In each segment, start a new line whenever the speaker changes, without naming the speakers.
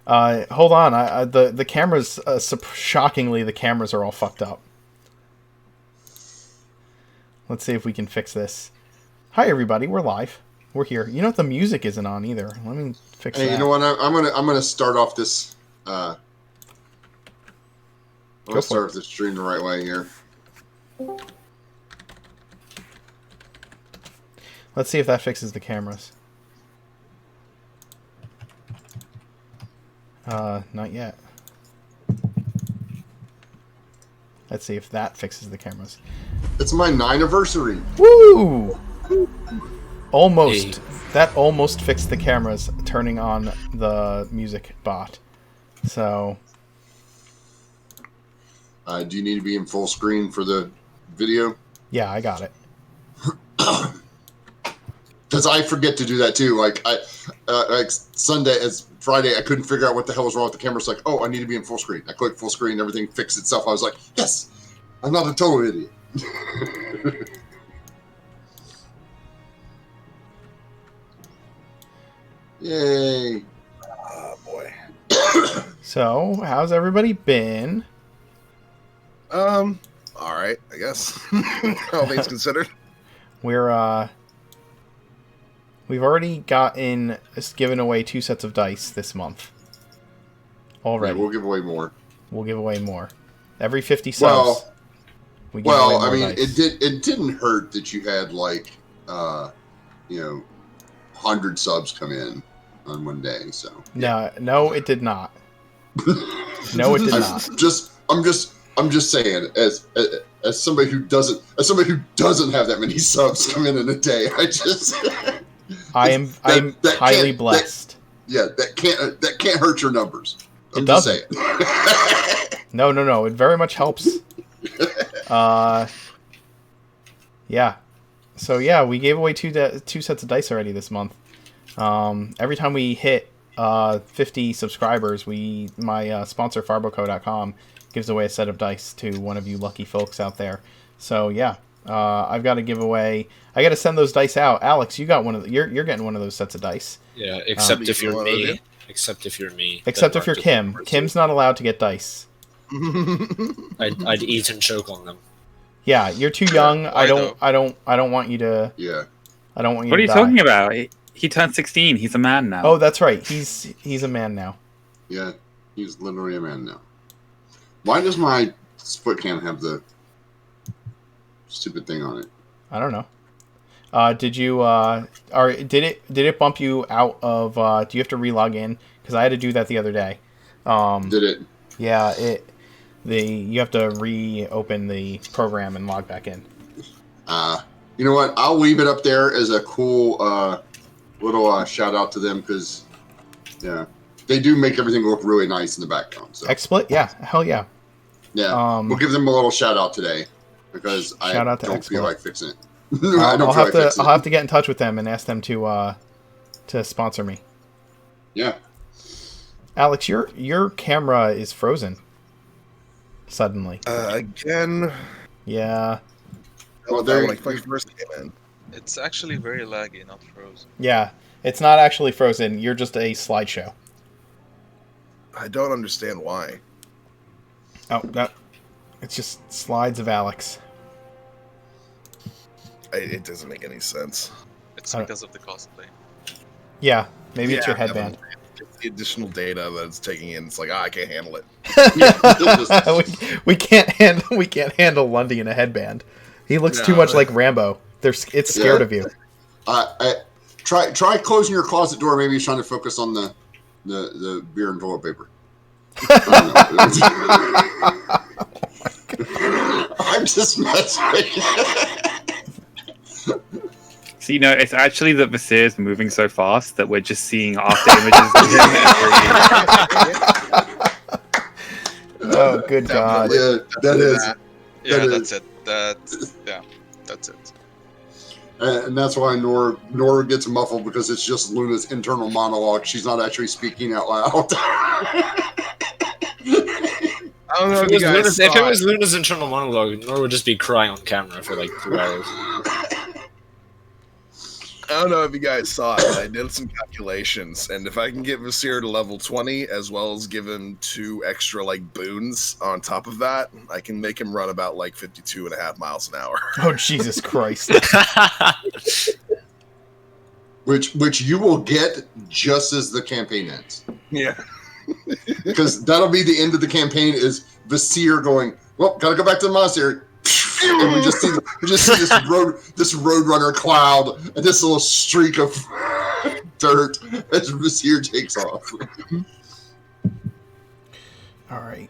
Hold on. The cameras. Shockingly, the cameras are all fucked up. Let's see if we can fix this. Hi, everybody. We're live. We're here. You know what? The music isn't on either. Let me fix that.
Hey, you know what? I'm gonna start off this. I'm gonna start the stream the right way here.
Let's see if that fixes the cameras. Not yet. Let's see if that fixes the cameras.
It's my 9th anniversary.
Woo! Almost. Hey. That almost fixed the cameras, turning on the music bot. So.
Do you need to be in full screen for the video?
Yeah, I got it.
Because I forget to do that too. Like Friday, I couldn't figure out what the hell was wrong with the camera. It's like, oh, I need to be in full screen. I clicked full screen, everything fixed itself. I was like, yes, I'm not a total idiot. Yay!
Oh boy.
So, how's everybody been?
All right, I guess. All things considered.
We've already given away 2 sets of dice this month. Already.
Yeah, we'll give away more.
We'll give away more. Every 50 subs.
Well, I mean, dice. It didn't hurt that you had 100 subs come in on one day. So
no, it did not. No, it did not.
I'm just saying, as somebody who doesn't have that many subs come in a day, I'm
highly blessed.
That can't hurt your numbers.
I'm just saying. No. It very much helps. Yeah. So yeah, we gave away two sets of dice already this month. Every time we hit 50 subscribers, my sponsor farboco.com gives away a set of dice to one of you lucky folks out there. So yeah, I've got to give away. I got to send those dice out. Alex, you got one of you're getting one of those sets of dice.
Yeah, except if you're me. Except if you're me.
Except if you're Kim. Kim's not allowed to get dice.
I'd eat and choke on them.
Yeah, you're too young. I don't want you to.
Yeah.
I don't want you.
What
to
are you talking about? He turned 16. He's a man now.
Oh, that's right. He's a man now.
Yeah, he's literally a man now. Why does my split can have the stupid thing on it?
I don't know. Did it bump you out of? Do you have to re-log in? Because I had to do that the other day.
Did it?
Yeah, you have to reopen the program and log back in.
You know what? I'll leave it up there as a cool little shout out to them because, yeah, they do make everything look really nice in the background. So.
XSplit, yeah, hell yeah.
Yeah, we'll give them a little shout out today because I don't feel like fixing it.
I'll have to get in touch with them and ask them to sponsor me.
Yeah.
Alex, your camera is frozen. Suddenly.
Again.
Yeah.
Well, when I first came in.
It's actually very laggy, not frozen.
Yeah, it's not actually frozen. You're just a slideshow.
I don't understand why.
Oh, no. It's just slides of Alex.
It doesn't make any sense.
It's because of the cosplay.
Yeah, maybe it's your headband.
It's the additional data that it's taking in. It's like, I can't handle it.
we can't handle Lundy in a headband. He looks too much like Rambo. It's scared of you.
Try closing your closet door. Maybe he's trying to focus on the beer and toilet paper. I'm just messing.
So, it's actually that Vasir is moving so fast that we're just seeing after images of him.
Oh, good God.
Yeah, that's
it. That's it.
And that's why Nora gets muffled because it's just Luna's internal monologue. She's not actually speaking out loud.
I don't know if it
was Luna's internal monologue, Nora would just be crying on camera for like 2 hours.
I don't know if you guys saw it, but I did some calculations, and if I can get Vizier to level 20, as well as give him 2 extra like boons on top of that, I can make him run about like 52.5 miles an hour.
Oh, Jesus Christ.
Which you will get just as the campaign ends.
Yeah.
Because that'll be the end of the campaign is Vizier going, well, gotta go back to the monastery. And we just see this roadrunner cloud and this little streak of dirt as Vizier takes off.
All right.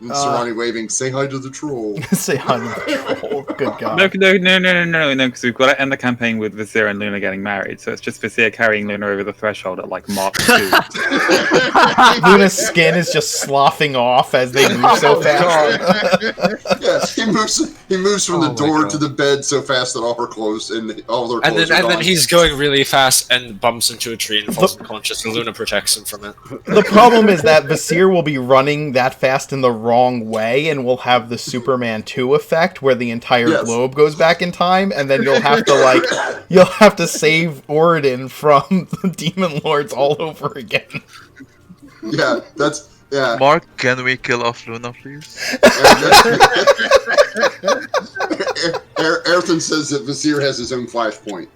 And Serrani waving, say hi to the troll.
Say hi to the troll. Good God.
No, because we've got to end the campaign with Vizier and Luna getting married, so it's just Vizier carrying Luna over the threshold at like Mark 2.
Luna's skin is just sloughing off as they move so fast.
Yeah, he moves from the door to the bed so fast that all her clothes and all their clothes are
and
gone.
then he's going really fast and bumps into a tree and falls unconscious, and Luna protects him from it.
The problem is that Vizier will be running that fast in the wrong way, and will have the Superman 2 effect where the entire globe goes back in time, and then you'll have to save Oridon from the Demon Lords all over again.
Yeah, that's yeah.
Mark, can we kill off Luna, please?
Ayrton says that Vizier has his own flashpoint.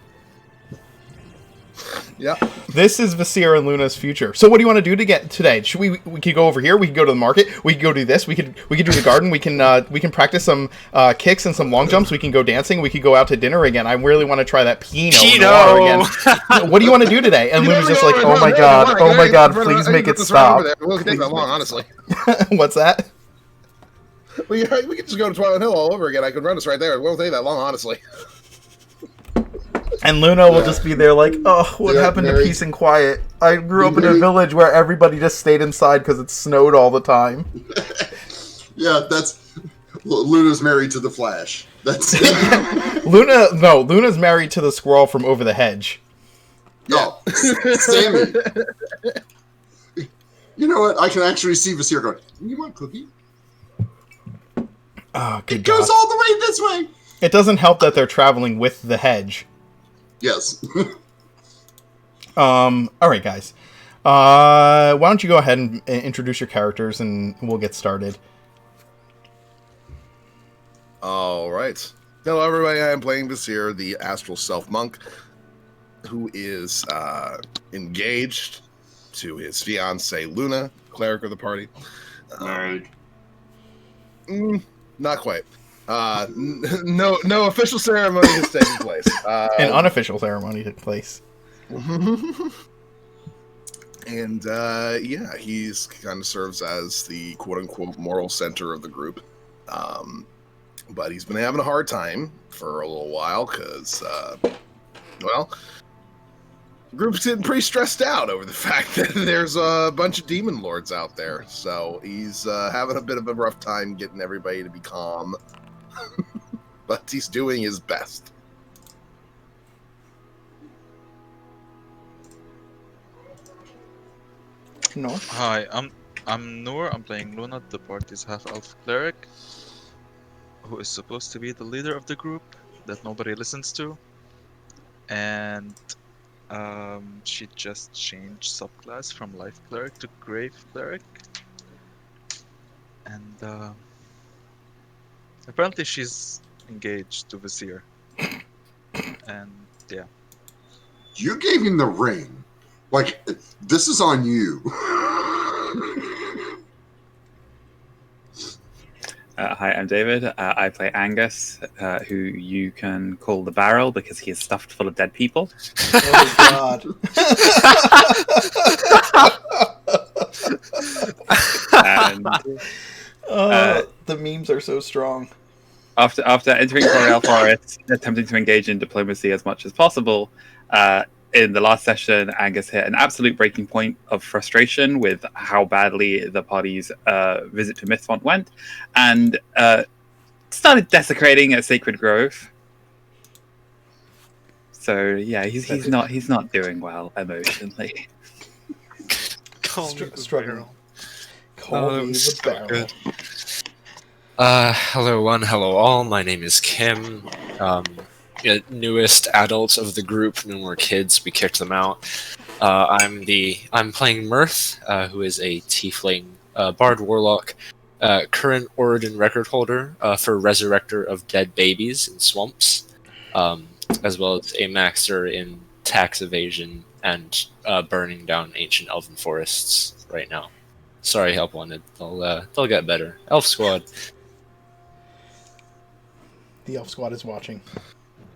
Yeah.
This is Vizier and Luna's future. So what do you want to do to get today? Should we could go over here, we could go to the market, we could go do this, we could do the garden, we can practice some kicks and some long jumps, we can go dancing, we could go out to dinner again. I really want to try that Pinot in the water again. What do you want to do today? And Luna's just like, oh my god, please make it stop.
It won't take that long, honestly.
What's that?
We could just go to Twilight Hill all over again. I could run us right there. It won't take that long, honestly.
And Luna will just be there like, oh, what happened to peace and quiet? I grew up in a village where everybody just stayed inside because it snowed all the time.
Yeah, that's... Luna's married to the Flash. That's
Luna's married to the squirrel from over the hedge.
No, Sammy. You know what? I can actually see Vizier going, you want a cookie?
Oh, good
It goes all the way this way!
It doesn't help that they're traveling with the hedge.
Yes.
Alright, guys. Why don't you go ahead and introduce your characters, and we'll get started.
All right. Hello, everybody. I am playing Vizier, the Astral Self Monk, who is engaged to his fiancée, Luna, cleric of the party.
Married.
Not quite. No official ceremony has taken place.
An unofficial ceremony took place.
And yeah, he's kind of serves as the quote-unquote moral center of the group. But he's been having a hard time for a little while because, well, the group's getting pretty stressed out over the fact that there's a bunch of demon lords out there. So he's having a bit of a rough time getting everybody to be calm. But he's doing his best.
No.
Hi, I'm Noor. I'm playing Luna, the party's half-elf cleric, who is supposed to be the leader of the group that nobody listens to, and she just changed subclass from life cleric to grave cleric, and apparently she's engaged to Vizier, and yeah.
You gave him the ring. Like, this is on you.
Hi, I'm David. I play Angus, who you can call the Barrel because he is stuffed full of dead people.
Oh, God.
And,
the memes are so strong.
after entering Boreal Forest, attempting to engage in diplomacy as much as possible, in the last session, Angus hit an absolute breaking point of frustration with how badly the party's visit to Mistfont went, and started desecrating a sacred grove. So yeah, he's not doing well emotionally.
Struggling. Call me the Barrel.
Hello one, hello all. My name is Kim. newest adults of the group. No more kids. We kicked them out. I'm playing Mirth, who is a tiefling bard warlock, current Origin record holder for Resurrector of Dead Babies in Swamps, as well as a master in tax evasion and burning down ancient elven forests right now. Sorry, Help Wanted. They'll get better. Elf Squad.
The Elf Squad is watching.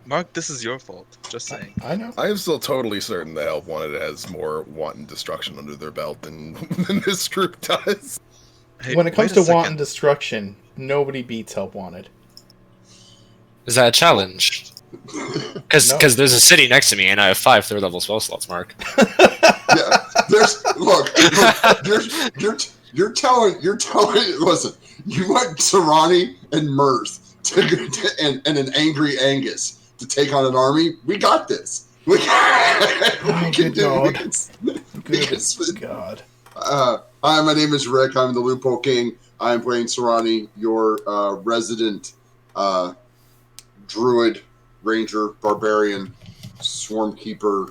Mark, this is your fault. Just saying.
I know.
I am still totally certain that Help Wanted has more wanton destruction under their belt than this group does.
Hey,
When it comes
wait a
to wanton
second.
destruction, nobody beats Help Wanted.
Is that a challenge? Because
No.
there's a city next to me and I have 5 third-level spell slots, Mark.
Yeah, look, you're telling. Listen, you want Serrani and Mirth and an angry Angus to take on an army. We got this. We can
good
do
God.
this.
Good God.
Hi, my name is Rick. I'm the Loophole King. I'm playing Serrani, your resident druid, ranger, barbarian, swarm keeper,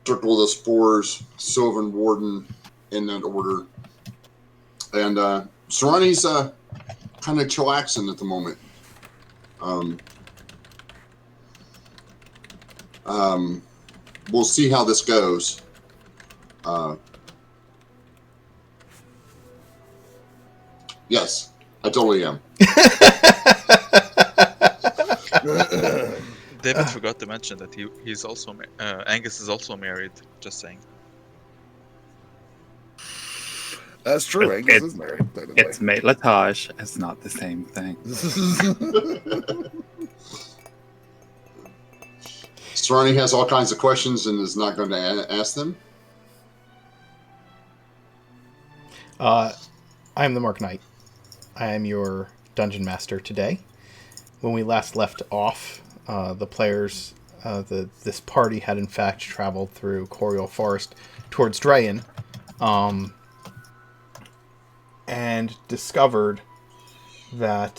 Circle of the Spores, Sylvan Warden, in that order. And Serrani's kind of chillaxing at the moment. We'll see how this goes. Yes, I totally am.
David forgot to mention that he's also Angus is also married. Just saying.
That's true.
It's-
Angus is married. technically.
It's matelotage. It's not the same thing.
Serrani has all kinds of questions and is not going to ask them.
I am the Mark Knight. I am your dungeon master today. When we last left off, the players, this party had in fact traveled through Coriol Forest towards Drayen, and discovered a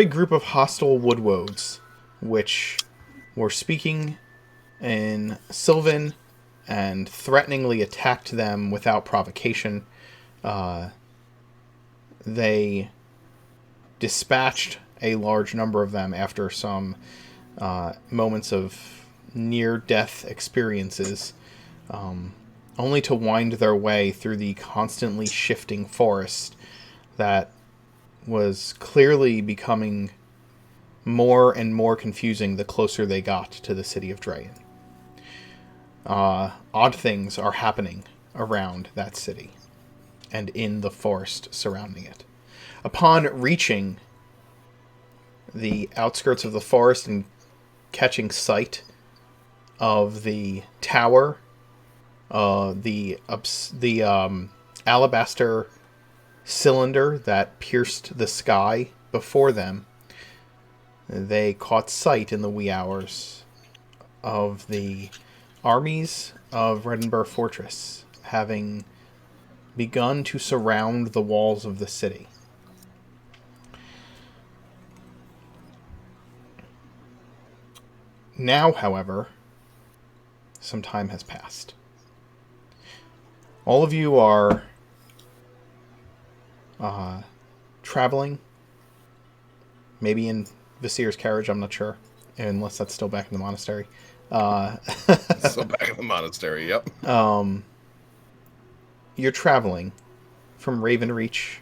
group of hostile woodwoads, which were speaking in Sylvan and threateningly attacked them without provocation. They dispatched a large number of them after some moments of near-death experiences, only to wind their way through the constantly shifting forest that was clearly becoming more and more confusing the closer they got to the city of Drayen. Odd things are happening around that city and in the forest surrounding it. Upon reaching the outskirts of the forest and catching sight of the tower, the alabaster cylinder that pierced the sky before them, they caught sight in the wee hours of the armies of Redenburg Fortress having begun to surround the walls of the city. Now, however, some time has passed. All of you are traveling, maybe in Visir's carriage, I'm not sure, unless that's still back in the monastery.
So back in the monastery, yep.
You're traveling from Ravenreach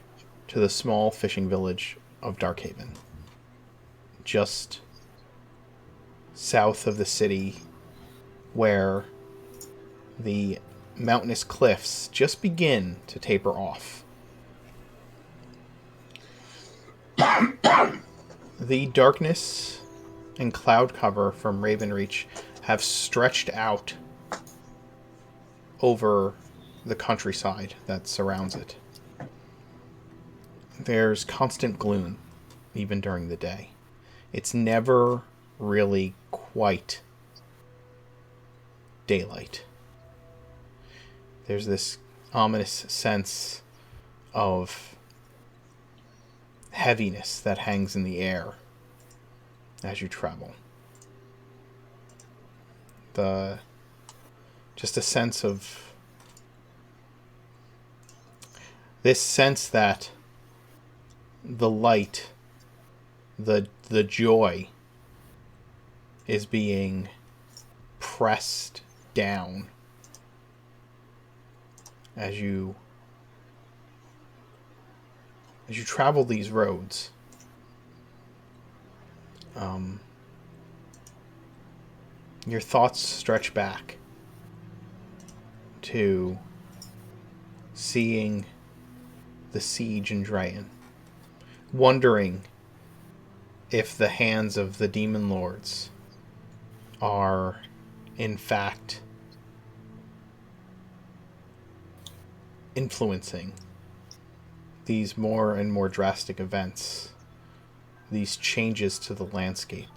to the small fishing village of Darkhaven, just south of the city, where the mountainous cliffs just begin to taper off. The darkness and cloud cover from Ravenreach have stretched out over the countryside that surrounds it. There's constant gloom, even during the day. It's never really quite daylight. There's this ominous sense of heaviness that hangs in the air as you travel. Just a sense of this sense that the light, the joy is being pressed down as you travel these roads. Your thoughts stretch back to seeing the siege in Drayan, wondering if the hands of the demon lords are in fact influencing these more and more drastic events, these changes to the landscape,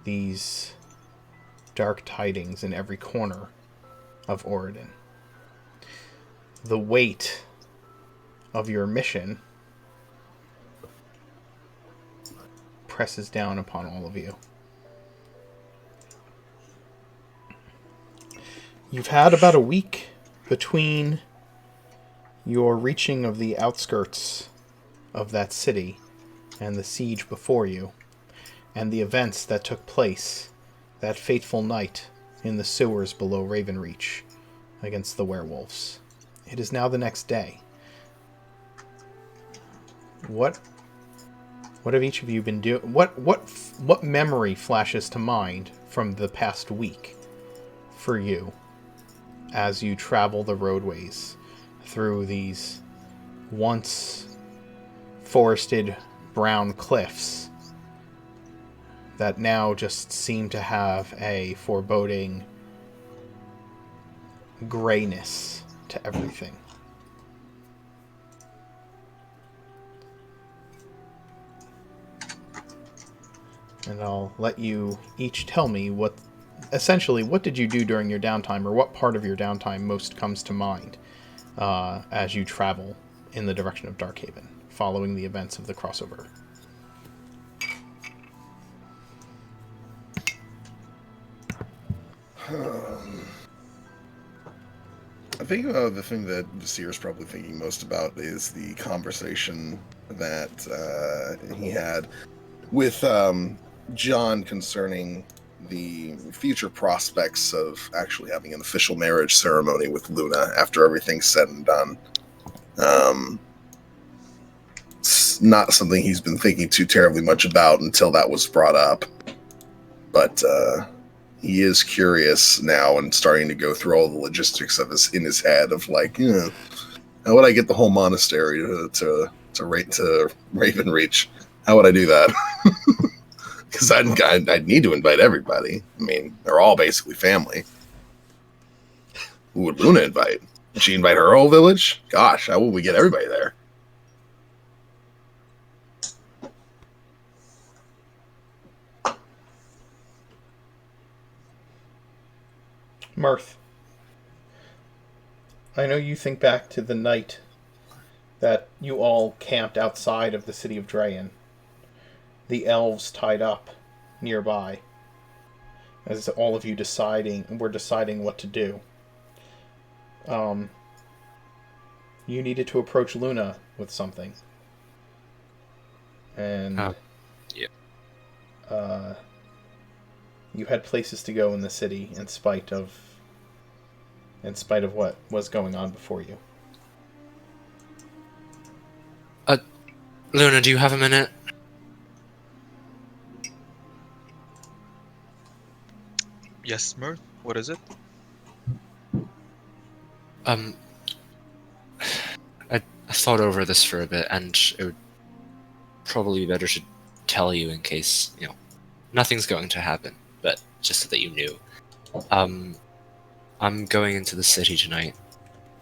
these dark tidings in every corner of Oregon. The weight of your mission presses down upon all of you. You've had about a week between your reaching of the outskirts of that city and the siege before you, and the events that took place that fateful night in the sewers below Ravenreach against the werewolves. It is now the next day. What have each of you been doing? What memory flashes to mind from the past week for you as you travel the roadways through these once forested brown cliffs that now just seem to have a foreboding grayness to everything? And I'll let you each tell me what did you do during your downtime, or what part of your downtime most comes to mind as you travel in the direction of Darkhaven, following the events of the crossover.
I think the thing that Vasir's probably thinking most about is the conversation that he had with John concerning the future prospects of actually having an official marriage ceremony with Luna after everything's said and done. It's not something he's been thinking too terribly much about until that was brought up. But he is curious now and starting to go through all the logistics of in his head of like, how would I get the whole monastery to Ravenreach? How would I do that? Because I'd need to invite everybody. I mean, they're all basically family. Who would Luna invite? Would she invite her whole village? Gosh, how would we get everybody there?
Mirth, I know you think back to the night that you all camped outside of the city of Drayan. The elves tied up nearby, as all of you were deciding what to do. You needed to approach Luna with something. And you had places to go in the city in spite of what was going on before you.
Luna, do you have a minute?
Yes, Mirth. What is it?
I thought over this for a bit, and it would probably be better to tell you in case, nothing's going to happen, but just so that you knew. I'm going into the city tonight,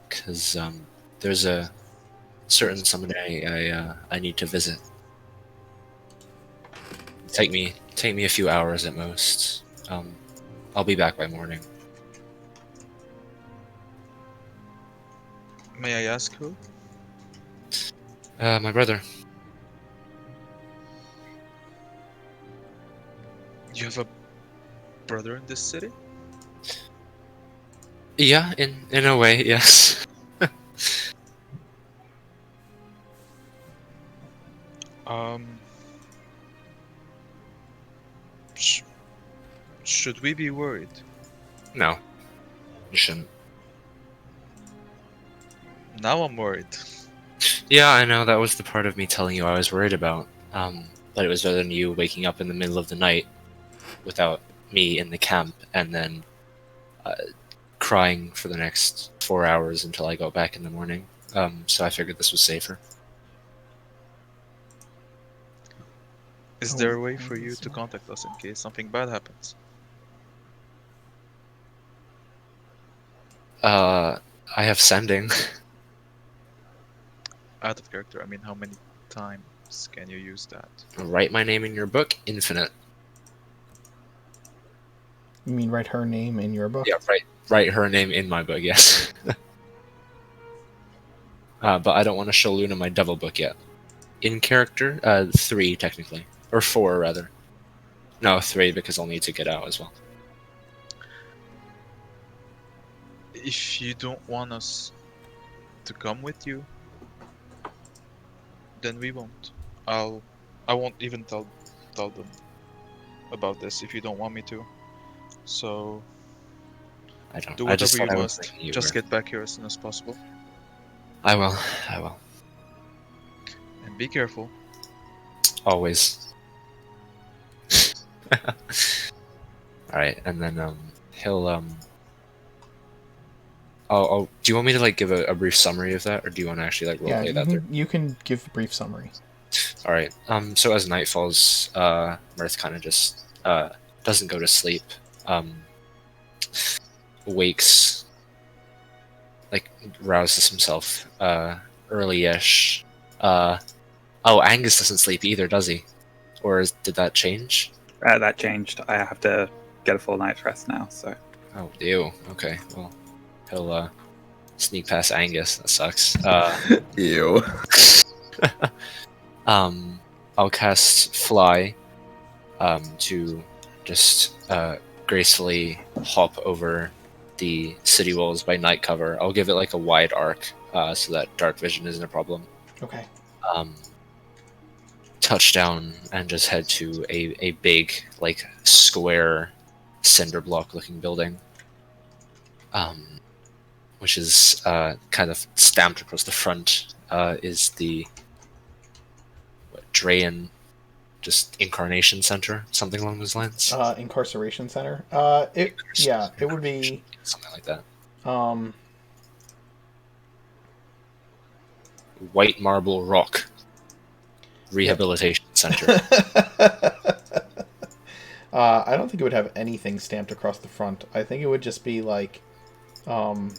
because there's a certain someone I need to visit. Take me a few hours at most. I'll be back by morning.
May I ask who?
My brother.
You have a brother in this city?
Yeah, in a way, yes.
Um, sh- should we be worried?
No, you shouldn't.
Now I'm worried.
Yeah, I know that was the part of me telling you I was worried about. But it was better than you waking up in the middle of the night without me in the camp and then uh, crying for the next 4 hours until I got back in the morning. So I figured this was safer.
Is there a way for you to contact us in case something bad happens?
I have sending.
Out of character, I mean, how many times can you use that?
Write my name in your book, infinite.
You mean write her name in your book?
Yeah, write her name in my book, yes. But I don't want to show Luna my devil book yet. In character, 3 technically. Or 4, rather. No, 3, because I'll need to get out as well.
If you don't want us to come with you, then we won't. I won't even tell them about this if you don't want me to. So
I don't.
do
I just
whatever
thought
you
I was
must.
thinking you
Just
were.
get back here as soon as possible,
I will. I will.
and be careful.
Always. Alright, and then he'll Oh, do you want me to like give a brief summary of that, or do you want to actually like
Yeah,
roleplay
you
that?
you can give a brief summary.
All right. So as night falls, Mirth kind of just doesn't go to sleep. Wakes, like rouses himself early-ish. Oh, Angus doesn't sleep either, does he? Or did that change?
That changed. I have to get a full night's rest now, so.
Oh, ew. Okay. Well, he'll sneak past Angus. That sucks.
Ew.
I'll cast Fly to just gracefully hop over the city walls by night cover. I'll give it like a wide arc so that dark vision isn't a problem.
Okay.
Touch down and just head to a big, like, square cinder block looking building. Which is kind of stamped across the front is the Drayan just incarnation center, something along those lines.
Incarceration center. It would be
Something like that. White Marble Rock Rehabilitation Center.
I don't think it would have anything stamped across the front. I think it would just be like, I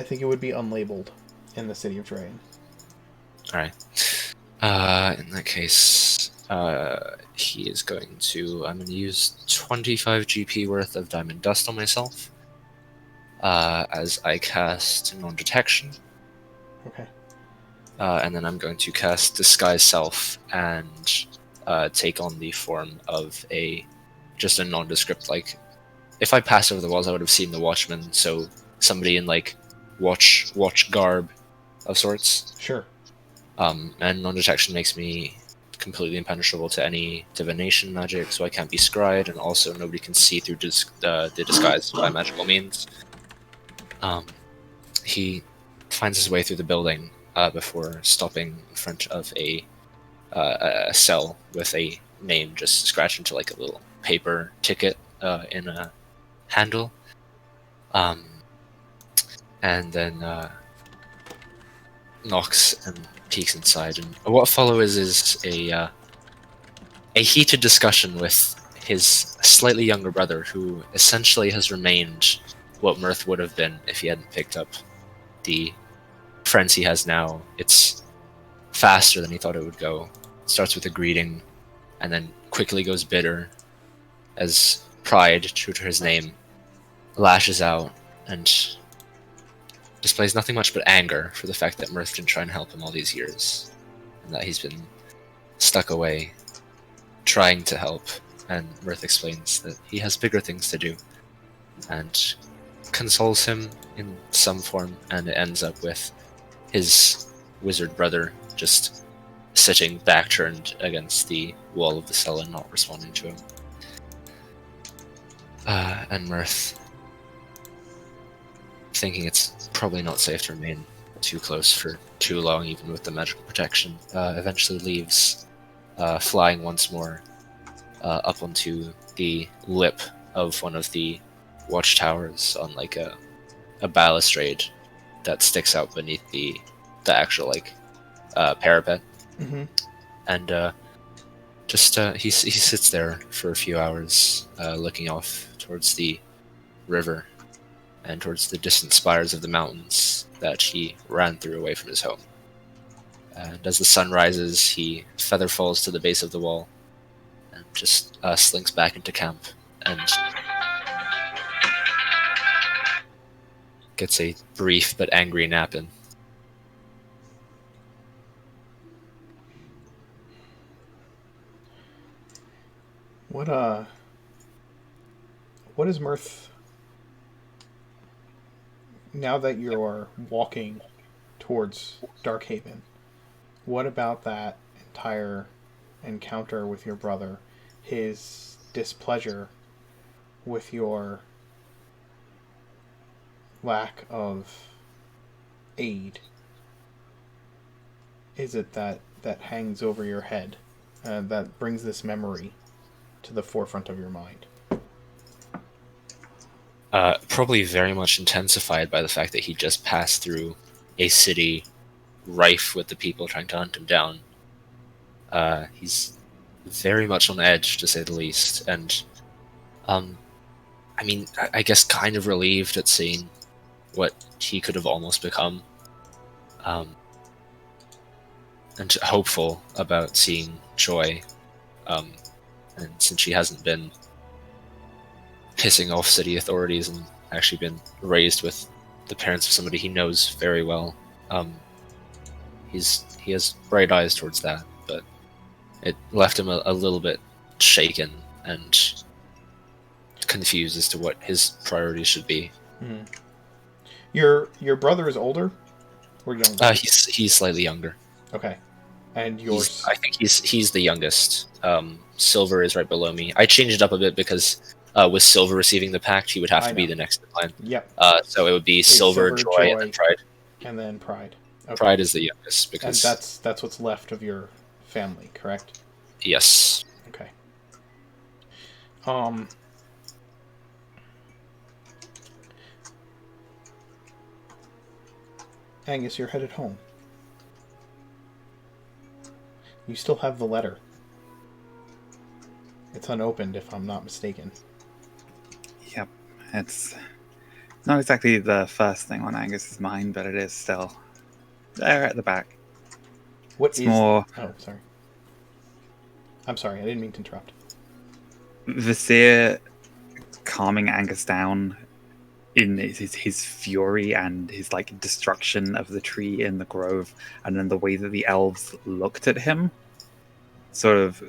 think it would be unlabeled in the city of Drayan.
Alright. In that case, he is going to... I'm going to use 25 GP worth of Diamond Dust on myself as I cast Non-Detection.
Okay.
And then I'm going to cast Disguise Self and take on the form of just a nondescript, like... If I passed over the walls, I would have seen the Watchman, so somebody in, like, watch garb of sorts.
Sure.
And non-detection makes me completely impenetrable to any divination magic, so I can't be scryed, and also nobody can see through the disguise by magical means. He finds his way through the building before stopping in front of a cell with a name just scratched into like a little paper ticket in a handle. And then knocks and peeks inside, and what follows is a heated discussion with his slightly younger brother, who essentially has remained what Mirth would have been if he hadn't picked up the friends he has now. It's faster than he thought it would go. It starts with a greeting, and then quickly goes bitter, as pride, true to his name, lashes out and displays nothing much but anger for the fact that Mirth didn't try and help him all these years, and that he's been stuck away trying to help, and Mirth explains that he has bigger things to do, and consoles him in some form, and it ends up with his wizard brother just sitting back turned against the wall of the cell and not responding to him. And Mirth, thinking it's probably not safe to remain too close for too long, even with the magical protection, eventually leaves, flying once more up onto the lip of one of the watchtowers on like a balustrade that sticks out beneath the actual parapet.
Mm-hmm.
And he sits there for a few hours, looking off towards the river and towards the distant spires of the mountains that he ran through away from his home. And as the sun rises, he feather falls to the base of the wall and just slinks back into camp and gets a brief but angry nap in.
What is Mirth, now that you're walking towards Darkhaven, what about that entire encounter with your brother, his displeasure with your lack of aid, is it that hangs over your head, that brings this memory to the forefront of your mind?
Probably very much intensified by the fact that he just passed through a city rife with the people trying to hunt him down. He's very much on edge, to say the least, and I guess kind of relieved at seeing what he could have almost become, and hopeful about seeing Joy, and since she hasn't been pissing off city authorities and actually been raised with the parents of somebody he knows very well, he has bright eyes towards that, but it left him a little bit shaken and confused as to what his priorities should be.
Mm-hmm. Your brother is older or younger?
He's slightly younger.
Okay, and yours?
I think he's the youngest. Silver is right below me. I changed it up a bit because with Silver receiving the pact, he would have to be the next in line.
Yep.
So it would be Silver, Joy, and then Pride.
And then Pride. Okay.
Pride is the youngest because
and that's what's left of your family, correct?
Yes.
Okay. Angus, you're headed home. You still have the letter. It's unopened, if I'm not mistaken.
Yep, it's not exactly the first thing on Angus's mind, but it is still there at the back.
It's
more...
Oh, sorry. I'm sorry, I didn't mean to interrupt.
Visir calming Angus down in his fury and his destruction of the tree in the grove, and then the way that the elves looked at him sort of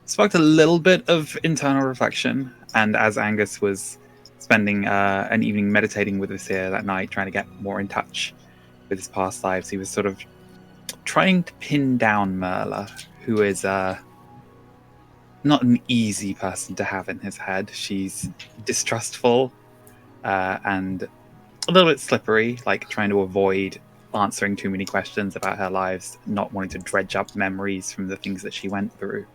sparked a little bit of internal reflection. And as Angus was spending an evening meditating with Visir that night, trying to get more in touch with his past lives, he was sort of trying to pin down Merla, who is not an easy person to have in his head. She's distrustful and a little bit slippery, trying to avoid answering too many questions about her lives, not wanting to dredge up memories from the things that she went through.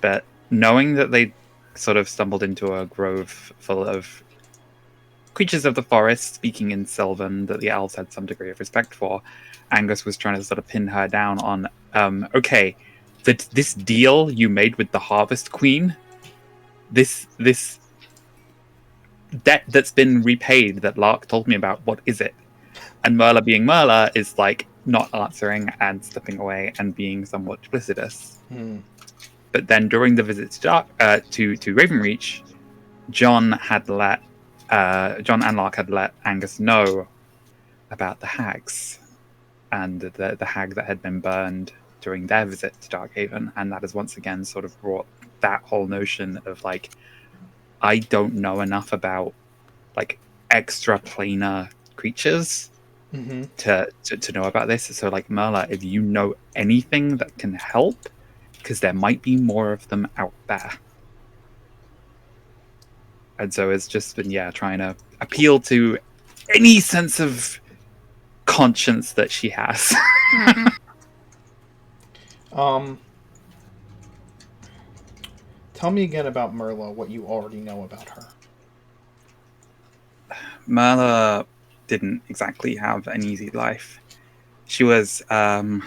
But knowing that they sort of stumbled into a grove full of creatures of the forest speaking in Sylvan that the elves had some degree of respect for, Angus was trying to sort of pin her down on, okay, this deal you made with the Harvest Queen, this debt that's been repaid that Lark told me about, what is it? And Merla, being Merla, is not answering and slipping away and being somewhat duplicitous. But then during the visit to Ravenreach, John and Lark had let Angus know about the hags and the hag that had been burned during their visit to Darkhaven, and that has once again sort of brought that whole notion of like, I don't know enough about like extraplanar creatures
Mm-hmm.
to know about this. So like, Merla, if you know anything that can help, because there might be more of them out there. And so it's just been, trying to appeal to any sense of conscience that she has.
Tell me again about Merla, what you already know about her.
Merla didn't exactly have an easy life. She was not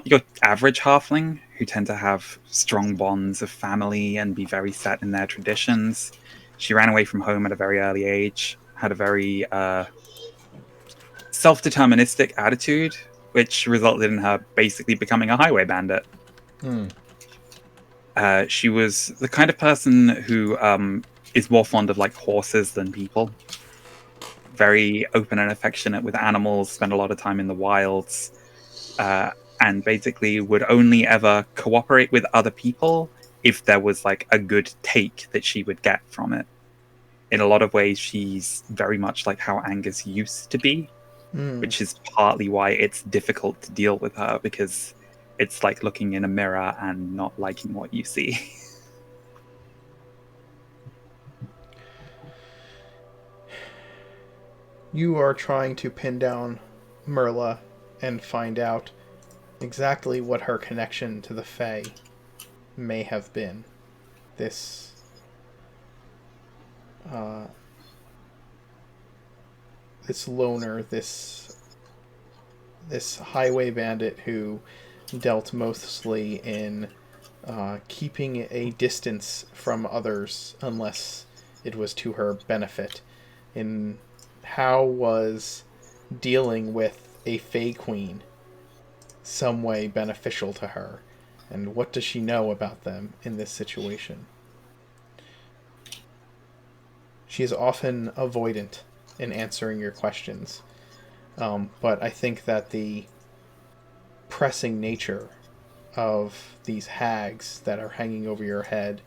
your average halfling who tend to have strong bonds of family and be very set in their traditions. She ran away from home at a very early age, had a very self-deterministic attitude, which resulted in her basically becoming a highway bandit. She was the kind of person who is more fond of like horses than people. Very open and affectionate with animals, spent a lot of time in the wilds, and basically would only ever cooperate with other people if there was like a good take that she would get from it. In a lot of ways, she's very much like how Angus used to be, which is partly why it's difficult to deal with her, because it's like looking in a mirror and not liking what you see.
You are trying to pin down Merla and find out exactly what her connection to the Fae may have been. This loner, this highway bandit who dealt mostly in keeping a distance from others unless it was to her benefit. In how was dealing with a Fae Queen some way beneficial to her, and what does she know about them in this situation? She is often avoidant in answering your questions, but I think that the pressing nature of these hags that are hanging over your head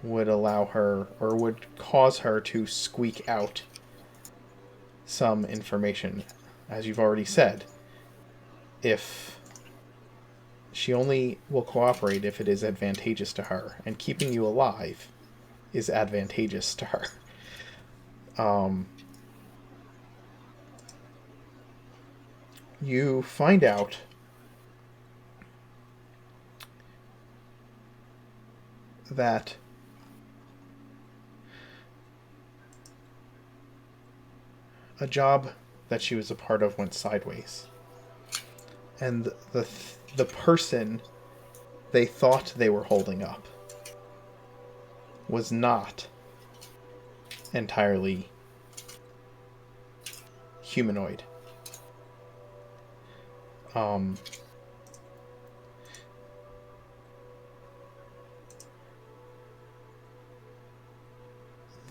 would allow her, or would cause her, to squeak out some information. As you've already said, if she only will cooperate if it is advantageous to her, and keeping you alive is advantageous to her. You find out that a job that she was a part of went sideways, and the person they thought they were holding up was not entirely humanoid.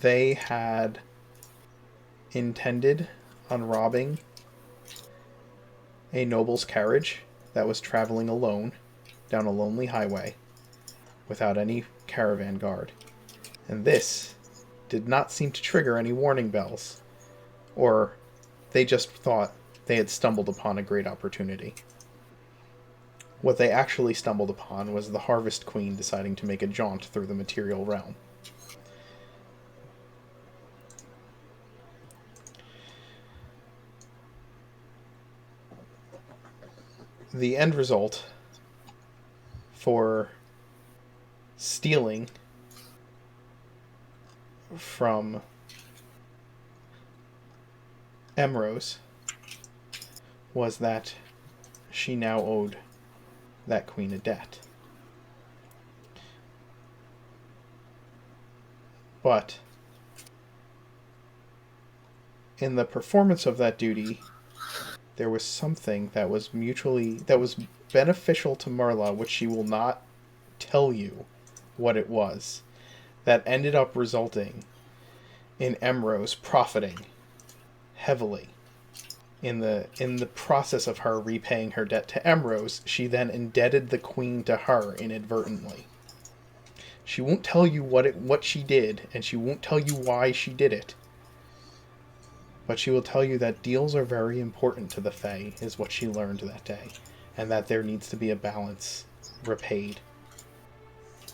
They had intended on robbing a noble's carriage that was traveling alone down a lonely highway without any caravan guard. And this did not seem to trigger any warning bells, or they just thought they had stumbled upon a great opportunity. What they actually stumbled upon was the Harvest Queen deciding to make a jaunt through the material realm. The end result for stealing from Emrose was that she now owed that queen a debt. But in the performance of that duty, there was something that was beneficial to Merla, which she will not tell you what it was, that ended up resulting in Emrose profiting heavily In the process of her repaying her debt to Emrose, she then indebted the queen to her inadvertently. She won't tell you what she did, and she won't tell you why she did it. But she will tell you that deals are very important to the Fae, is what she learned that day, and that there needs to be a balance repaid.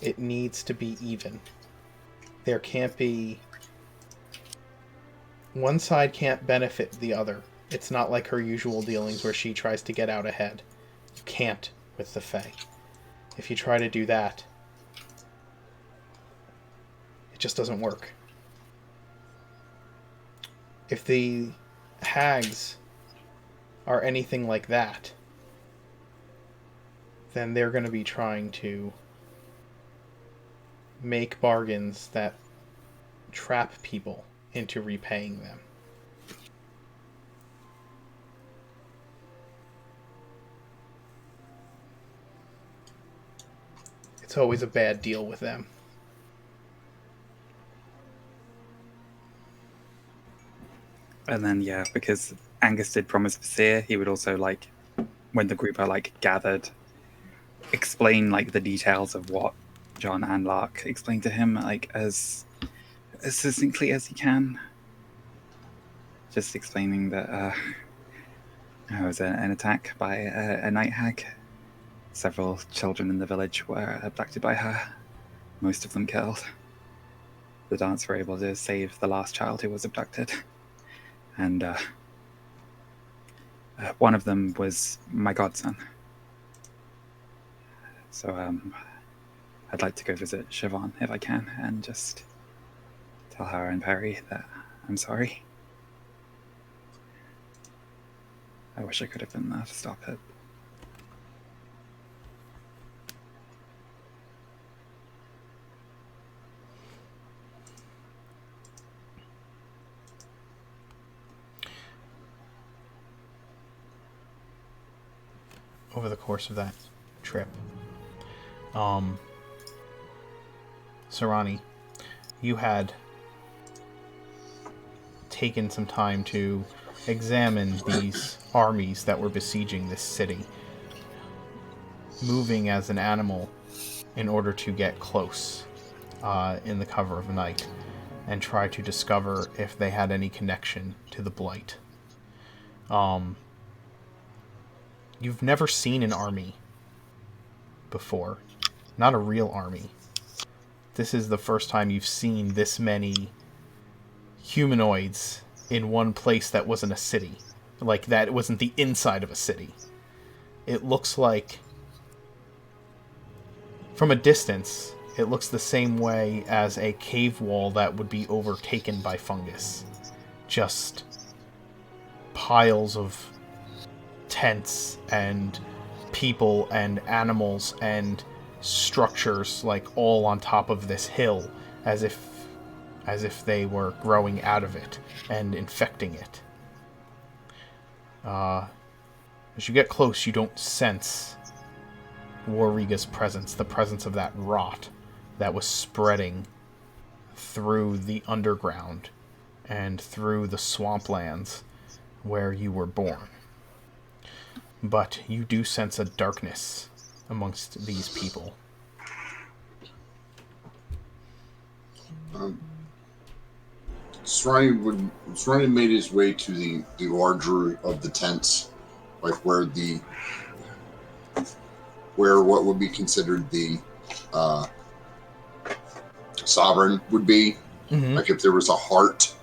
It needs to be even. There can't be... One side can't benefit the other. It's not like her usual dealings where she tries to get out ahead. You can't with the Fae. If you try to do that, it just doesn't work. If the hags are anything like that, then they're going to be trying to make bargains that trap people into repaying them. It's always a bad deal with them.
And then, yeah, because Angus did promise Visir, he would also, like, when the group are, like, gathered, explain, like, the details of what John and Lark explained to him, like, as succinctly as he can. Just explaining that it was an attack by a night hag. Several children in the village were abducted by her, most of them killed. The dance were able to save the last child who was abducted. And one of them was my godson. So I'd like to go visit Siobhan if I can and just tell her and Perry that I'm sorry. I wish I could have been there to stop it.
Over the course of that trip, Sarani, you had taken some time to examine these armies that were besieging this city, moving as an animal in order to get close in the cover of night and try to discover if they had any connection to the Blight. You've never seen an army before. Not a real army. This is the first time you've seen this many humanoids in one place that wasn't a city. Like, that it wasn't the inside of a city. It looks like... From a distance, it looks the same way as a cave wall that would be overtaken by fungus. Just piles of tents and people and animals and structures, like, all on top of this hill, as if they were growing out of it and infecting it. As you get close, you don't sense Warriga's presence, the presence of that rot that was spreading through the underground and through the swamplands where you were born. But you do sense a darkness amongst these people.
Srani made his way to the larger of the tents, like where what would be considered the sovereign would be.
Mm-hmm.
Like if there was a heart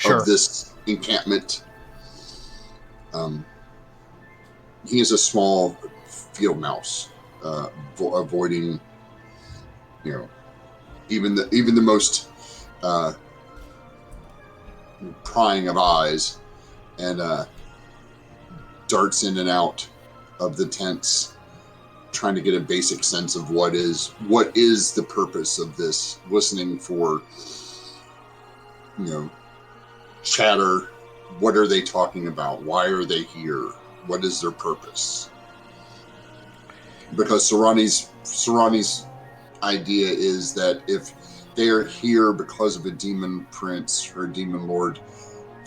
of this encampment. He is a small field mouse, avoiding, even the most prying of eyes, and darts in and out of the tents, trying to get a basic sense of what is the purpose of this. Listening for, chatter. What are they talking about? Why are they here? What is their purpose? Because Sarani's idea is that if they are here because of a demon prince or a demon lord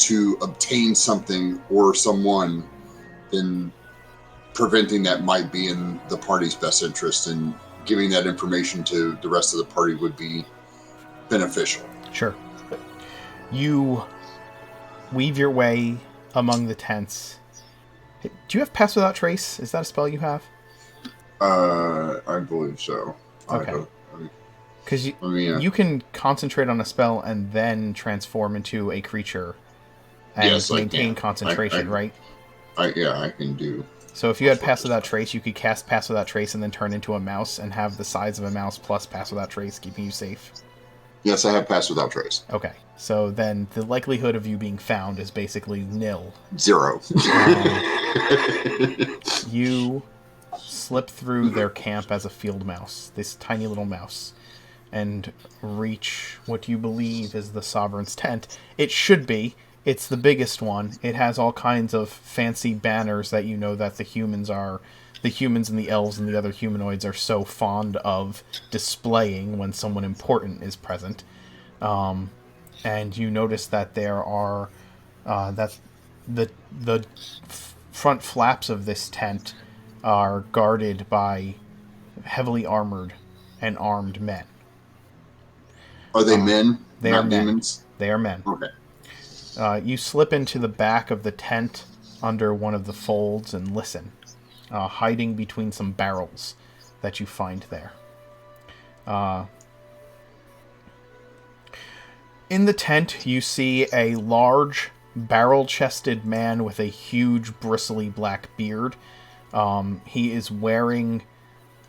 to obtain something or someone, then preventing that might be in the party's best interest, and giving that information to the rest of the party would be beneficial.
Sure. You weave your way among the tents. Do you have Pass Without Trace? Is that a spell you have?
I believe so.
Okay. Because
yeah.
you can concentrate on a spell and then transform into a creature and
Yes,
maintain
I can.
concentration, right?
I can do.
So if you had Pass Without Trace, you could cast Pass Without Trace and then turn into a mouse and have the size of a mouse plus Pass Without Trace, keeping you safe.
Yes, I have Pass Without Trace.
Okay. So then the likelihood of you being found is basically nil.
0.
You slip through their camp as a field mouse, this tiny little mouse, and reach what you believe is the Sovereign's tent. It should be. It's the biggest one. It has all kinds of fancy banners that you know that the humans and the elves and the other humanoids are so fond of displaying when someone important is present. And you notice that there are that the front flaps of this tent are guarded by heavily armored and armed men.
Are they men?
They
not
are men.
demons?
They are men.
Okay.
You slip into the back of the tent under one of the folds and listen, hiding between some barrels that you find there. In the tent, you see a large, barrel-chested man with a huge, bristly black beard. He is wearing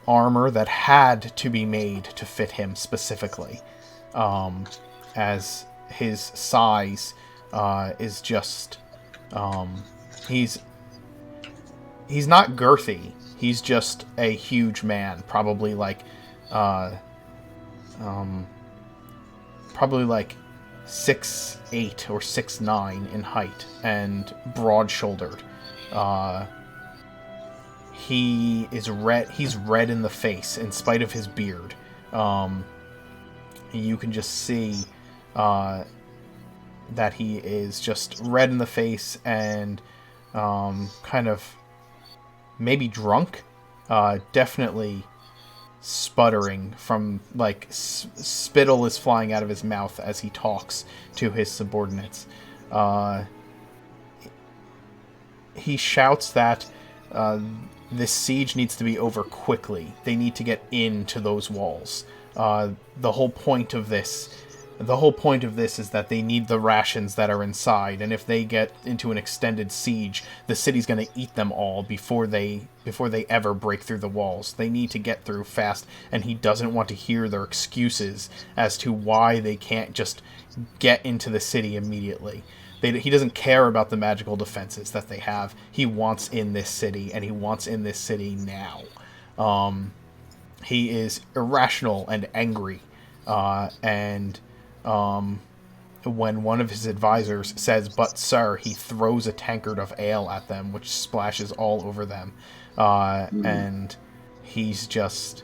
armor that had to be made to fit him specifically, as his size is just... he's not girthy. He's just a huge man, probably like 6'8" or 6'9" in height and broad-shouldered. He is red. He's red in the face in spite of his beard. You can just see that he is just red in the face and kind of maybe drunk. Definitely sputtering from, like, spittle is flying out of his mouth as he talks to his subordinates. He shouts that this siege needs to be over quickly. They need to get into those walls. The whole point of this is that they need the rations that are inside, and if they get into an extended siege, the city's going to eat them all before they ever break through the walls. They need to get through fast, and he doesn't want to hear their excuses as to why they can't just get into the city immediately. He doesn't care about the magical defenses that they have. He wants in this city, and he wants in this city now. He is irrational and angry, and when one of his advisors says, "But sir," he throws a tankard of ale at them, which splashes all over them. And he's just...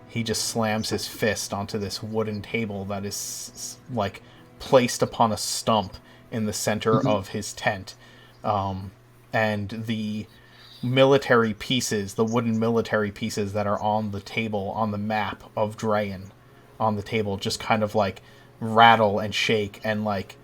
he just slams his fist onto this wooden table that is, like, placed upon a stump in the center of his tent. And the military pieces, the wooden military pieces that are on the table, on the map of Draen, on the table, just kind of, like, rattle and shake and, like,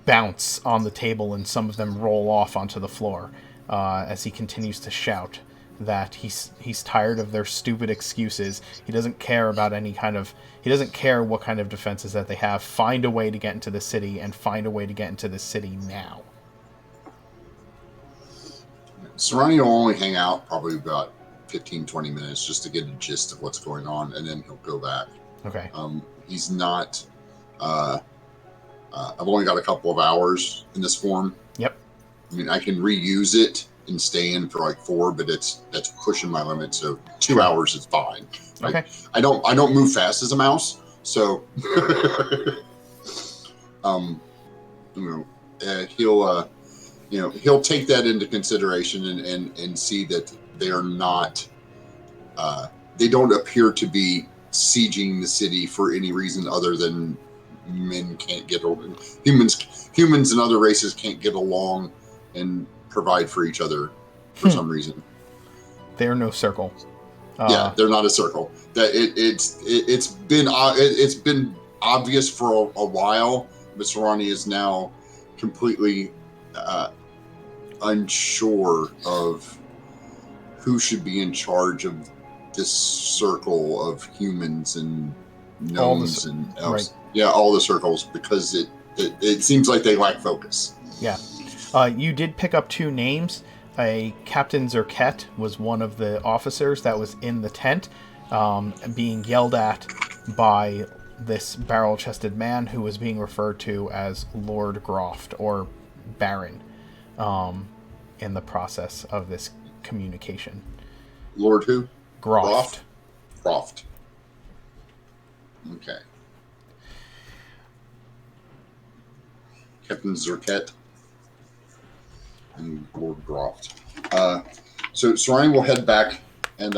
bounce on the table, and some of them roll off onto the floor as he continues to shout that he's tired of their stupid excuses. He doesn't care about he doesn't care what kind of defenses that they have. Find a way to get into the city, and find a way to get into the city now.
Serrani will only hang out probably about 15-20 minutes just to get a gist of what's going on, and then he'll go back.
Okay.
He's not... I've only got a couple of hours in this form.
Yep.
I mean, I can reuse it and stay in for like 4, but that's pushing my limit. So 2 hours is fine.
Okay.
I don't move fast as a mouse, so he'll take that into consideration and see that they are not they don't appear to be sieging the city for any reason other than men can't get along. Humans and other races can't get along and provide for each other for some reason.
They're no circle.
Yeah, they're not a circle. That it's been obvious for a while, but Sorani is now completely unsure of who should be in charge of this circle of humans and gnomes and elves.
Right.
Yeah, all the circles, because it seems like they lack focus.
Yeah. You did pick up 2 names. A Captain Zerket was one of the officers that was in the tent, being yelled at by this barrel-chested man who was being referred to as Lord Groft, or Baron, in the process of this communication.
Lord who?
Groft.
Groft. Okay. Captain Zerket and Lord Groft. So Sorani will head back, and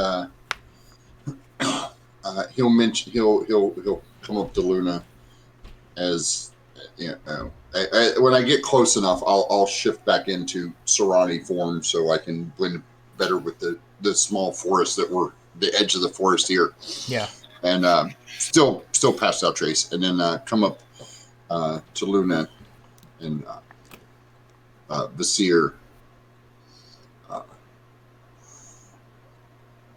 he'll come up to Luna as when I get close enough, I'll shift back into Sorani form so I can blend better with the small forest that we're the edge of the forest here.
Yeah.
And still pass out Trace, and then come up to Luna and Vasir.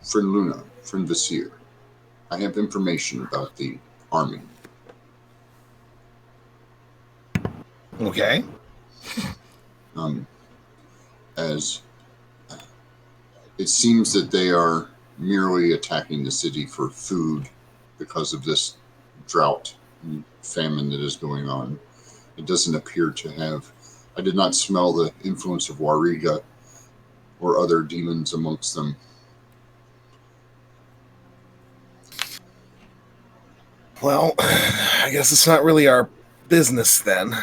Friend Luna, friend Vasir, I have information about the army.
Okay.
As it seems that they are merely attacking the city for food because of this drought and famine that is going on. It doesn't appear to have. I did not smell the influence of Wariga or other demons amongst them.
Well, I guess it's not really our business then.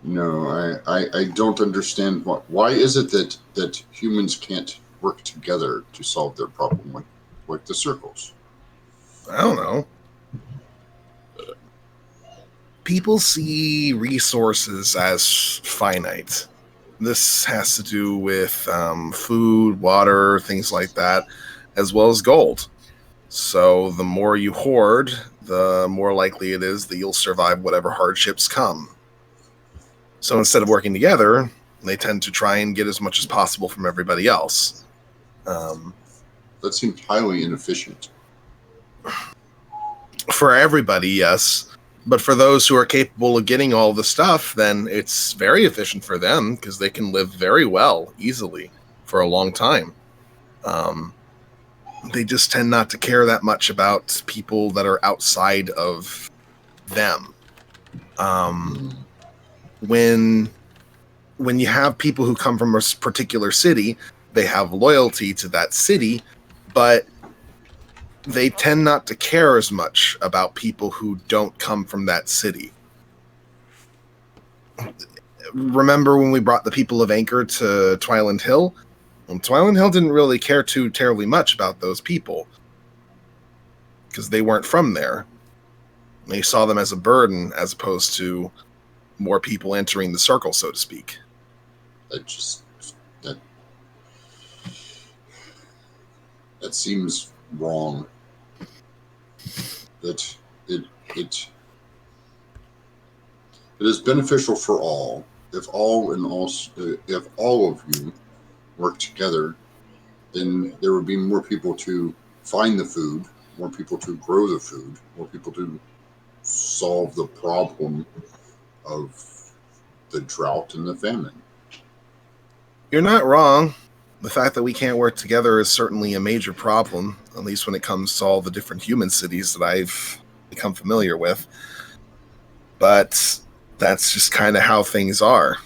No, I don't understand why is it that humans can't work together to solve their problem like the circles?
I don't know. People see resources as finite. This has to do with food, water, things like that, as well as gold. So the more you hoard, the more likely it is that you'll survive whatever hardships come. So instead of working together, they tend to try and get as much as possible from everybody else.
That seems highly inefficient.
For everybody, yes. But for those who are capable of getting all the stuff, then it's very efficient for them because they can live very well, easily, for a long time. They just tend not to care that much about people that are outside of them. When you have people who come from a particular city, they have loyalty to that city, but they tend not to care as much about people who don't come from that city. Remember when we brought the people of Anchor to Twiland Hill? Well, Twiland Hill didn't really care too terribly much about those people because they weren't from there. They saw them as a burden as opposed to more people entering the circle, so to speak.
That seems wrong. That it is beneficial for all if all of you work together. Then there would be more people to find the food, more people to grow the food, more people to solve the problem of the drought and the famine.
You're not wrong. The fact that we can't work together is certainly a major problem, at least when it comes to all the different human cities that I've become familiar with. But that's just kind of how things are.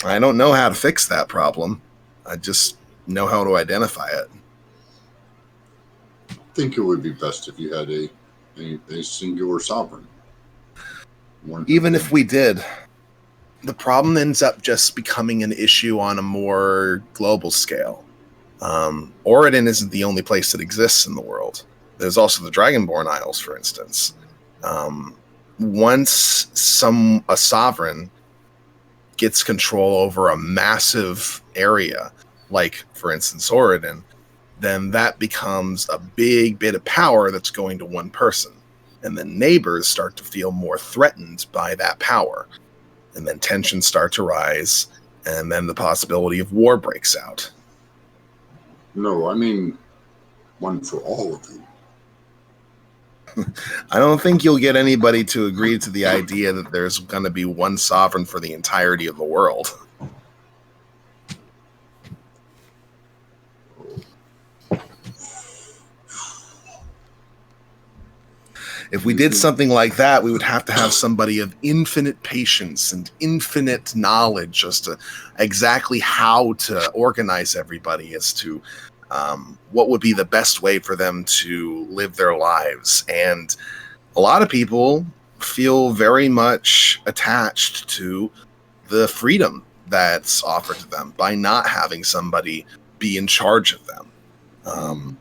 I don't know how to fix that problem. I just know how to identify it.
I think it would be best if you had a singular sovereign.
Even if we did, the problem ends up just becoming an issue on a more global scale. Oridon isn't the only place that exists in the world. There's also the Dragonborn Isles, for instance. once a sovereign gets control over a massive area, like for instance Oregon, then that becomes a big bit of power that's going to one person. And then neighbors start to feel more threatened by that power. And then tensions start to rise, and then the possibility of war breaks out.
No, I mean one for all of you.
I don't think you'll get anybody to agree to the idea that there's going to be one sovereign for the entirety of the world. If we did something like that, we would have to have somebody of infinite patience and infinite knowledge as to exactly how to organize everybody as to what would be the best way for them to live their lives. And a lot of people feel very much attached to the freedom that's offered to them by not having somebody be in charge of them.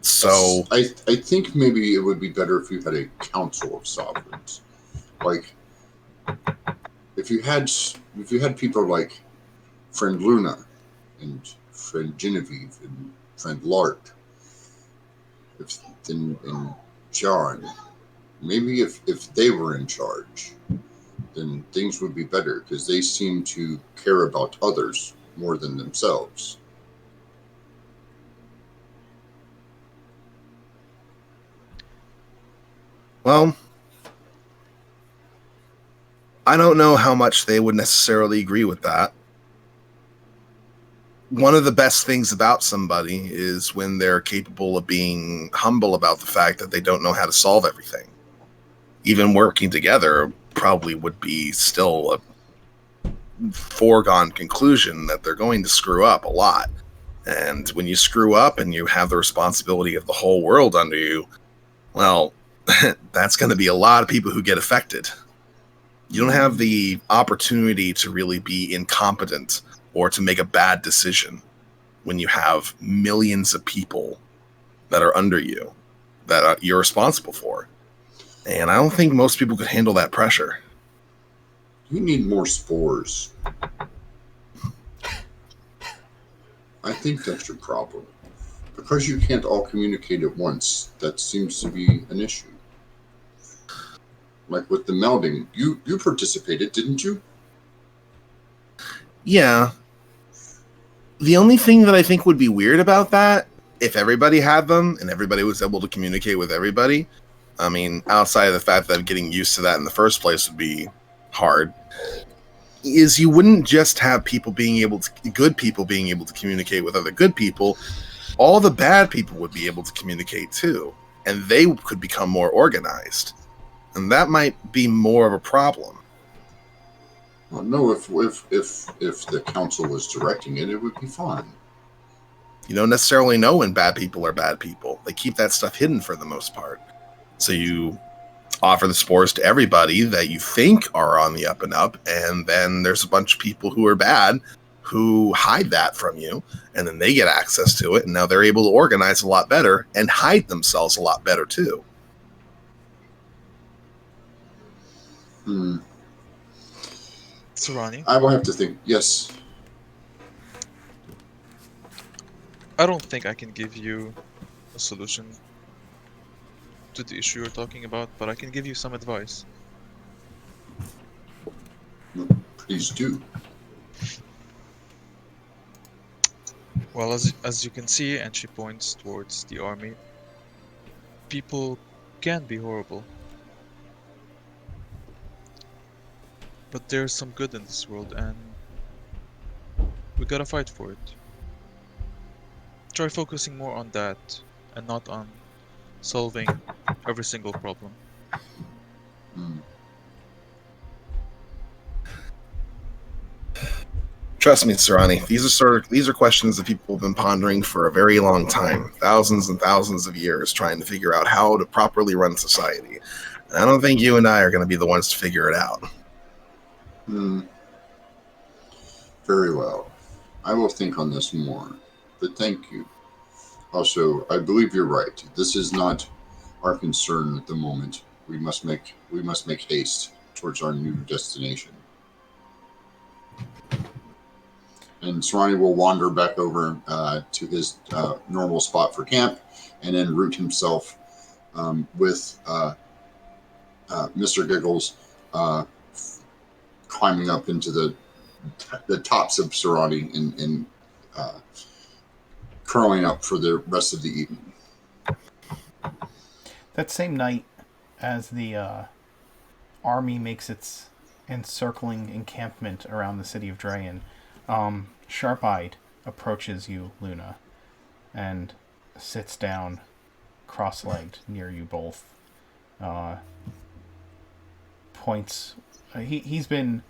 So
I think maybe it would be better if you had a council of sovereigns. Like if you had people like friend Luna and friend Genevieve and friend Lart, and John, maybe if they were in charge, then things would be better because they seem to care about others more than themselves.
Well, I don't know how much they would necessarily agree with that. One of the best things about somebody is when they're capable of being humble about the fact that they don't know how to solve everything. Even working together probably would be still a foregone conclusion that they're going to screw up a lot. And when you screw up and you have the responsibility of the whole world under you, well, that's going to be a lot of people who get affected. You don't have the opportunity to really be incompetent or to make a bad decision when you have millions of people that are under you that you're responsible for. And I don't think most people could handle that pressure.
You need more spores. I think that's your problem. Because you can't all communicate at once, that seems to be an issue. Like with the melding, you participated, didn't you?
Yeah. The only thing that I think would be weird about that, if everybody had them and everybody was able to communicate with everybody, I mean, outside of the fact that getting used to that in the first place would be hard, is you wouldn't just have good people being able to communicate with other good people. All the bad people would be able to communicate too, and they could become more organized. And that might be more of a problem.
Well, no, if the council was directing it, it would be fine.
You don't necessarily know when bad people are bad people. They keep that stuff hidden for the most part. So you offer the spores to everybody that you think are on the up and up, and then there's a bunch of people who are bad who hide that from you, and then they get access to it, and now they're able to organize a lot better and hide themselves a lot better too.
Sarani,
I will have to think. Yes.
I don't think I can give you a solution to the issue you're talking about, but I can give you some advice.
Please do.
Well, as you can see, and she points towards the army, people can be horrible. But there's some good in this world, and we gotta fight for it. Try focusing more on that, and not on solving every single problem.
Trust me, Sarani, these are questions that people have been pondering for a very long time, thousands and thousands of years, trying to figure out how to properly run society. And I don't think you and I are going to be the ones to figure it out.
Very well. I will think on this more. But thank you. Also, I believe you're right. This is not our concern at the moment. We must make haste towards our new destination. And Serrani will wander back over to his normal spot for camp, and then route himself with Mr. Giggles climbing up into the tops of Serrani and curling up for the rest of the evening.
That same night, as the army makes its encircling encampment around the city of Drayan, Sharp-Eyed approaches you, Luna, and sits down cross-legged near you both. Points. He's been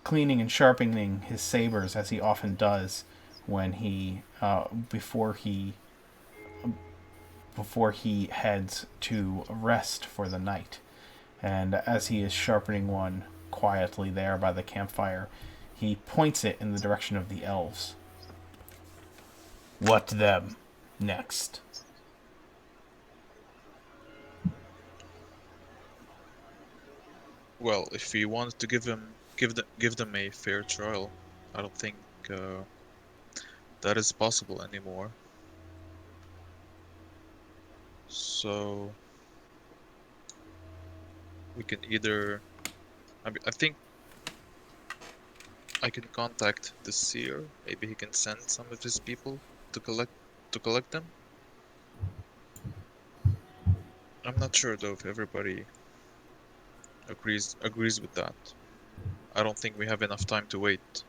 cleaning and sharpening his sabers, as he often does when he before he heads to rest for the night. And as he is sharpening one quietly there by the campfire, he points it in the direction of the elves. What them next?
Well, if we want to give them a fair trial, I don't think that is possible anymore. So we can either, I think I can contact the seer. Maybe he can send some of his people to collect them. I'm not sure though if everybody agrees with that. I don't think we have enough time to wait.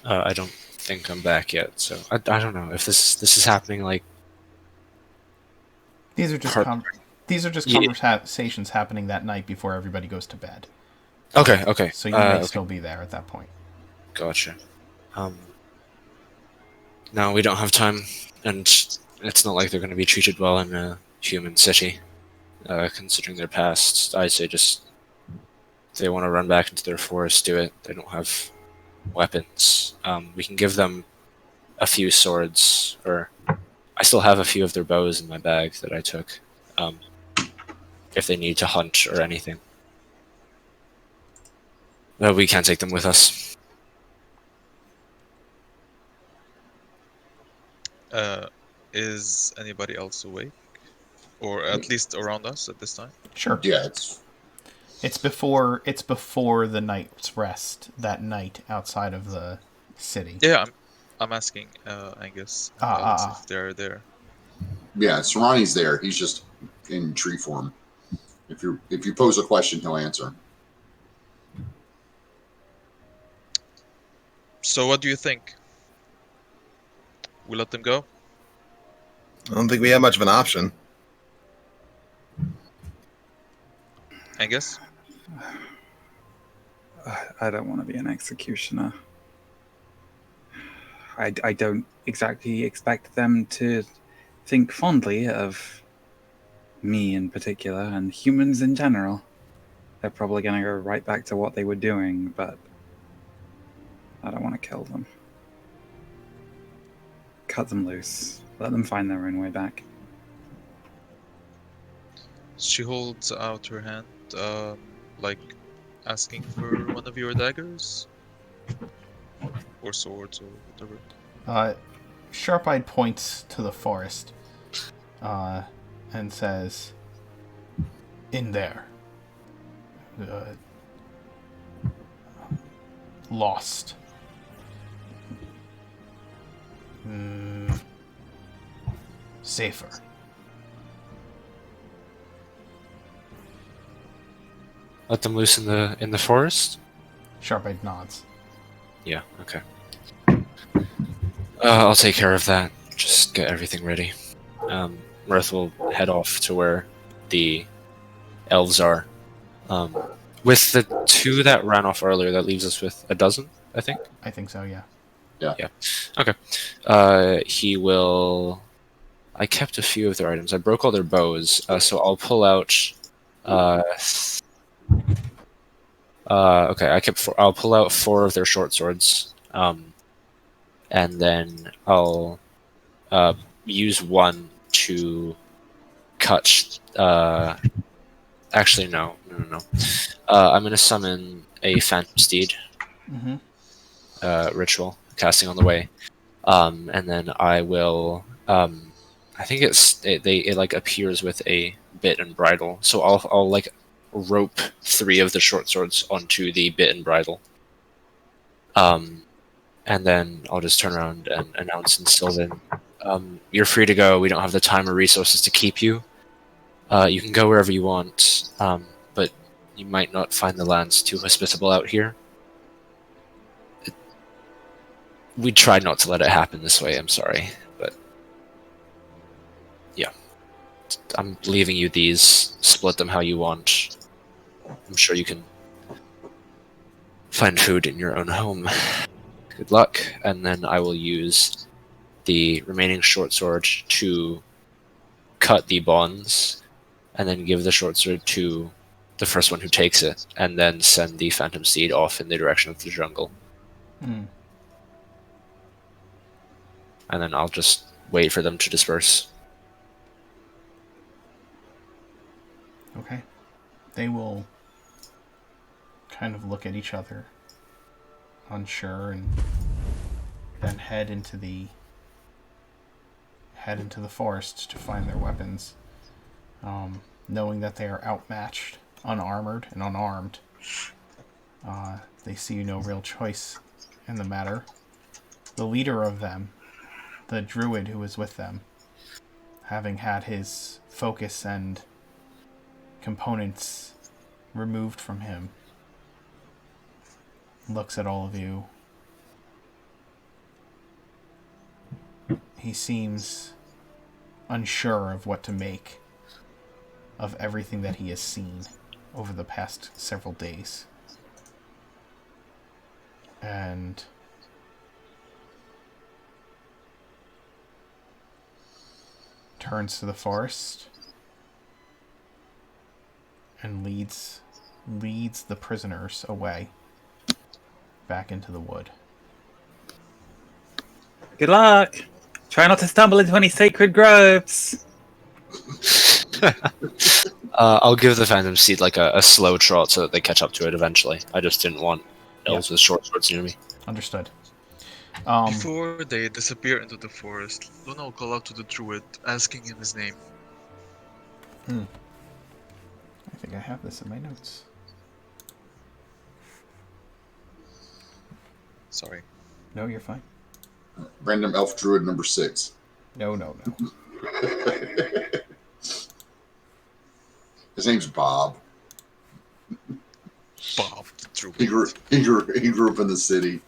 I don't think I'm back yet, so I don't know if this is happening. Like,
These are just
Yeah.
conversations happening that night before everybody goes to bed.
okay.
So you may
Okay.
still be there at that point.
Gotcha. No, we don't have time, and it's not like they're going to be treated well in a human city, considering their past. I say just if they want to run back into their forest, do it. They don't have weapons. We can give them a few swords, or I still have a few of their bows in my bag that I took, if they need to hunt or anything. No, we can't take them with us.
Is anybody else awake? Or at least around us at this time?
Sure.
Yeah,
It's before the night's rest that night outside of the city.
Yeah, I'm asking Angus and Alex if they're there.
Serrani's there. He's just in tree form. If you pose a question, he'll answer.
So what do you think? We let them go?
I don't think we have much of an option.
Angus?
I don't want to be an executioner. I don't exactly expect them to think fondly of me in particular and humans in general. They're probably going to go right back to what they were doing, but I don't want to kill them. Cut them loose. Let them find their own way back.
She holds out her hand, like asking for one of your daggers? Or swords, or whatever.
Sharp-Eyed points to the forest and says, "In there. Lost. Safer."
Let them loose in the forest.
Sharp-Eyed nods.
Yeah. Okay. I'll take care of that. Just get everything ready. Mirth will head off to where the elves are. With the two that ran off earlier, that leaves us with a dozen, I think.
I think so, yeah.
Yeah. Okay. He will. I kept a few of their items. I broke all their bows, so I'll pull out. Okay. I'll pull out 4 of their short swords, and then I'll use one to cut. Actually, no. I'm going to summon a Phantom Steed ritual, casting on the way, and then I will. I think it like appears with a bit and bridle, so I'll like rope 3 of the short swords onto the bit and bridle. And then I'll just turn around and announce in Sylvan, you're free to go. We don't have the time or resources to keep you. You can go wherever you want, but you might not find the lands too hospitable out here. We tried not to let it happen this way, I'm sorry. But yeah. I'm leaving you these. Split them how you want. I'm sure you can find food in your own home. Good luck, and then I will use the remaining short sword to cut the bonds, and then give the short sword to the first one who takes it, and then send the Phantom Steed off in the direction of the jungle. And then I'll just wait for them to disperse.
Okay. They will kind of look at each other, unsure, and then head into the forest to find their weapons, knowing that they are outmatched, unarmored, and unarmed. They see no real choice in the matter. The leader of them, the druid who was with them, having had his focus and components removed from him, looks at all of you. He seems unsure of what to make of everything that he has seen over the past several days. And turns to the forest and leads the prisoners away back into the wood.
Good luck. Try not to stumble into any sacred groves.
I'll give the Phantom Steed like a slow trot so that they catch up to it eventually. I just didn't want elves with short swords near me.
Understood.
Before they disappear into the forest, Luna will call out to the druid, asking him his name.
I think I have this in my notes.
Sorry.
No, you're fine.
Random elf druid number 6.
No.
His name's Bob.
Bob the druid.
He grew up in the city.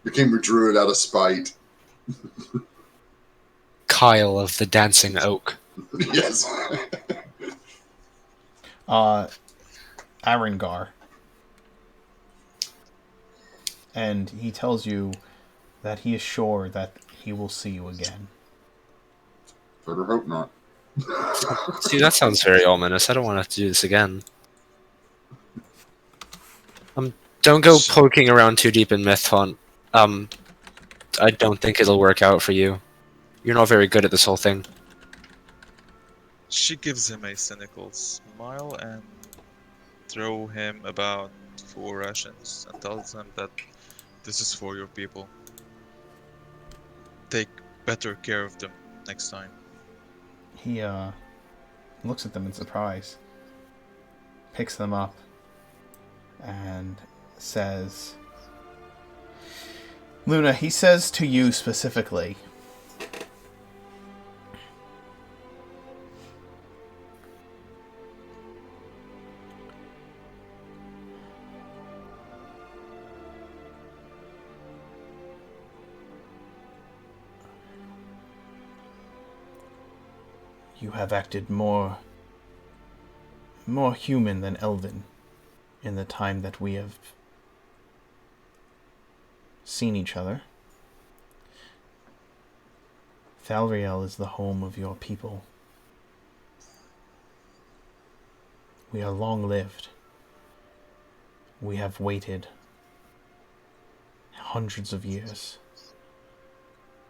Became a druid out of spite.
Kyle of the Dancing Oak.
Yes.
Arengar. And he tells you that he is sure that he will see you again.
Better hope not.
See, that sounds very ominous. I don't want to have to do this again. Don't go poking around too deep in Mythfont. I don't think it'll work out for you. You're not very good at this whole thing.
She gives him a cynical smile and throw him about 4 rations and tells him that this is for your people. Take better care of them next time.
He looks at them in surprise, picks them up, and says, Luna, he says to you specifically, you have acted more human than elven in the time that we have seen each other. Thalriel is the home of your people. We are long-lived. We have waited hundreds of years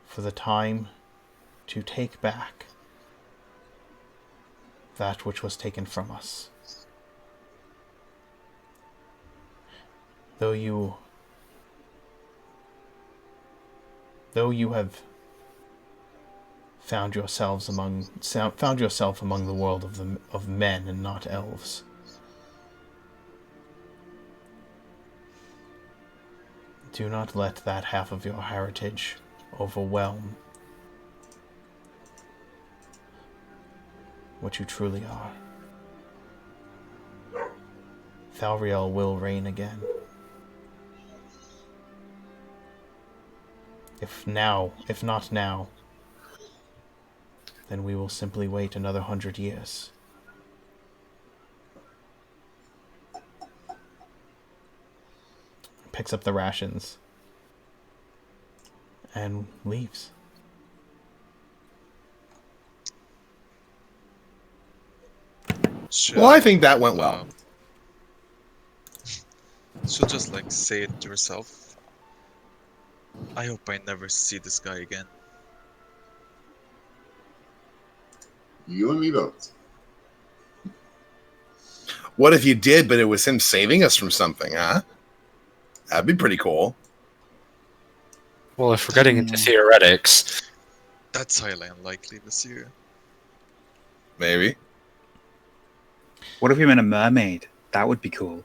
for the time to take back that which was taken from us. Though you have found yourself among the world of men and not elves, do not let that half of your heritage overwhelm what you truly are. Thalriel will reign again. If not now, then we will simply wait another 100 years. Picks up the rations and leaves.
Should,
Well, I think that went well.
Should just like say it to yourself. I hope I never see this guy again.
You and me both.
What if you did, but it was him saving us from something, huh? That'd be pretty cool.
Well, if we're getting into theoretics,
That's highly unlikely this year.
Maybe.
What if we met a mermaid? That would be cool.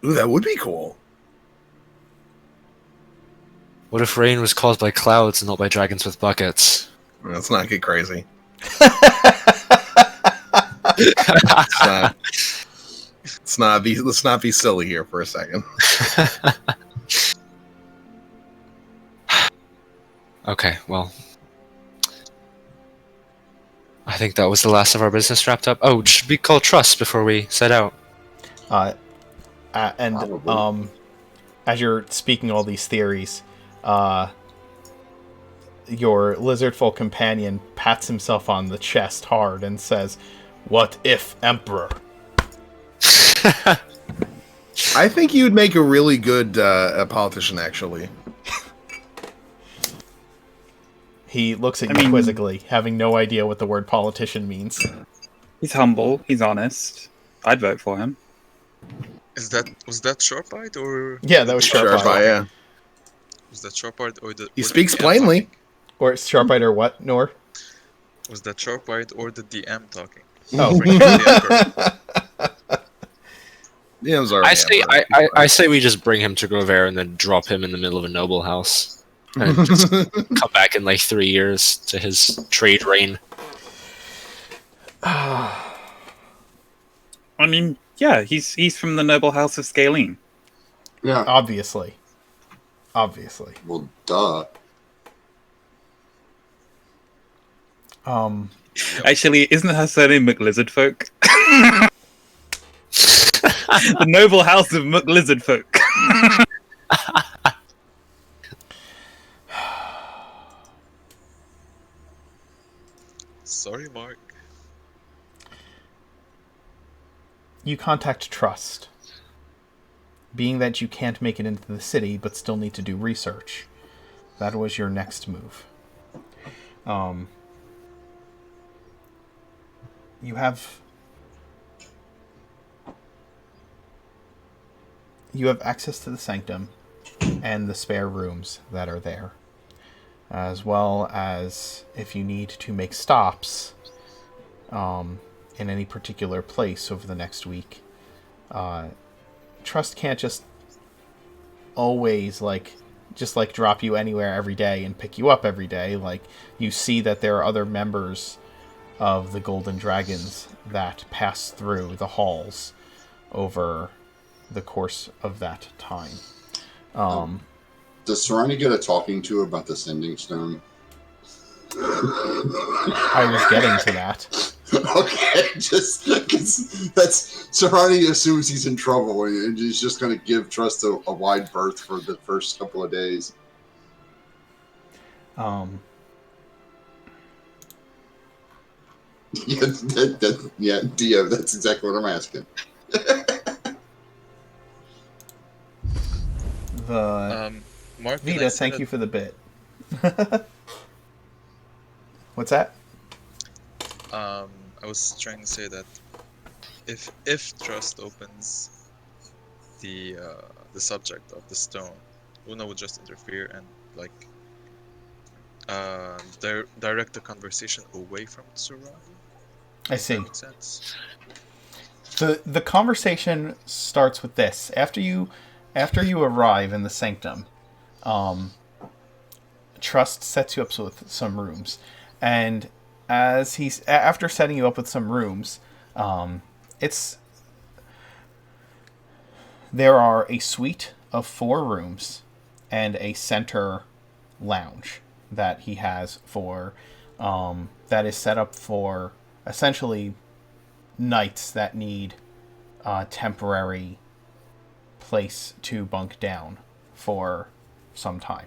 Ooh, that would be cool.
what if rain was caused by clouds and not by dragons with buckets?
Let's not get crazy. Let's not be silly here for a second.
Okay, well, I think that was the last of our business wrapped up. Oh, should we call trust before we set out?
As you're speaking all these theories, your lizardfolk companion pats himself on the chest hard and says, "What if, Emperor?"
I think you'd make a really good politician, actually.
He looks at you quizzically, having no idea what the word politician means.
He's humble. He's honest. I'd vote for him.
Was that Sharpite or
Yeah, that was
Sharp
Sharpite.
Eye, yeah.
was that Sharpite or the?
He
or the
speaks
DM
plainly.
talking?
Or Sharpite or what, Nor?
Was that Sharpite or the DM talking?
Oh.
Bring in the Emperor.
Yeah, it was already
I say
Emperor.
I say we just bring him to Grover and then drop him in the middle of a noble house. And just come back in like 3 years to his trade reign.
I mean, yeah, he's from the noble house of Scalene.
Yeah.
Obviously.
Well, duh.
Actually, isn't her surname McLizardfolk? The noble house of McLizardfolk.
Sorry, Mark.
You contact Trust. Being that you can't make it into the city, but still need to do research. That was your next move. You have access to the sanctum and the spare rooms that are there, as well as if you need to make stops in any particular place over the next week. Trust can't just always drop you anywhere every day and pick you up every day. Like, you see that there are other members of the Golden Dragons that pass through the halls over the course of that time.
Does Serani get a talking to about the Sending Stone?
I was getting to that.
Okay, just because that's Serani assumes he's in trouble and he's just going to give Trust a wide berth for the first couple of days. Yeah, Dio, that's exactly what I'm asking.
Mark, can I
Vita,
say
thank
that-
you for the bit. What's that?
I was trying to say that if Trust opens the subject of the stone, Una would just interfere and like direct the conversation away from Tsurani.
I
Does
see.
that make sense?
The conversation starts with this. After you arrive in the sanctum, Trust sets you up with some rooms, and after setting you up with some rooms, there are a suite of 4 rooms and a center lounge that he has for that is set up for essentially knights that need a temporary place to bunk down for some time.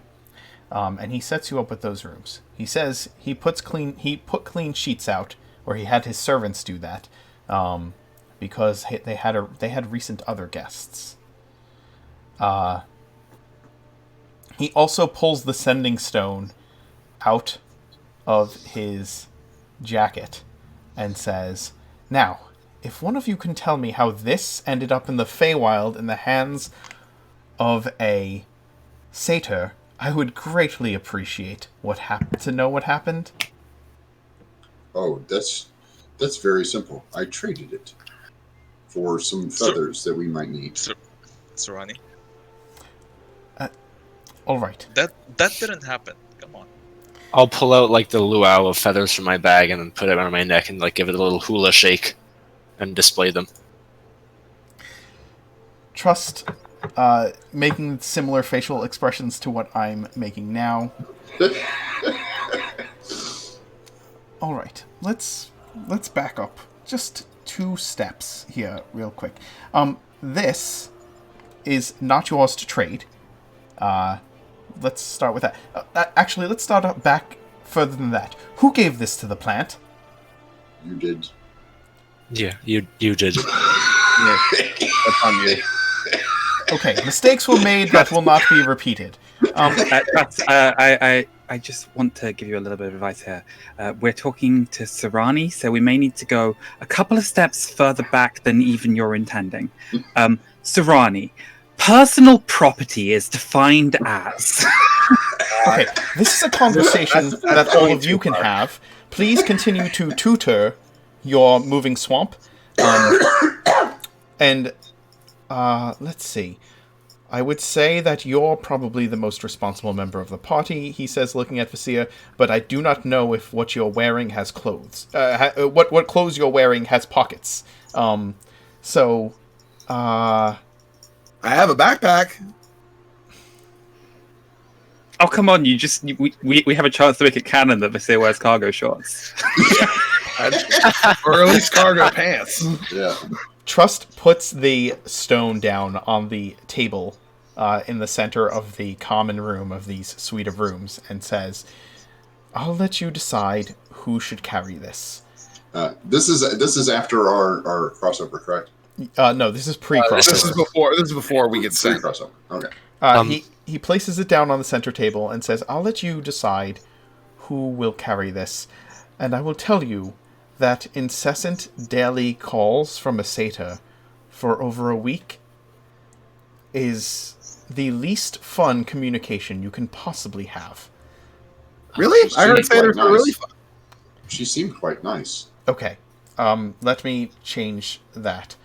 And he sets you up with those rooms. He says he put clean sheets out, or he had his servants do that, because they had recent other guests. He also pulls the sending stone out of his jacket and says, "Now, if one of you can tell me how this ended up in the Feywild in the hands of a satyr, I would greatly appreciate what happened."
Oh, that's very simple. I traded it for some feathers that we might need.
Tsurani,
All right.
that didn't happen. Come on.
I'll pull out like the luau of feathers from my bag and then put it on my neck and like give it a little hula shake and display them.
Trust, making similar facial expressions to what I'm making now. All right, let's back up just 2 steps here, real quick. This is not yours to trade. Let's start with that. Actually, let's start back further than that. Who gave this to the plant?
You did.
Yeah, you did.
Yeah, that's on you.
Okay, mistakes were made that will not be repeated.
I just want to give you a little bit of advice here. We're talking to Tsurani, so we may need to go a couple of steps further back than even you're intending. Tsurani, personal property is defined as...
Okay, this is a conversation that all of you can have. Please continue to tutor your moving swamp. And let's see. I would say that you're probably the most responsible member of the party, he says, looking at Vasir, but I do not know if what you're wearing has clothes. What clothes you're wearing has pockets.
I have a backpack.
Oh, come on, we have a chance to make it canon that Vasir wears cargo shorts.
Or at least cargo pants.
Yeah.
Trust puts the stone down on the table in the center of the common room of these suite of rooms and says, "I'll let you decide who should carry this."
This is after our crossover, correct?
No, this is pre-crossover.
This is before we get sent.
Crossover. Okay.
He places it down on the center table and says, "I'll let you decide who will carry this, and I will tell you that incessant daily calls from a satyr for over a week is the least fun communication you can possibly have."
Really?
She
I heard
seemed quite
satyrs are really
nice.
fun.
She seemed quite nice.
Okay, let me change that.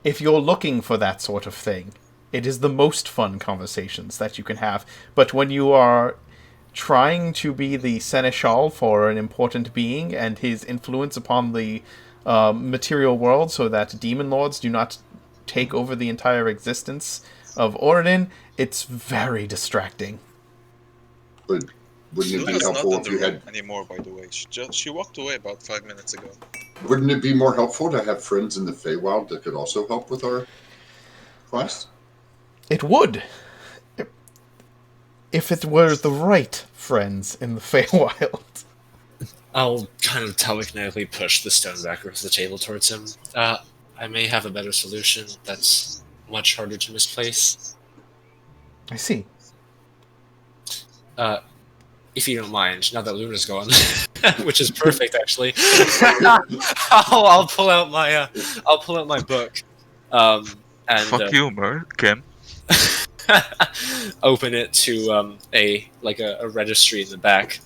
If you're looking for that sort of thing, it is the most fun conversations that you can have. But when you are trying to be the seneschal for an important being and his influence upon the material world so that demon lords do not take over the entire existence of Oridon, it's very distracting.
But wouldn't it be
Luna's not
helpful
in
if
the
you
room
had?
anymore, by the way. She walked away about 5 minutes ago.
Wouldn't it be more helpful to have friends in the Feywild that could also help with our quest?
It would. If it were the right friends in the Feywild.
I'll kind of telekinetically push the stone back across the table towards him. I may have a better solution that's much harder to misplace.
I see.
If you don't mind, now that Luna's gone, which is perfect actually, I'll pull out my book, and
Fuck you, Kim.
open it to a registry in the back,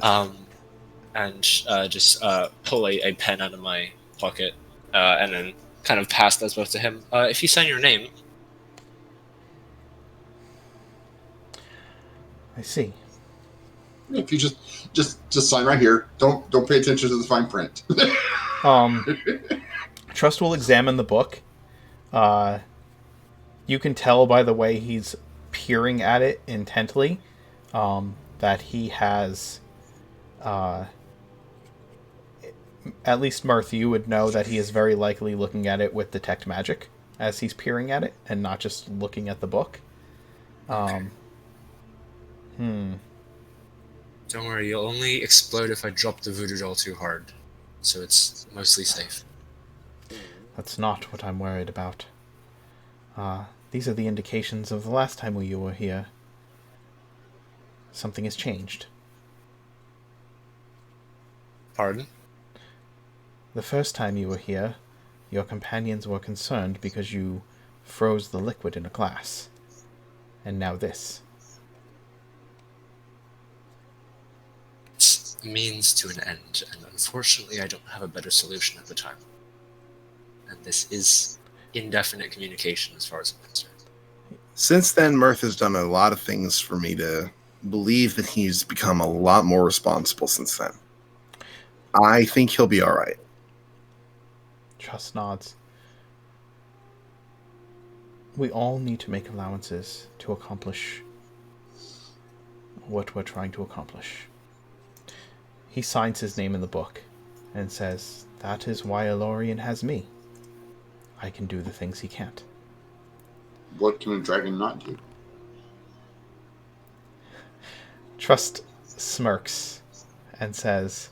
and just pull a pen out of my pocket, and then kind of pass those both to him. If you sign your name.
I see.
If you just sign right here, don't pay attention to the fine print.
Trust will examine the book. You can tell by the way he's peering at it intently that he has, at least Mirth, you would know that he is very likely looking at it with detect magic as he's peering at it and not just looking at the book.
Don't worry, you'll only explode if I drop the voodoo doll too hard, so it's mostly safe.
That's not what I'm worried about. These are the indications of the last time you were here. Something has changed.
Pardon?
The first time you were here, your companions were concerned because you froze the liquid in a glass. And now this.
It's a means to an end, and unfortunately I don't have a better solution at the time. And this is indefinite communication as far as I'm concerned.
Since then, Mirth has done a lot of things for me to believe that he's become a lot more responsible since then. I think he'll be alright.
Trust nods. We all need to make allowances to accomplish what we're trying to accomplish. He signs his name in the book and says, "That is why Elorian has me. I can do the things he can't."
What can a dragon not do?
Trust smirks and says,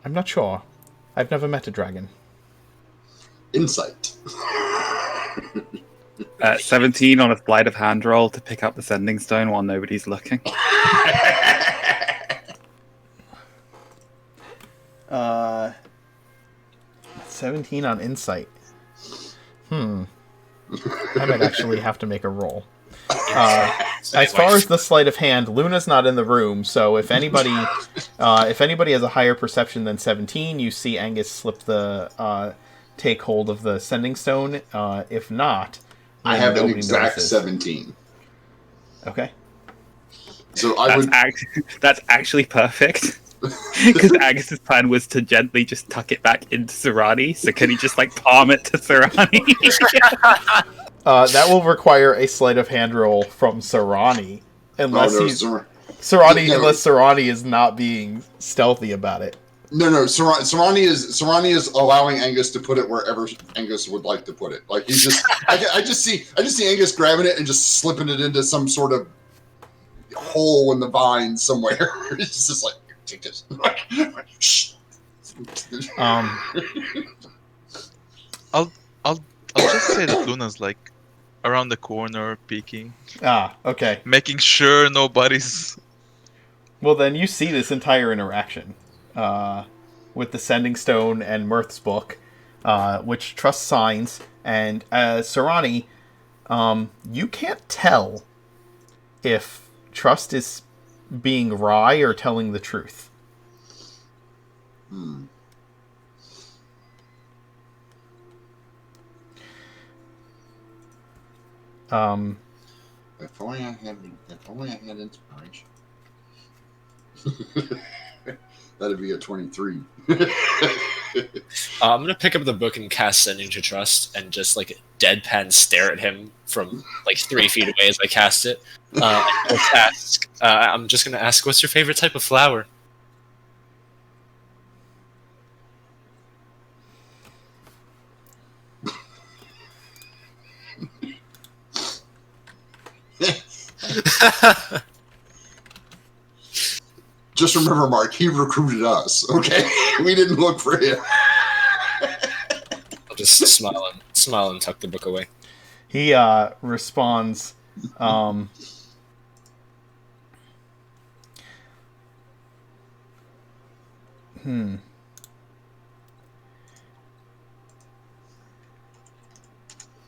"I'm not sure. I've never met a dragon."
Insight.
17 on a sleight of hand roll to pick up the sending stone while nobody's looking.
17 on insight. I might actually have to make a roll. As far as the sleight of hand, Luna's not in the room, so if anybody has a higher perception than 17, you see Angus slip the take hold of the sending stone. If not,
I have an
nobody
exact
notices.
17.
Okay.
So I would.
That's actually perfect. Because Angus's plan was to gently just tuck it back into Serani, so can he just palm it to Serani?
That will require a sleight of hand roll from Serani, unless Serani is not being stealthy about it.
No. Serani is allowing Angus to put it wherever Angus would like to put it. Like he's just, I just see Angus grabbing it and just slipping it into some sort of hole in the vine somewhere. It's just like, take this. Shh.
I'll just say that Luna's around the corner peeking,
Okay.
making sure nobody's.
Well, then you see this entire interaction with the sending stone and Mirth's book, which Trust signs, and Serani, you can't tell if Trust is being wry or telling the truth.
If only I had inspiration. That'd be a 23.
I'm gonna pick up the book and cast Sending to Trust, and just deadpan stare at him from 3 feet away as I cast it. I'm just gonna ask, what's your favorite type of flower?
Just remember, Mark, he recruited us, okay? We didn't look for him.
just smile and tuck the book away.
He responds,
Are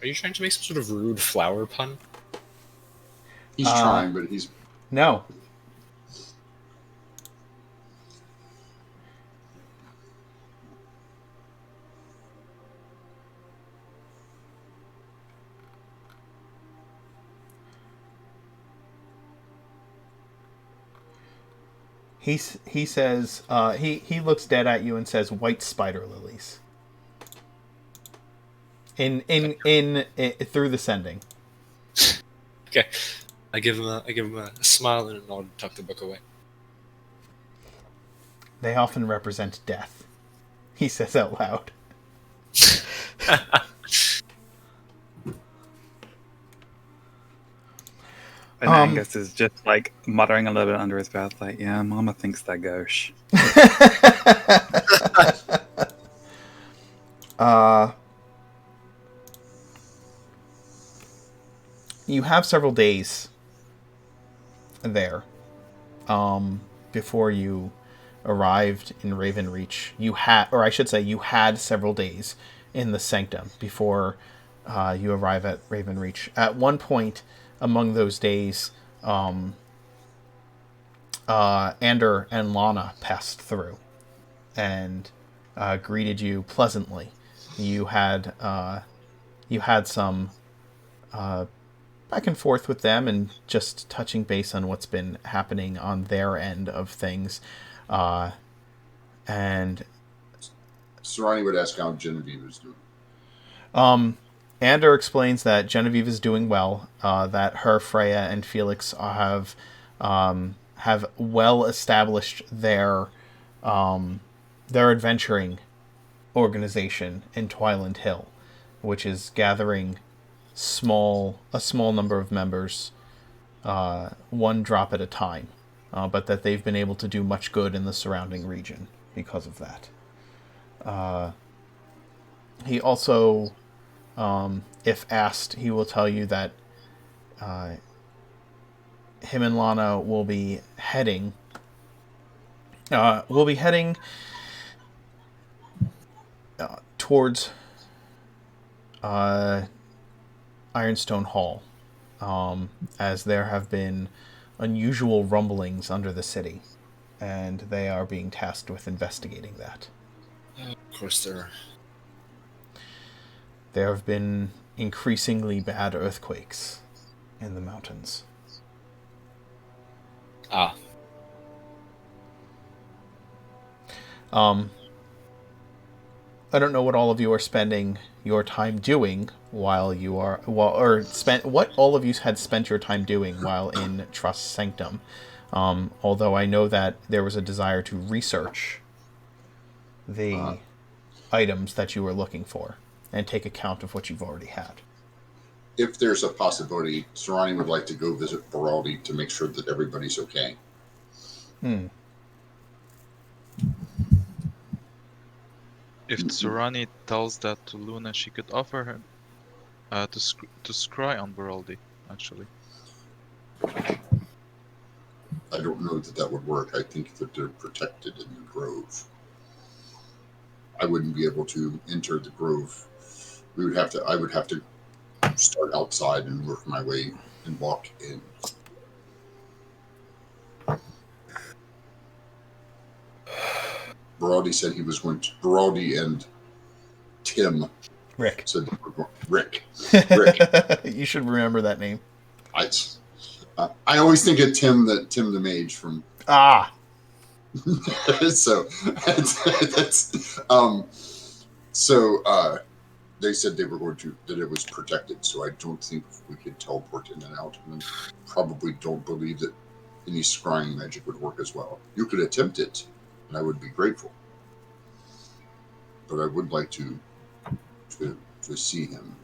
you trying to make some sort of rude flower pun?
He's trying, but he's
no. He says he looks dead at you and says white spider lilies. In through the sending.
Okay, I give him a smile and a nod and tuck the book away.
They often represent death, he says out loud.
And Angus is just like muttering a little bit under his breath, like, "Yeah, Mama thinks they're gauche."
You have several days there before you arrived in Ravenreach. You had several days in the Sanctum before you arrive at Ravenreach. At one point among those days, Ander and Lana passed through and greeted you pleasantly. You had some back and forth with them and just touching base on what's been happening on their end of things. And
Sarani would ask how Genevieve is doing.
Ander explains that Genevieve is doing well, that her, Freya, and Felix have well established their adventuring organization in Twiland Hill, which is gathering a small number of members, one drop at a time, but that they've been able to do much good in the surrounding region because of that. He also, if asked, he will tell you that him and Lana will be heading towards Ironstone Hall, as there have been unusual rumblings under the city, and they are being tasked with investigating that.
Of course,
There have been increasingly bad earthquakes in the mountains. I don't know what all of you are spending your time doing while you are what all of you had spent your time doing while in Trust Sanctum. Although I know that there was a desire to research the items that you were looking for and take account of what you've already had.
If there's a possibility, Sarani would like to go visit Baraldi to make sure that everybody's okay.
If Tsurani tells that to Luna, she could offer her to scry on Baraldi, actually.
I don't know that would work. I think that they're protected in the grove. I wouldn't be able to enter the grove. I would have to start outside and work my way and walk in. Baraldi said he was going to. Baraldi and Tim.
Rick.
Said they were going, Rick.
You should remember that name.
I always think of Tim the mage from. So they said they were going to, that it was protected, so I don't think we could teleport in and out, and probably don't believe that any scrying magic would work as well. You could attempt it, and I would be grateful, but I would like to see him.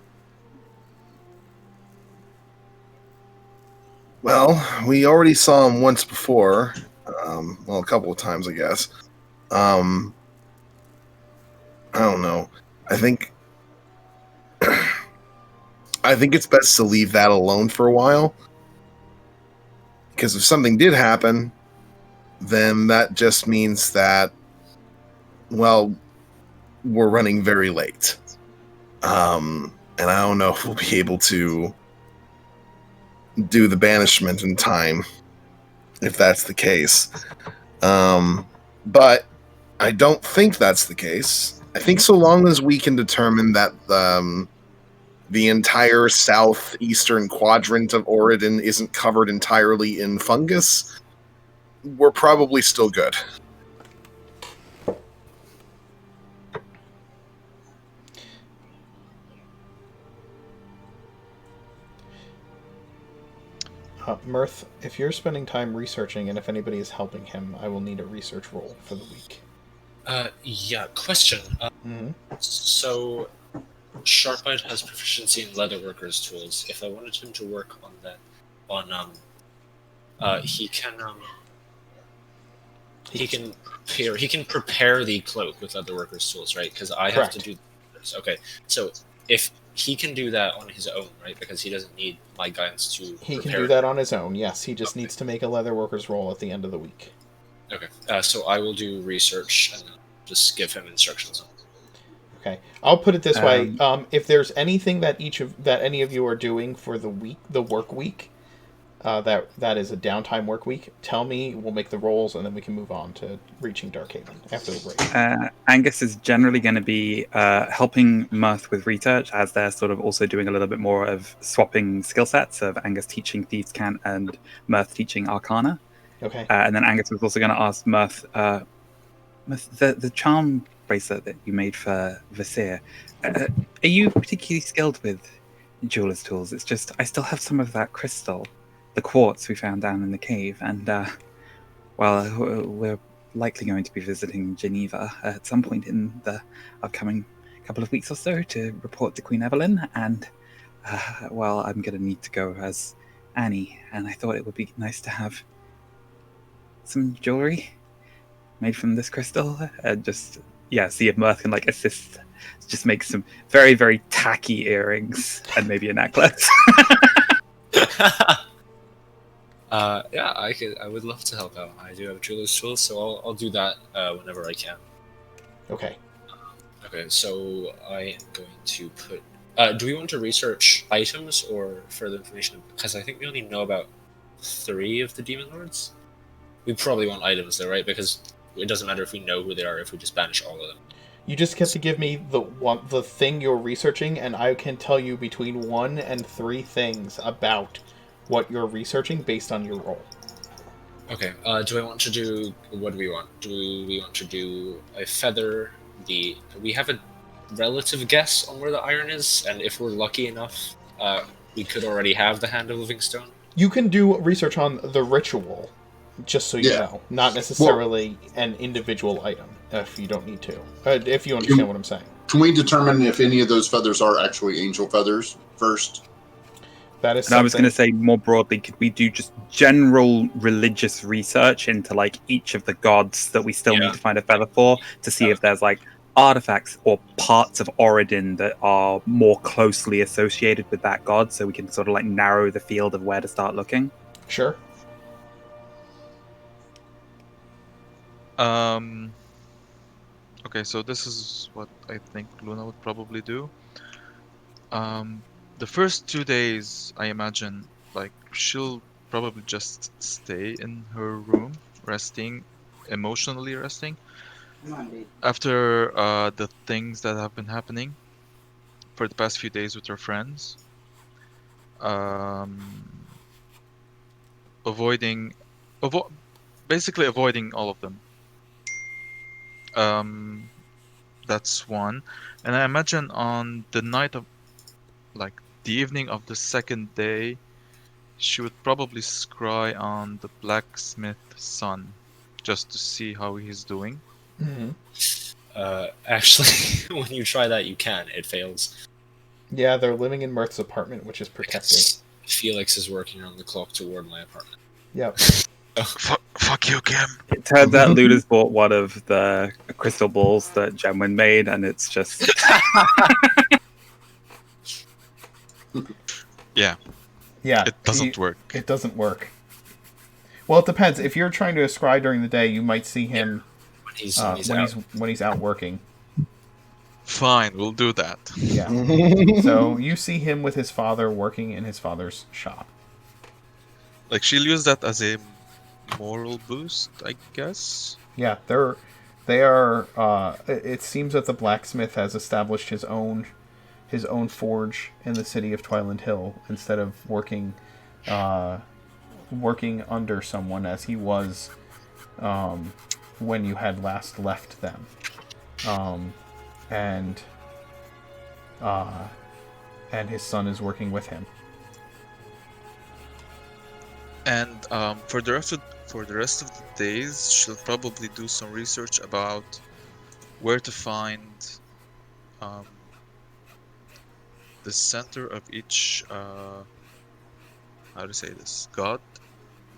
Well, we already saw him once before. A couple of times, I guess. I don't know. I think I think it's best to leave that alone for a while. Because if something did happen, then that just means that, well, we're running very late. And I don't know if we'll be able to do the banishment in time, if that's the case. But I don't think that's the case. I think so long as we can determine that the entire southeastern quadrant of Oridon isn't covered entirely in fungus, we're probably still good.
Mirth, if you're spending time researching and if anybody is helping him, I will need a research roll for the week.
Yeah, question.
Mm-hmm.
So, Sharpite has proficiency in leatherworkers tools. If I wanted him to work on that, he can prepare the cloak with leatherworkers tools, right? Because I have to do this. Okay, so if he can do that on his own, right? Because he doesn't need my guidance to.
He can do that on his own. Yes, he just needs to make a leatherworkers roll at the end of the week.
Okay, so I will do research and then just give him instructions.
Okay, I'll put it this way: if there's anything that any of you are doing for the week, the work week, that is a downtime work week, tell me. We'll make the rolls, and then we can move on to reaching Darkhaven after the break.
Angus is generally going to be helping Mirth with research, as they're sort of also doing a little bit more of swapping skill sets of Angus teaching Thieves' Cant and Mirth teaching Arcana.
Okay.
And then Angus was also going to ask Mirth, the charm bracelet that you made for Vasir, are you particularly skilled with jeweler's tools? It's just, I still have some of that crystal, the quartz we found down in the cave, and we're likely going to be visiting Geneva at some point in the upcoming couple of weeks or so to report to Queen Evelyn, and I'm going to need to go as Annie, and I thought it would be nice to have some jewelry made from this crystal, and see if Mirth can assist, just make some very, very tacky earrings and maybe a necklace.
I would love to help out. I do have jeweler's tools, so I'll do that whenever I can.
Okay.
Okay, so I am going to put. Do we want to research items or further information? Because I think we only know about 3 of the demon lords. We probably want items though, right? Because it doesn't matter if we know who they are if we just banish all of them.
You just have to give me the thing you're researching, and I can tell you between 1 and 3 things about what you're researching based on your role.
Okay. Do I want to do? What do we want? Do we want to do a feather? We have a relative guess on where the iron is, and if we're lucky enough, we could already have the Hand of Livingstone.
You can do research on the ritual, just so you know, not necessarily an individual item. If you don't need to, if you understand what I'm saying.
Can we determine if any of those feathers are actually angel feathers first?
That is.
And I was going to say more broadly, could we do just general religious research into each of the gods that we still need to find a feather for, to see if there's artifacts or parts of Oridon that are more closely associated with that god, so we can sort of narrow the field of where to start looking?
Sure.
Okay, so this is what I think Luna would probably do. The first 2 days, I imagine, she'll probably just stay in her room, emotionally resting. After the things that have been happening for the past few days with her friends. Basically avoiding all of them. That's one. And I imagine on the night of, the evening of the second day, she would probably scry on the blacksmith's son, just to see how he's doing.
Mm-hmm.
Actually, when you try that, you can. It fails.
Yeah, they're living in Mirth's apartment, which is protected.
Felix is working around the clock to ward my apartment.
Yep.
Fuck you, Kim.
It turns out Luna's bought one of the crystal balls that Gemwin made, and it's just...
Yeah,
Yeah,
it doesn't work.
It doesn't work. Well, it depends. If you're trying to scry during the day, you might see him
When he's out.
out working.
Fine, we'll do that.
Yeah. So you see him with his father working in his father's shop.
Like, she'll use that as a moral boost, I guess.
Yeah, they are. It seems that the blacksmith has established his own forge in the city of Twiland Hill instead of working under someone as he was when you had last left them. And his son is working with him.
And for the rest of the days, she'll probably do some research about where to find the center of each how to say this, god.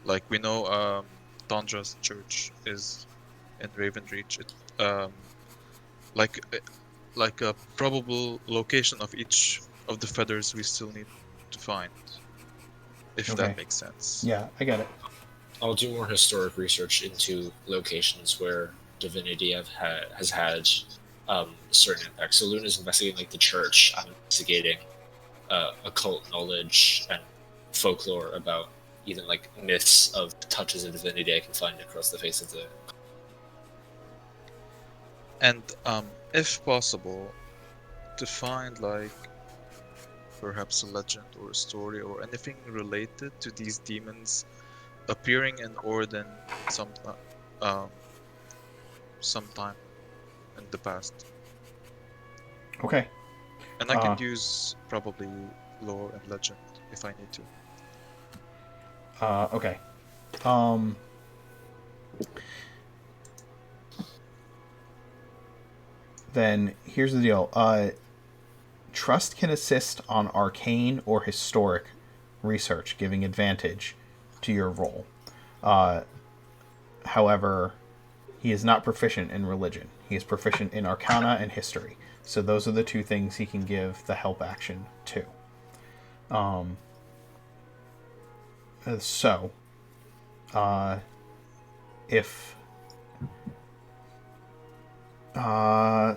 Like, we know Tondra's church is in Ravenreach. Like a probable location of each of the feathers we still need to find, if
Okay.
that makes sense.
Yeah, I get it.
I'll do more historic research into locations where divinity has had certain impacts. So Luna's investigating like the church. I'm investigating occult knowledge and folklore about even like myths of touches of divinity I can find across the face of the.
And if possible, to find like perhaps a legend or a story or anything related to these demons appearing in Orden sometime in the past.
Okay.
And I can use probably lore and legend if I need to.
Okay. Then here's the deal. Trust can assist on arcane or historic research, giving advantage to your roll. However, he is not proficient in religion. He is proficient in arcana and history. So those are the two things he can give the help action to.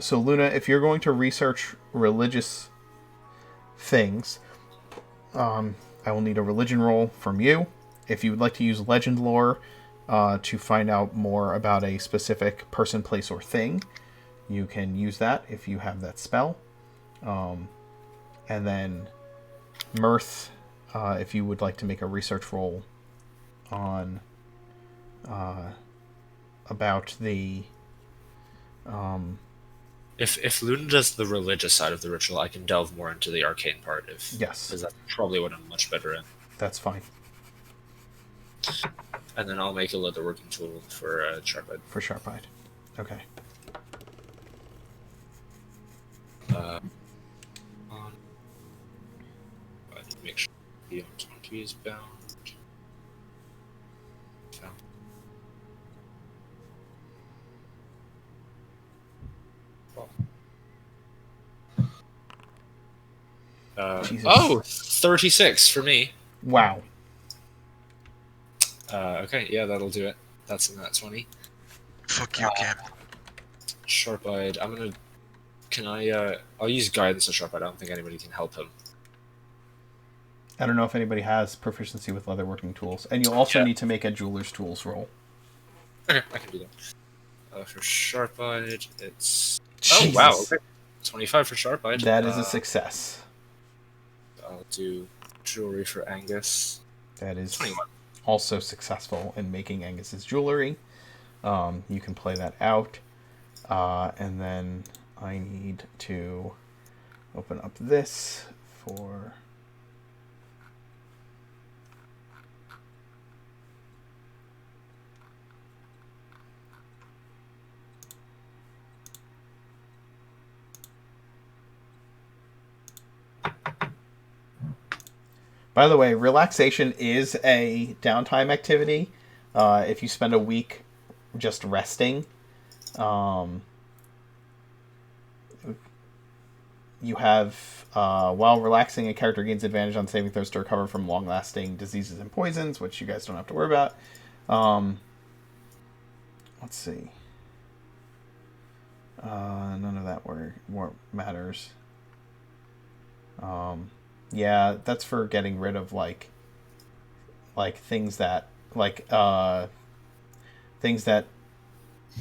So Luna, if you're going to research religious things, I will need a religion roll from you. If you would like to use legend lore to find out more about a specific person, place, or thing, you can use that if you have that spell. And then Mirth, if you would like to make a research roll on about the
If Luna does the religious side of the ritual, I can delve more into the arcane part.
Yes.
Because that's probably what I'm much better in.
That's fine.
And then I'll make a leather working tool for Sharpeye.
For Sharpeye. Okay.
I need to make sure the 20 is bound.
Jesus.
36 for me.
Wow.
Okay, yeah, that'll do it. That's in that 20.
Fuck you, Cam.
Sharp-eyed. I'll use guidance on Sharp-eyed. I don't think anybody can help him.
I don't know if anybody has proficiency with leatherworking tools. And you'll also need to make a jeweler's tools roll.
Okay, I can do that. For Sharp-eyed, it's...
Jesus.
Oh, wow, okay. 25 for Sharp-eyed.
That is a success.
I'll do jewelry for Angus.
That is
21.
Also successful in making Angus's jewelry. You can play that out. And then I need to open up this for... By the way, relaxation is a downtime activity. If you spend a week just resting, you have while relaxing, a character gains advantage on saving throws to recover from long-lasting diseases and poisons, which you guys don't have to worry about. Let's see. None of that matters. Yeah, that's for getting rid of like things that things that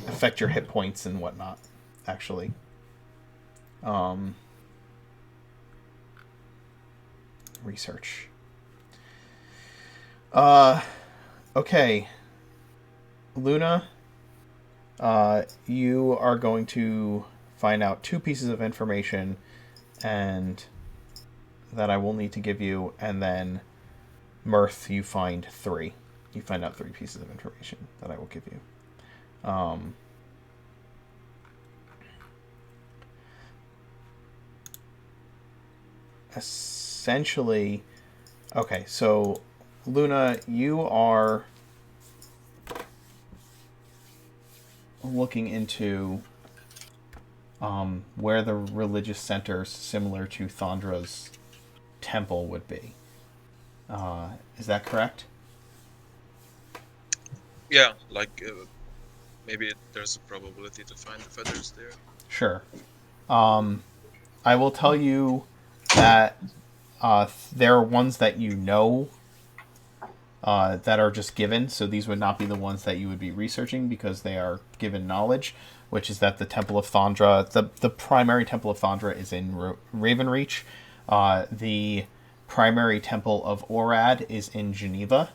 affect your hit points and whatnot. Actually, research. Okay, Luna. You are going to find out 2 pieces of information, and that I will need to give you, and then Mirth, you find 3. You find out 3 pieces of information that I will give you. Essentially, okay, so Luna, you are looking into where the religious centers similar to Thondra's temple would be. Is that correct?
Yeah, like maybe there's a probability to find the feathers there.
Sure. I will tell you that there are ones that you know that are just given, so these would not be the ones that you would be researching because they are given knowledge, which is that the Temple of Thondra, the primary Temple of Thondra is in Ravenreach. The primary Temple of Orad is in Geneva.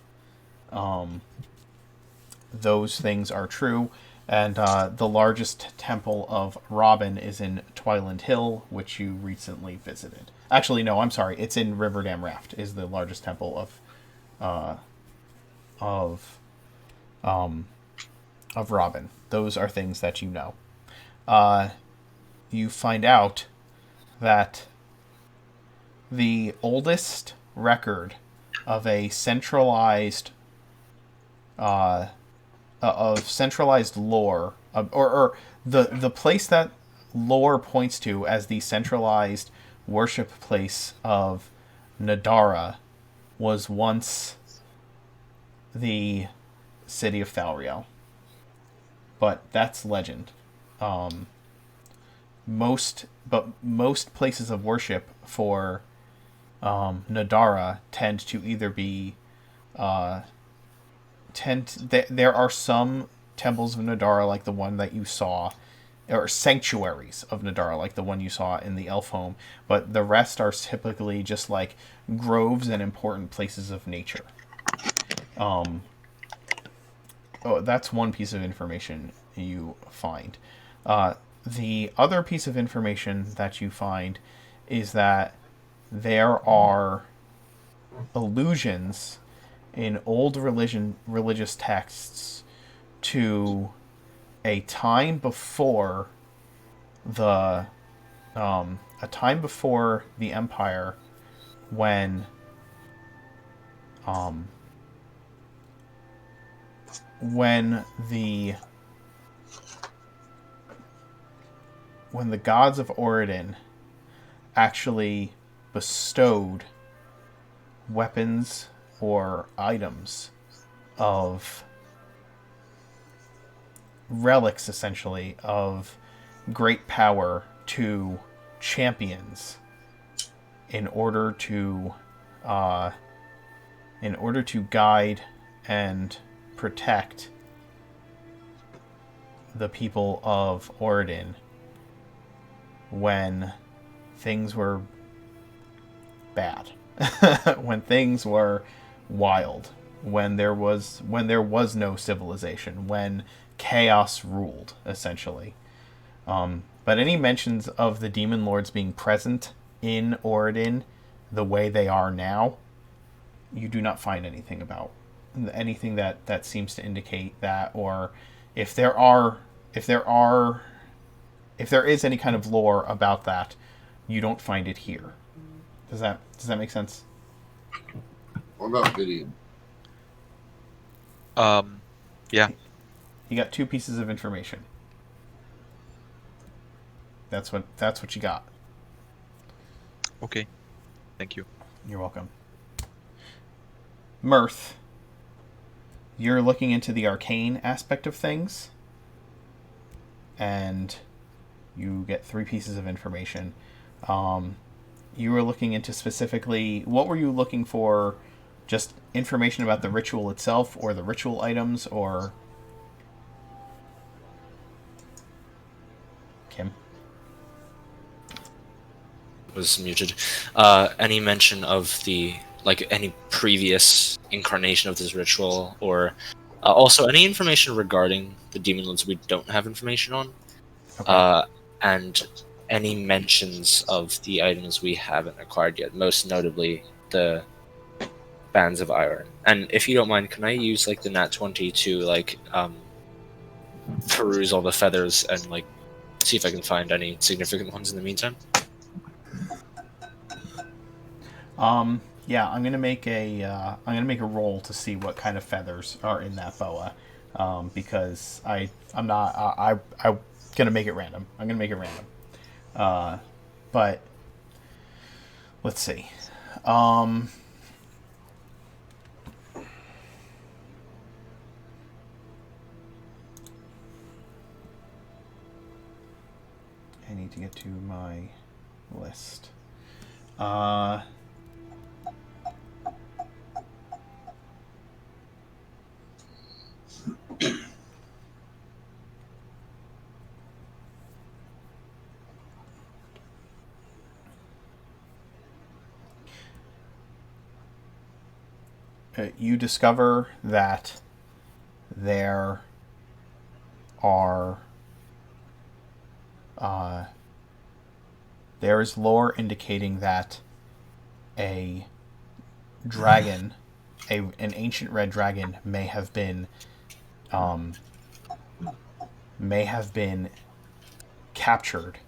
Those things are true. And the largest temple of Robin is in Twyland Hill, which you recently visited. Actually, no, I'm sorry. It's in Riverdam Raft is the largest temple of Robin. Those are things that you know. You find out that the oldest record of a centralized centralized lore, or the place that lore points to as the centralized worship place of Nadara was once the city of Thalriel. But that's legend. Most places of worship for Nadara tend to either be there are some temples of Nadara like the one that you saw, or sanctuaries of Nadara like the one you saw in the elf home, but the rest are typically just like groves and important places of nature. That's one piece of information you find. The other piece of information that you find is that there are allusions in old religious texts to a time before the Empire, when the gods of Oridon actually bestowed weapons or items of relics, essentially, of great power to champions in order to guide and protect the people of Oridon when things were bad, when things were wild, when there was no civilization, when chaos ruled, essentially. But any mentions of the demon lords being present in Oridon the way they are now, you do not find anything about anything that seems to indicate that, or if there is any kind of lore about that, you don't find it here. Does that make sense?
What about Vidian?
Yeah.
You got 2 pieces of information. That's what you got.
Okay. Thank you.
You're welcome. Mirth, you're looking into the arcane aspect of things, and you get 3 pieces of information. You were looking into specifically, what were you looking for? Just information about the ritual itself, or the ritual items, or... Kim?
Was muted. Any mention of the any previous incarnation of this ritual, or also any information regarding the demon lords we don't have information on, and any mentions of the items we haven't acquired yet, most notably the bands of iron. And if you don't mind, can I use the nat 20 to peruse all the feathers and see if I can find any significant ones in the meantime?
Yeah, I'm gonna make a roll to see what kind of feathers are in that boa, because I'm gonna make it random. I'm gonna make it random. But let's see. I need to get to my list. You discover that there is lore indicating that a dragon, an ancient red dragon, may have been captured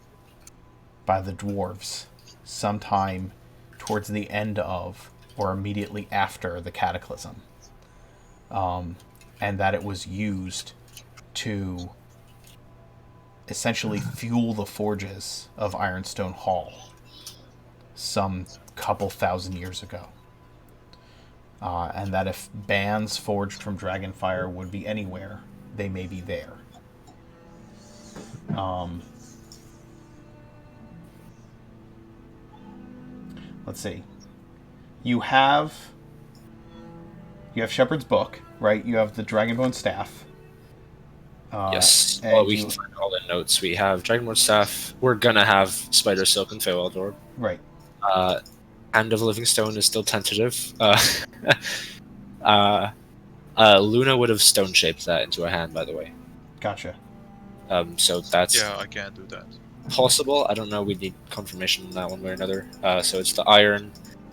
by the dwarves sometime towards the end of or immediately after the cataclysm, and that it was used to essentially fuel the forges of Ironstone Hall some couple thousand years ago, and that if bands forged from Dragonfire would be anywhere, they may be there. Let's see. You have Shepherd's Book, right? You have the Dragonbone Staff.
Yes. Well, we can find all the notes. We have Dragonbone Staff. We're gonna have Spider Silk and Feywild Orb.
Right.
Hand of Living Stone is still tentative. Luna would have stone shaped that into a hand, by the way.
Gotcha.
So that's
I can't do that.
possible. I don't know. We need confirmation on that one way or another. So it's the iron,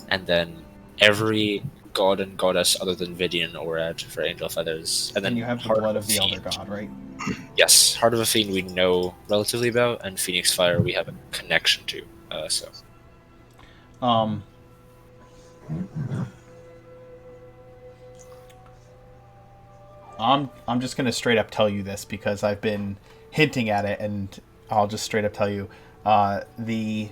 and then every god and goddess other than Vidian Orad for angel feathers, and then
you have the
Heart
blood of the
Fiend.
Elder God, right?
Yes, Heart of a Fiend we know relatively about, and Phoenix Fire we have a connection to.
I'm just gonna straight up tell you this because I've been hinting at it, and I'll just straight up tell you, the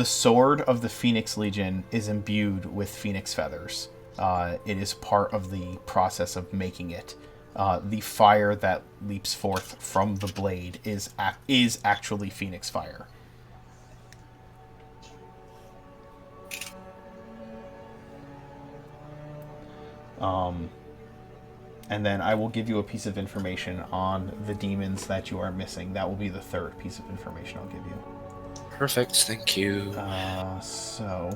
sword of the Phoenix Legion is imbued with phoenix feathers. It is part of the process of making it. The fire that leaps forth from the blade is actually phoenix fire. And then I will give you a piece of information on the demons that you are missing. That will be the third piece of information I'll give you.
Perfect, thank you.
So...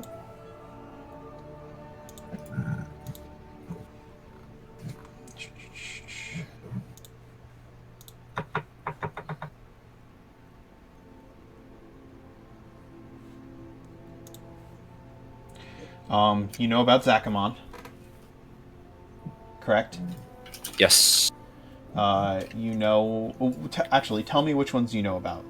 you know about Zakamon, correct?
Yes.
You know... actually, tell me which ones you know about.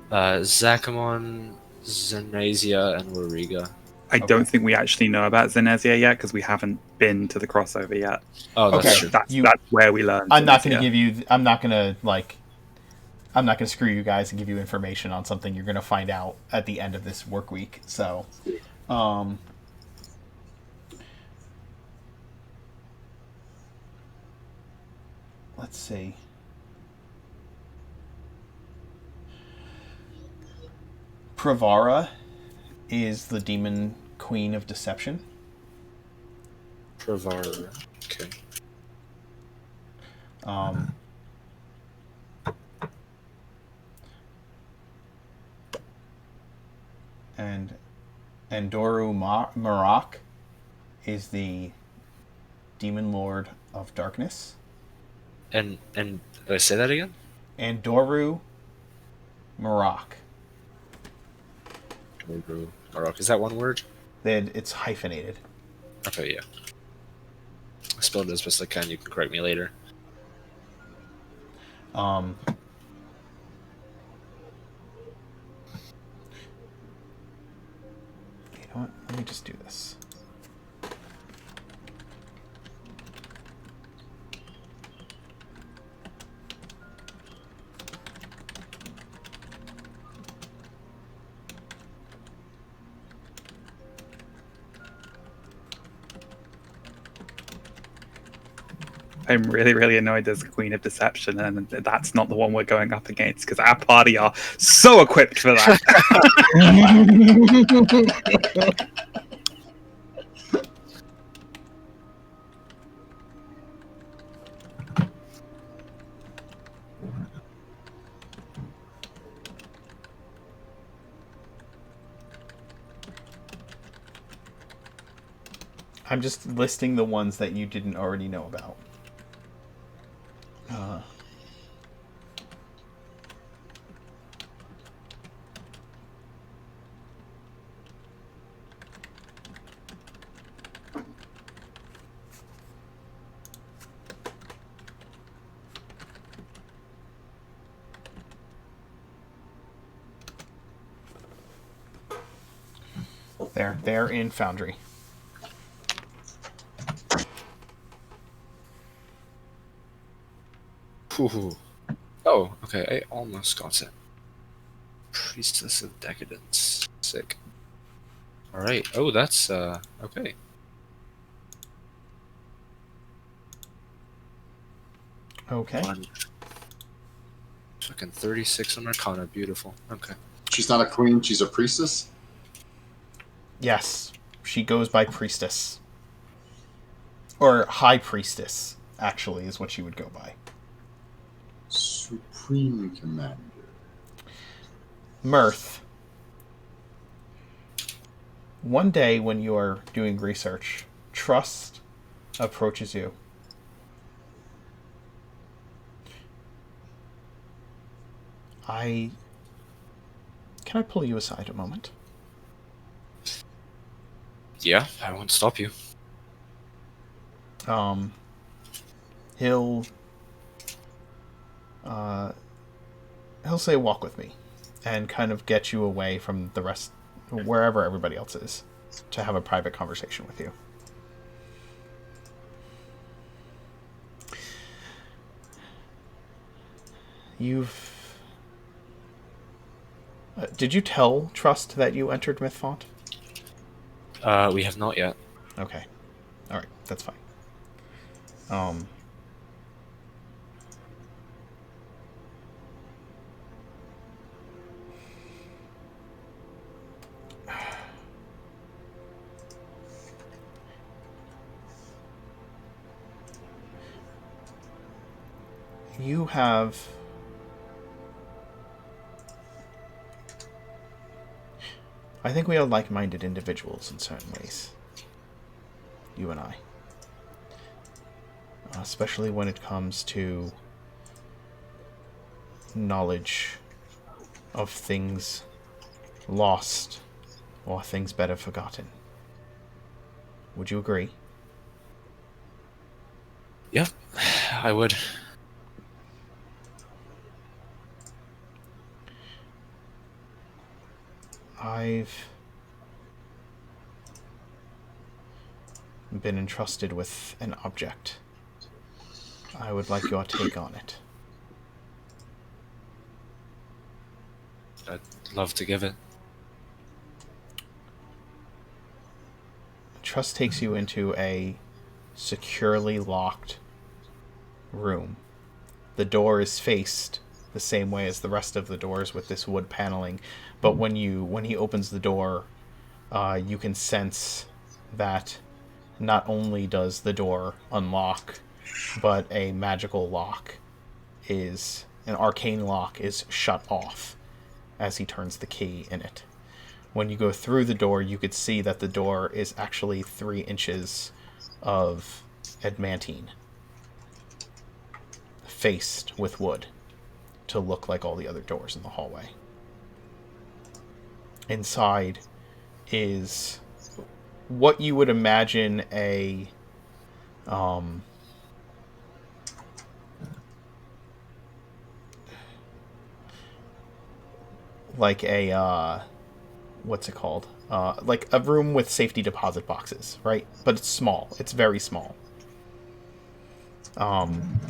Zakamon, Zernasia, and Wariga.
I don't think we actually know about Zenezia yet because we haven't been to the crossover yet.
Oh, that's
Okay.
true.
That's where we learned.
I'm not going
Zenezia.
to give you... I'm not going to, like... I'm not going to screw you guys and give you information on something you're going to find out at the end of this work week. So, let's see. Pravara is the demon queen of deception.
Pravara. Okay.
And Andoru Marak is the demon lord of darkness.
And say that again?
Andoru Marak.
Marok. Is that one word?
It's hyphenated.
Okay, yeah. I spelled it as best I can. You can correct me later.
You know what? Let me just do this.
I'm really, really annoyed there's a Queen of Deception, and that's not the one we're going up against, because our party are so equipped for that.
I'm just listing the ones that you didn't already know about. They're in Foundry.
Ooh. Oh, okay. I almost got it. Priestess of Decadence. Sick. Alright. Oh, that's, okay.
Okay.
Fucking 36 on Arcana. Beautiful. Okay.
She's not a queen, she's a priestess?
Yes. She goes by priestess. Or high priestess, actually, is what she would go by.
Supreme Commander.
Mirth. One day when you are doing research, Trust approaches you. Can I pull you aside a moment?
Yeah, I won't stop you.
He'll say, walk with me, and kind of get you away from the rest, wherever everybody else is, to have a private conversation with you. Did you tell Trust that you entered Mythfont?
We have not yet.
Okay. Alright, that's fine. You have... I think we are like-minded individuals in certain ways. You and I. Especially when it comes to knowledge of things lost or things better forgotten. Would you agree?
Yeah, I would.
I've been entrusted with an object. I would like your take on it.
I'd love to give it.
Trust takes you into a securely locked room. The door is faced the same way as the rest of the doors with this wood paneling, but when he opens the door, you can sense that not only does the door unlock, but a magical lock an arcane lock is shut off as he turns the key in it. When you go through the door, you could see that the door is actually 3 inches of adamantine, faced with wood, to look like all the other doors in the hallway. Inside is what you would imagine like a what's it called? Like a room with safety deposit boxes, right? But it's small. It's very small. And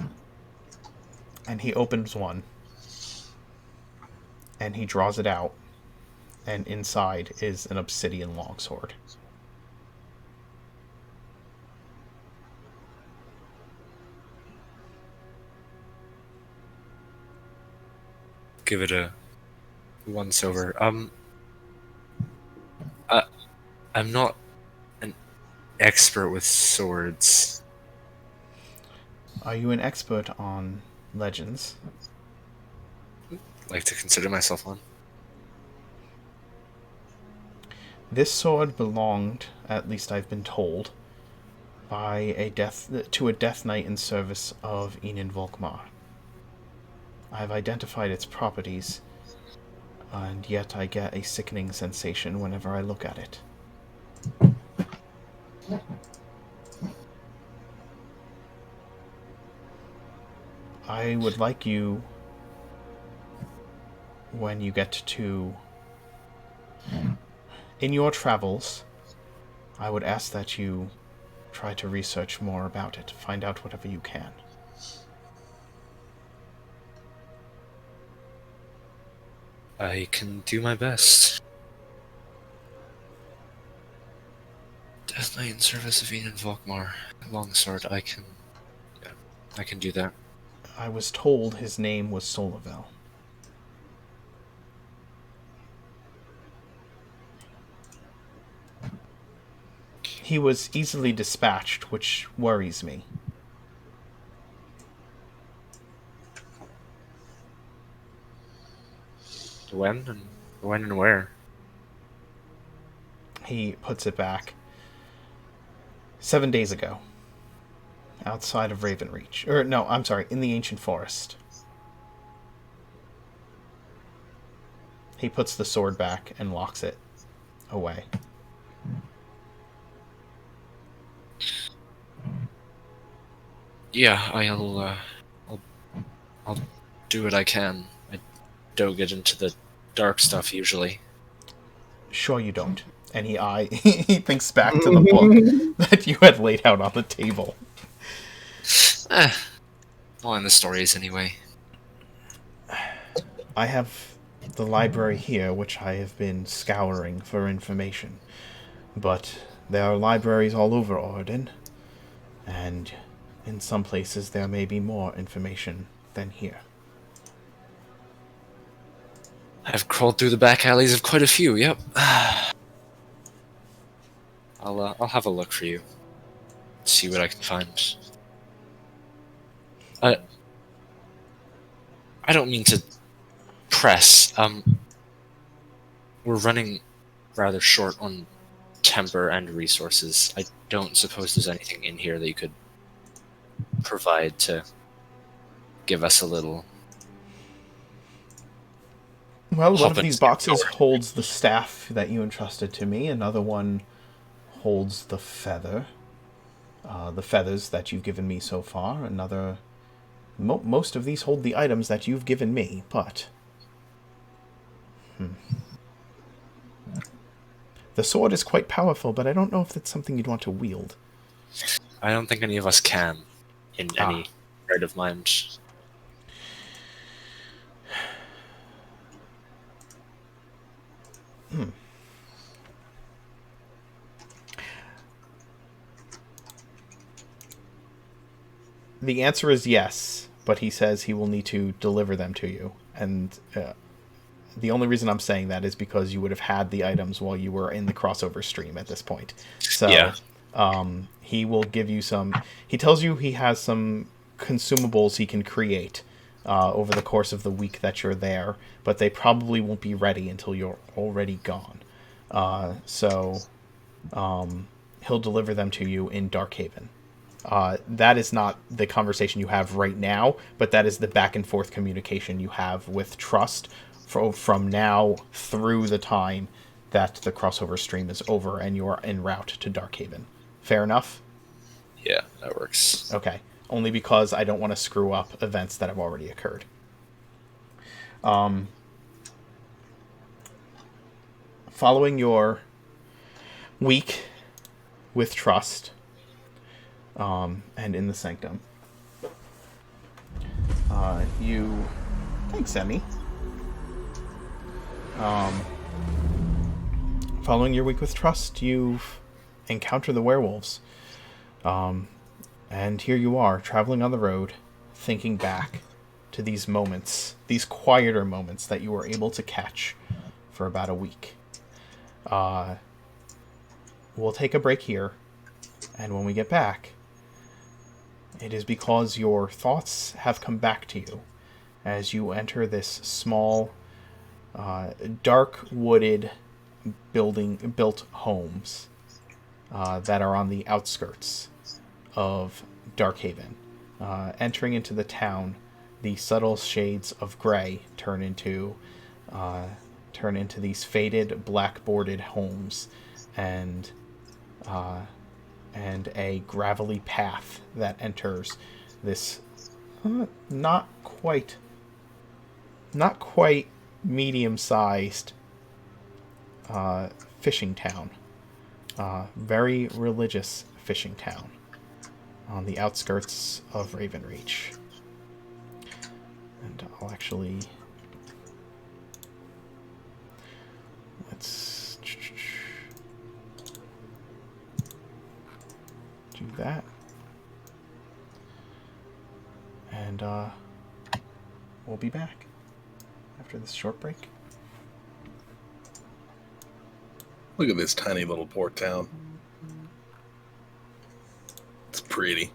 he opens one, and he draws it out, and inside is an obsidian longsword.
Give it a once over. I'm not an expert with swords.
Are you an expert on legends?
Like to consider myself one.
This sword belonged, at least I've been told, to a death knight in service of Enin Volkmar. I've identified its properties, and yet I get a sickening sensation whenever I look at it. I would like you, when you get to... in your travels, I would ask that you try to research more about it, find out whatever you can.
I can do my best. Death Knight in service of Enin Volkmar. Longsword, I can do that.
I was told his name was Solavel. He was easily dispatched, which worries me.
When and where?
He puts it back. 7 days ago. Outside of Ravenreach. Or, no, I'm sorry, in the Ancient Forest. He puts the sword back and locks it away.
Yeah, I'll do what I can. I don't get into the dark stuff usually.
Sure you don't. And he thinks back to the book that you had laid out on the table.
Well, in the stories anyway.
I have the library here, which I have been scouring for information. But there are libraries all over Orden, and in some places there may be more information than here.
I've crawled through the back alleys of quite a few, yep. I'll have a look for you. See what I can find. I don't mean to press. We're running rather short on temper and resources. I don't suppose there's anything in here that you could provide to give us a little...
Well, one of these boxes holds the staff that you entrusted to me. Another one holds the feather. The feathers that you've given me so far. Another... most of these hold the items that you've given me, but... The sword is quite powerful, but I don't know if that's something you'd want to wield.
I don't think any of us can, in any right of mind.
The answer is yes, but he says he will need to deliver them to you. And the only reason I'm saying that is because you would have had the items while you were in the crossover stream at this point. So
Yeah.
he will give you some. He tells you he has some consumables he can create over the course of the week that you're there, but they probably won't be ready until you're already gone. So he'll deliver them to you in Darkhaven. That is not the conversation you have right now, but that is the back and forth communication you have with Trust from now through the time that the crossover stream is over and you're en route to Darkhaven. Fair enough?
Yeah, that works.
Okay. Only because I don't want to screw up events that have already occurred. Following your week with Trust, and in the Sanctum, you... Thanks, Emmy. Following your week with Trust, you've encountered the werewolves. And here you are, traveling on the road, thinking back to these moments, these quieter moments that you were able to catch for about a week. We'll take a break here, and when we get back, it is because your thoughts have come back to you as you enter this small, dark wooded built homes that are on the outskirts of Darkhaven. Entering into the town, the subtle shades of gray turn into these faded black-boarded homes, and a gravelly path that enters this not quite medium-sized fishing town. Very religious fishing town on the outskirts of Ravenreach. And I'll actually... Let's do that. And we'll be back after this short break.
Look at this tiny little port town. It's pretty.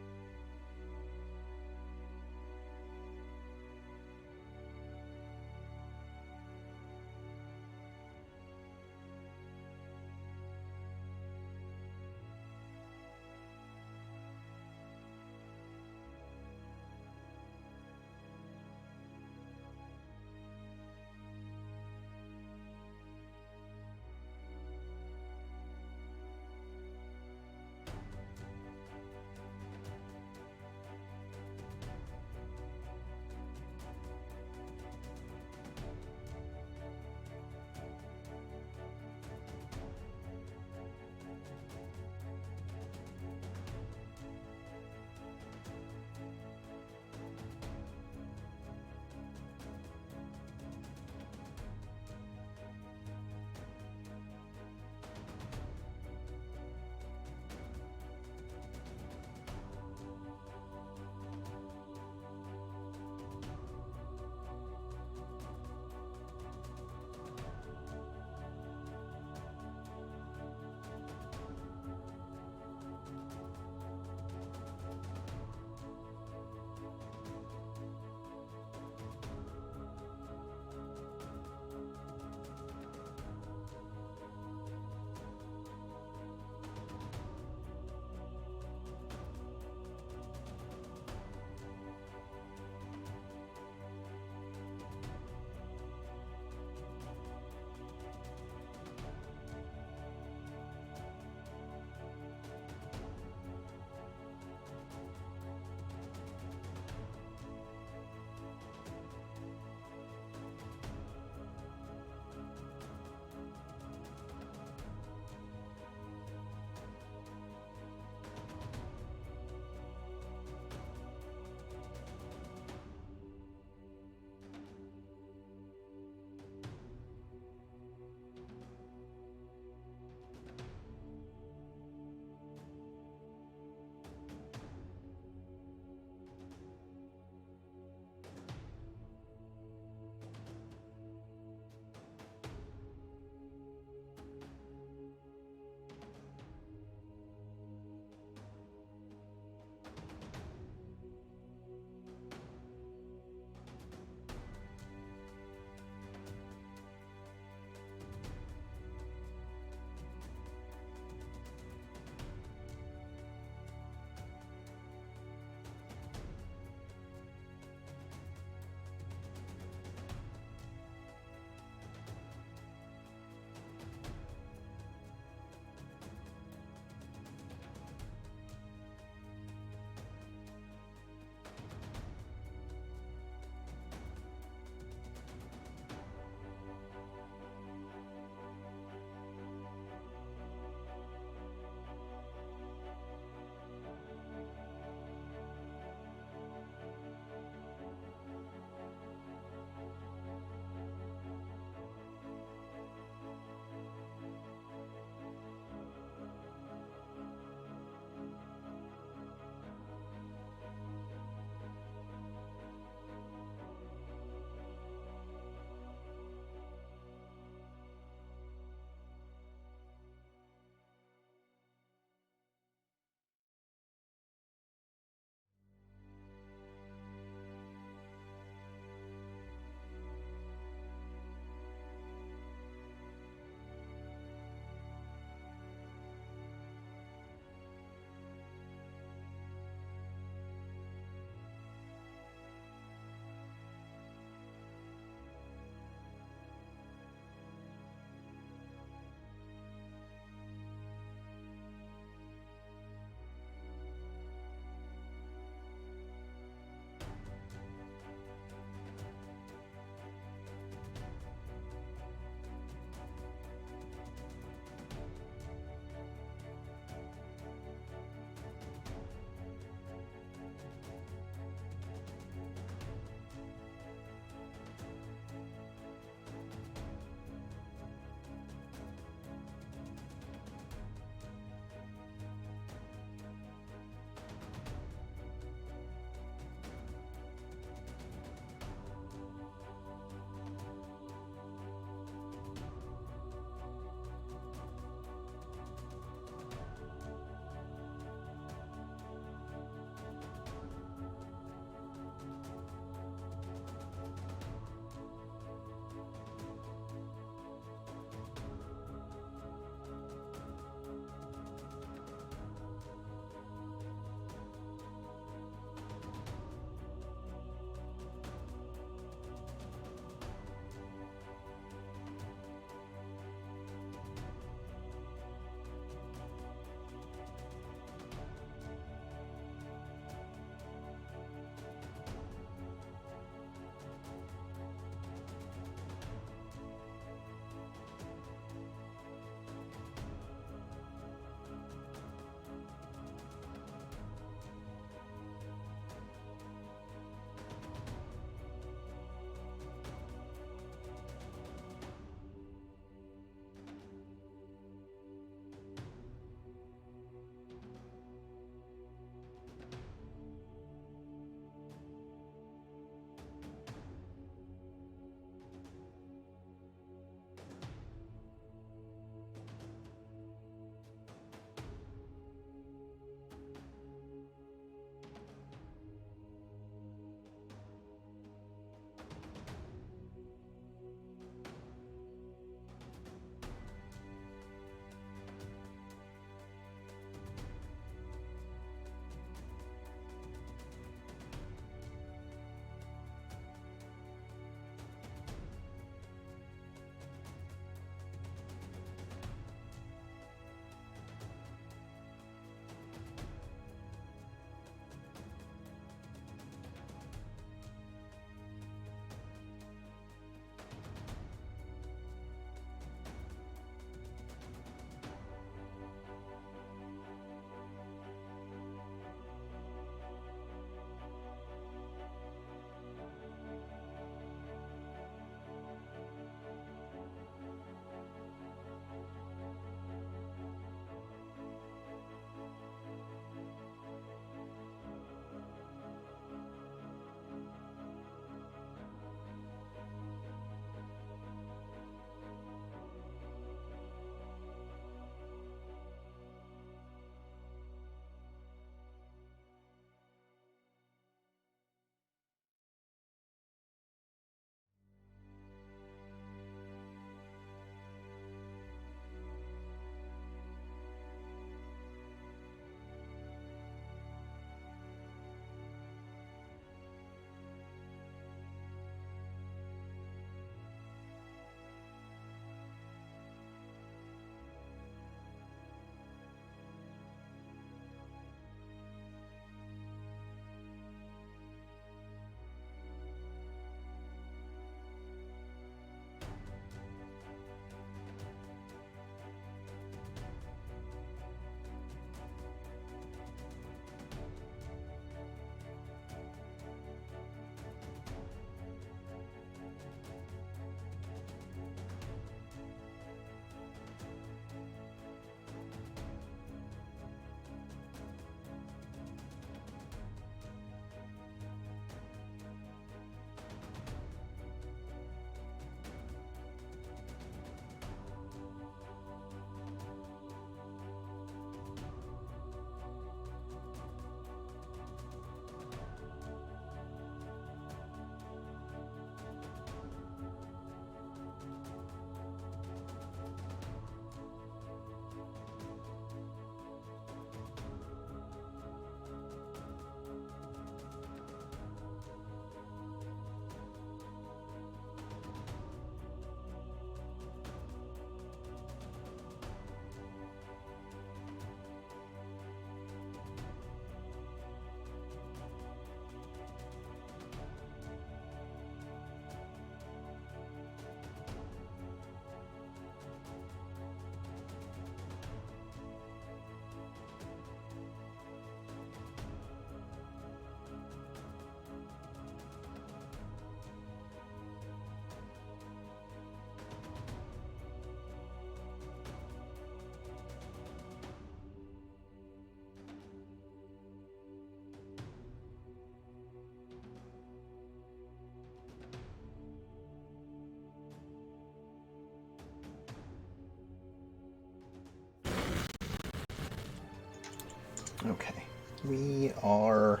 Okay. We are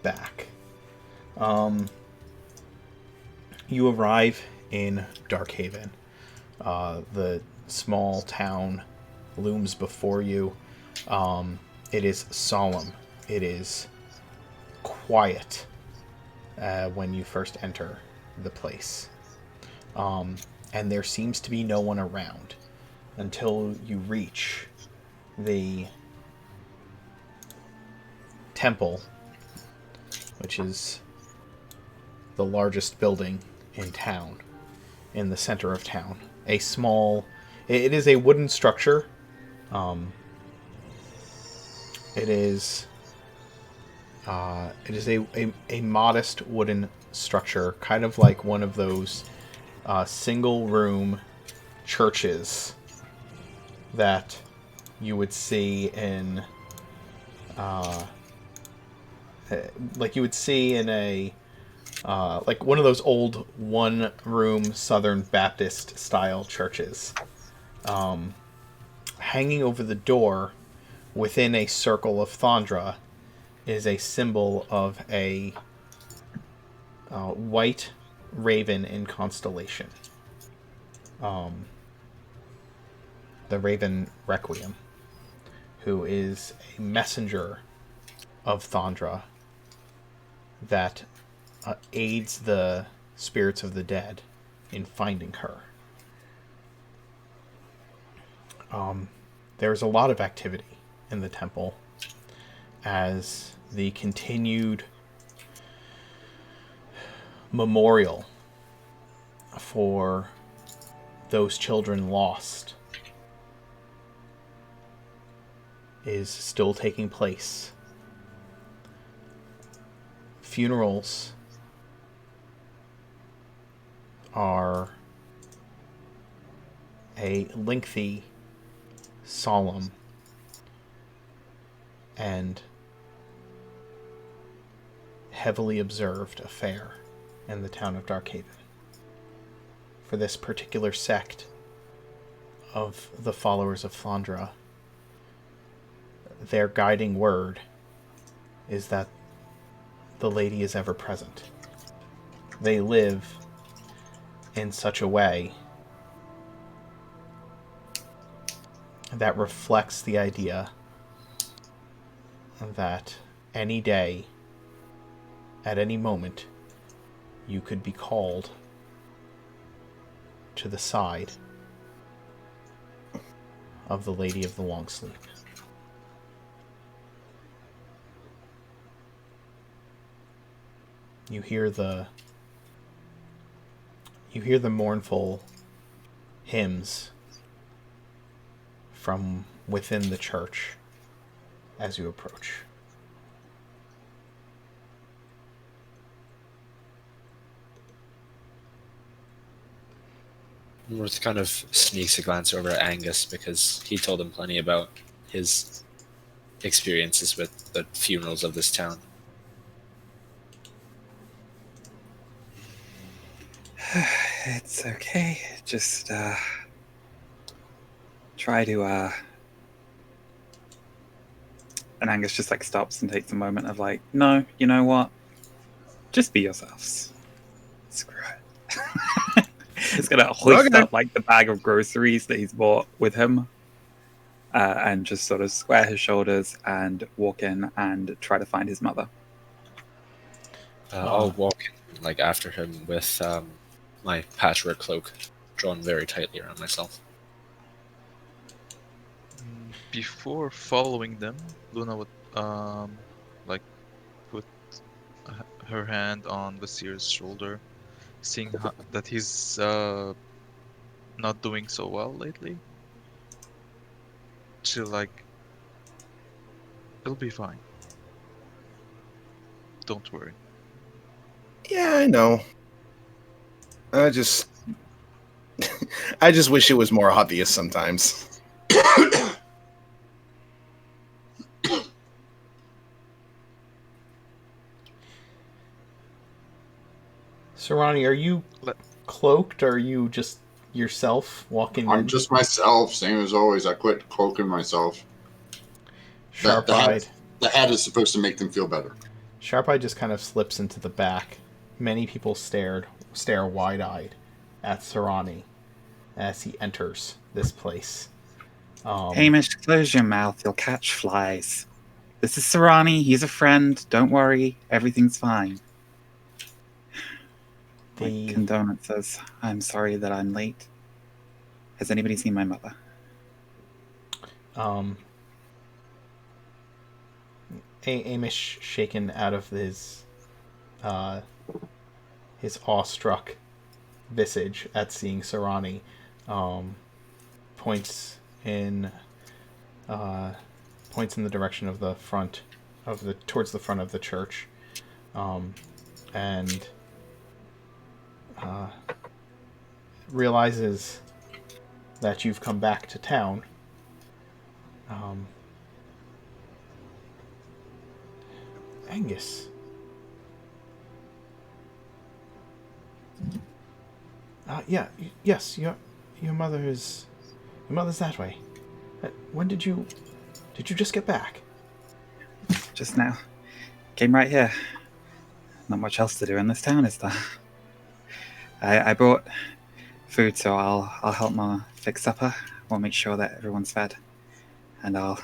back. You arrive in Darkhaven. The small town looms before you. It is solemn. It is quiet when you first enter the place. And there seems to be no one around until you reach the temple, which is the largest building in town, in the center of town. It is a wooden structure. It is a modest wooden structure, kind of like one of those single room churches that you would see in like one of those old one room Southern Baptist style churches. Hanging over the door within a circle of Thondra is a symbol of a white raven in constellation. The Raven Requiem, who is a messenger of Thondra that aids the spirits of the dead in finding her. There's a lot of activity in the temple as the continued memorial for those children lost is still taking place. Funerals are a lengthy, solemn, and heavily observed affair in the town of Darkhaven. For this particular sect of the followers of Thondra, their guiding word is that the Lady is ever present. They live in such a way that reflects the idea that any day, at any moment, you could be called to the side of the Lady of the Long Sleep. You hear the mournful hymns from within the church as you approach.
Worth kind of sneaks a glance over at Angus because he told him plenty about his experiences with the funerals of this town.
It's okay. Just try to and Angus just like stops and takes a moment of like, no, you know what? Just be yourselves. Screw it. He's gonna hoist up like the bag of groceries that he's brought with him, and just sort of square his shoulders and walk in and try to find his mother.
I'll walk in, like after him with my patchwork cloak drawn very tightly around myself.
Before following them, Luna would like put her hand on Vasir's shoulder, seeing that he's not doing so well lately. She'll like, it'll be fine. Don't worry.
Yeah, I know. I just wish it was more obvious sometimes.
Sarani, are you cloaked, or are you just yourself walking
I'm just myself, same as always. I quit cloaking myself.
Sharp-eyed.
The hat is supposed to make them feel better.
Sharp Eye just kind of slips into the back. Many people stare wide-eyed at Sarani as he enters this place.
Hamish, close your mouth. You'll catch flies. This is Sarani. He's a friend. Don't worry. Everything's fine. My condolences. I'm sorry that I'm late. Has anybody seen my mother?
Amish, shaken out of his awestruck visage at seeing Sarani, points in the direction of towards the front of the church, and realizes that you've come back to town. Angus. Yes, your mother's that way. When did you just get back?
Just now. Came right here. Not much else to do in this town, is there? I brought food, so I'll help Mama fix supper. We'll make sure that everyone's fed, and I'll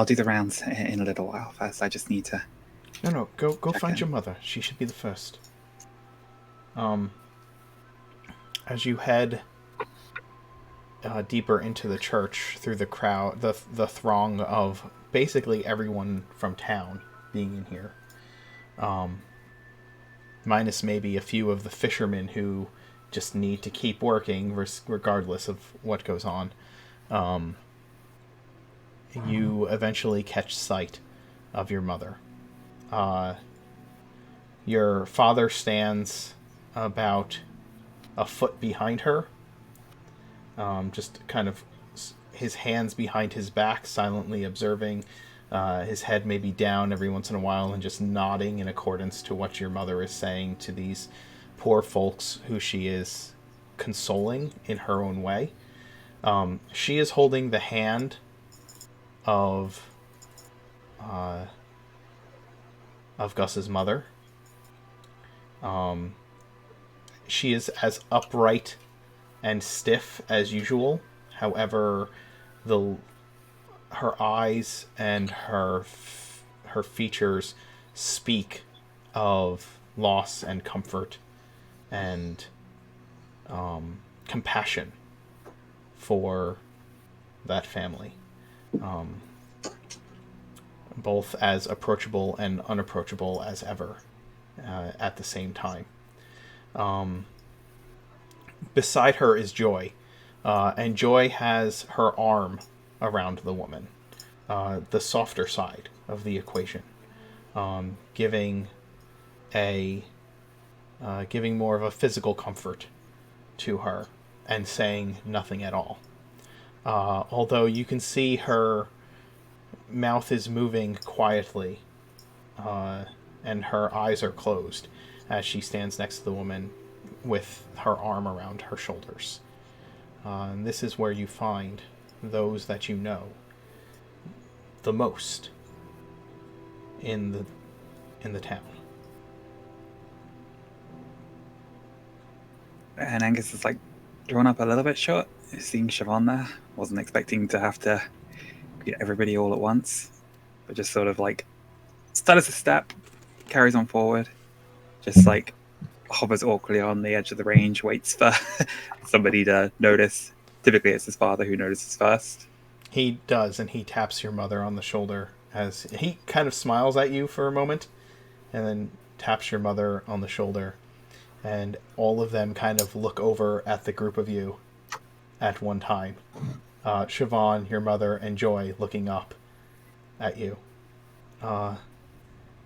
do the rounds in a little while. First, I just need to.
No, go find your mother. She should be the first. As you head deeper into the church through the crowd, the throng of basically everyone from town being in here, minus maybe a few of the fishermen who just need to keep working regardless of what goes on, you eventually catch sight of your mother. Your father stands about a foot behind her, just kind of his hands behind his back, silently observing, his head maybe down every once in a while and just nodding in accordance to what your mother is saying to these poor folks who she is consoling in her own way. She is holding the hand of Gus's mother. She is as upright and stiff as usual. However, her eyes and her features speak of loss and comfort and compassion for that family. Both as approachable and unapproachable as ever at the same time. Beside her is Joy, and Joy has her arm around the woman, the softer side of the equation, giving more of a physical comfort to her and saying nothing at all. Although you can see her mouth is moving quietly, and her eyes are closed as she stands next to the woman with her arm around her shoulders. And this is where you find those that you know the most in the town.
And Angus is like drawn up a little bit short, seeing Siobhan there. Wasn't expecting to have to get everybody all at once, but just sort of like stutters a step, carries on forward, just like hovers awkwardly on the edge of the range, waits for somebody to notice. Typically it's his father who notices first.
He does, and he taps your mother on the shoulder as he kind of smiles at you for a moment and then taps your mother on the shoulder, and all of them kind of look over at the group of you at one time. Siobhan, your mother, and Joy looking up at you.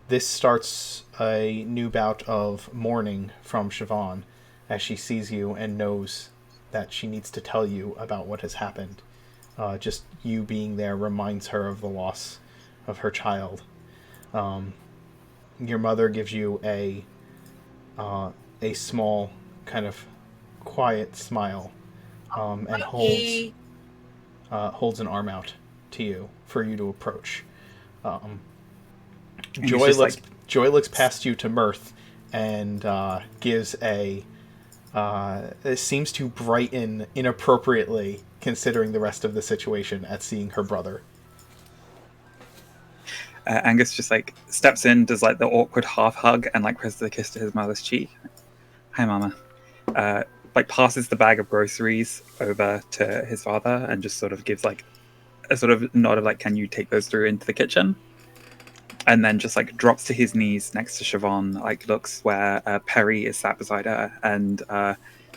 This starts a new bout of mourning from Siobhan as she sees you and knows that she needs to tell you about what has happened. Just you being there reminds her of the loss of her child. Your mother gives you a small, kind of quiet smile, and holds an arm out to you for you to approach.
And he's just like,
Joy looks past you to Mirth and gives a. It seems to brighten inappropriately, considering the rest of the situation, at seeing her brother.
Angus just like steps in, does like the awkward half hug, and like presses a kiss to his mother's cheek. Hi, Mama. Like passes the bag of groceries over to his father and just sort of gives like a sort of nod of like, can you take those through into the kitchen? And then just like drops to his knees next to Siobhan, like looks where Perry is sat beside her. And